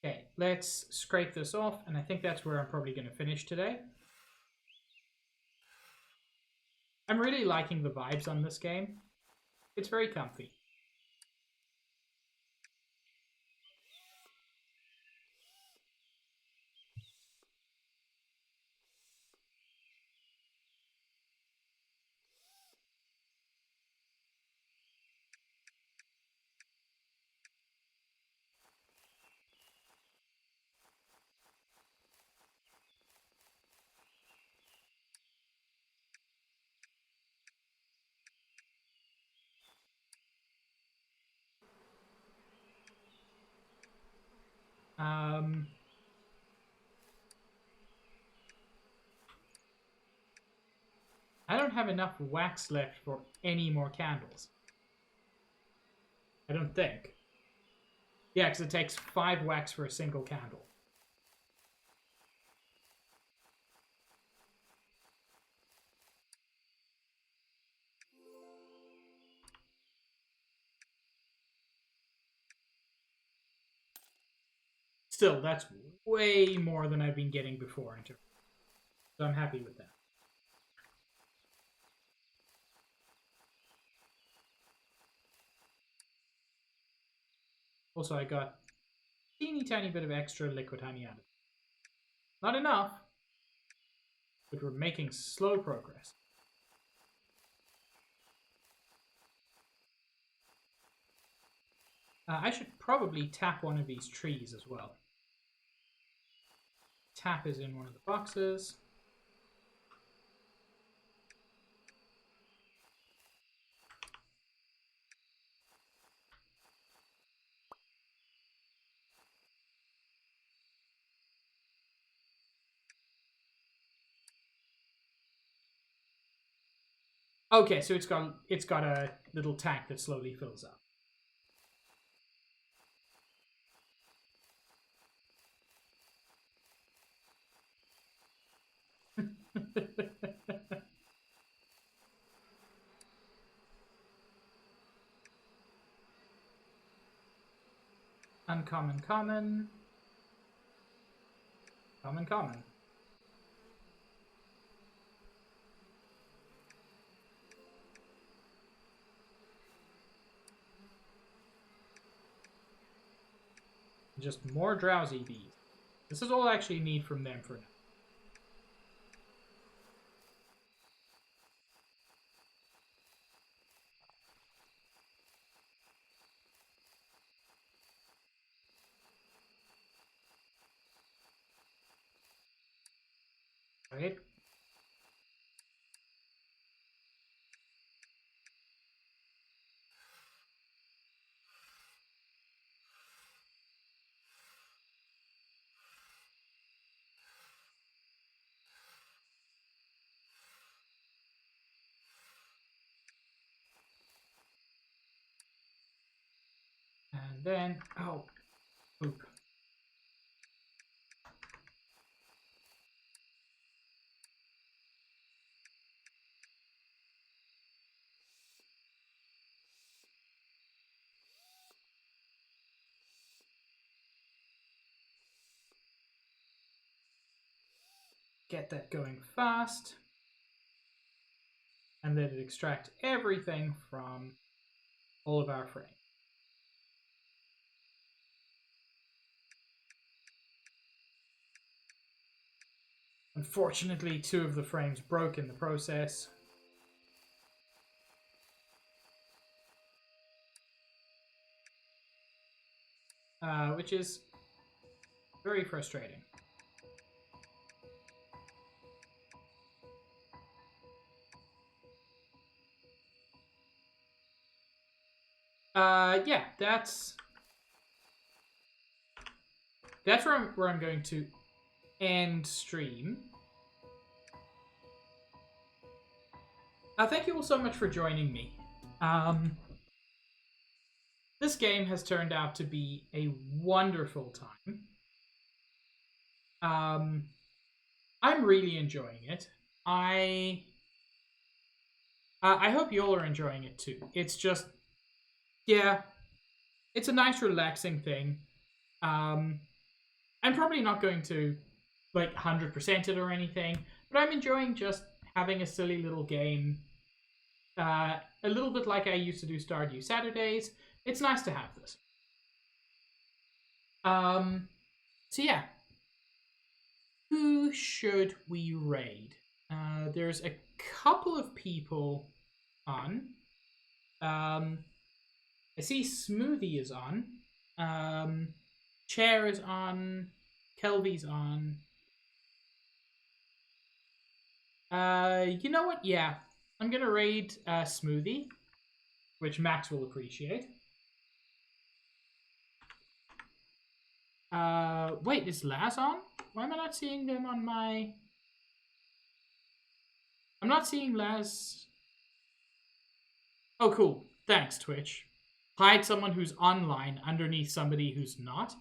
Okay, let's scrape this off, and I think that's where I'm probably going to finish today. I'm really liking the vibes on this game. It's very comfy. I don't have enough wax left for any more candles. I don't think. Yeah, because it takes 5 wax for a single candle. Still, that's way more than I've been getting before. So I'm happy with that. Also, I got a teeny tiny bit of extra liquid honey out of it. Not enough, but we're making slow progress. I should probably tap one of these trees as well. Tap is in one of the boxes. Okay, so it's got a little tank that slowly fills up. Uncommon, common. Common, common. Just more drowsy bees. This is all I actually need from them for now. Right? And then, oh, poop. Get that going fast. And let it extract everything from all of our frames. Unfortunately, 2 of the frames broke in the process. Which is very frustrating. Yeah, that's where I'm going to end stream. Thank you all so much for joining me. This game has turned out to be a wonderful time. I'm really enjoying it. I hope you all are enjoying it too. It's just, yeah, it's a nice relaxing thing. I'm probably not going to like 100% it or anything, but I'm enjoying just having a silly little game. A little bit like I used to do Stardew Saturdays. It's nice to have this. So yeah. Who should we raid? There's a couple of people on. I see Smoothie is on. Chair is on. Kelvy's on. You know what? Yeah. I'm gonna raid Smoothie, which Max will appreciate. Wait, is Laz on? Why am I not seeing them on my... I'm not seeing Laz... Oh, cool. Thanks, Twitch. Hide someone who's online underneath somebody who's not.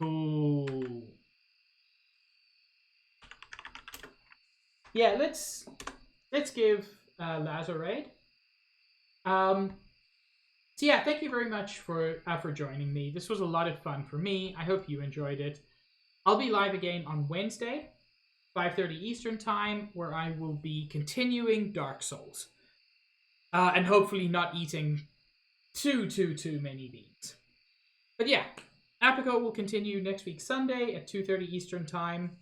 Ooh. Yeah, let's give Laz a raid. So yeah, thank you very much for joining me. This was a lot of fun for me. I hope you enjoyed it. I'll be live again on Wednesday, 5:30 Eastern Time, where I will be continuing Dark Souls. And hopefully not eating too many beans. But yeah, Apico will continue next week Sunday at 2:30 Eastern Time.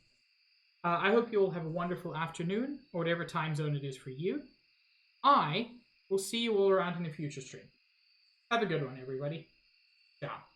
I hope you all have a wonderful afternoon, or whatever time zone it is for you. I will see you all around in a future stream. Have a good one, everybody. Ciao.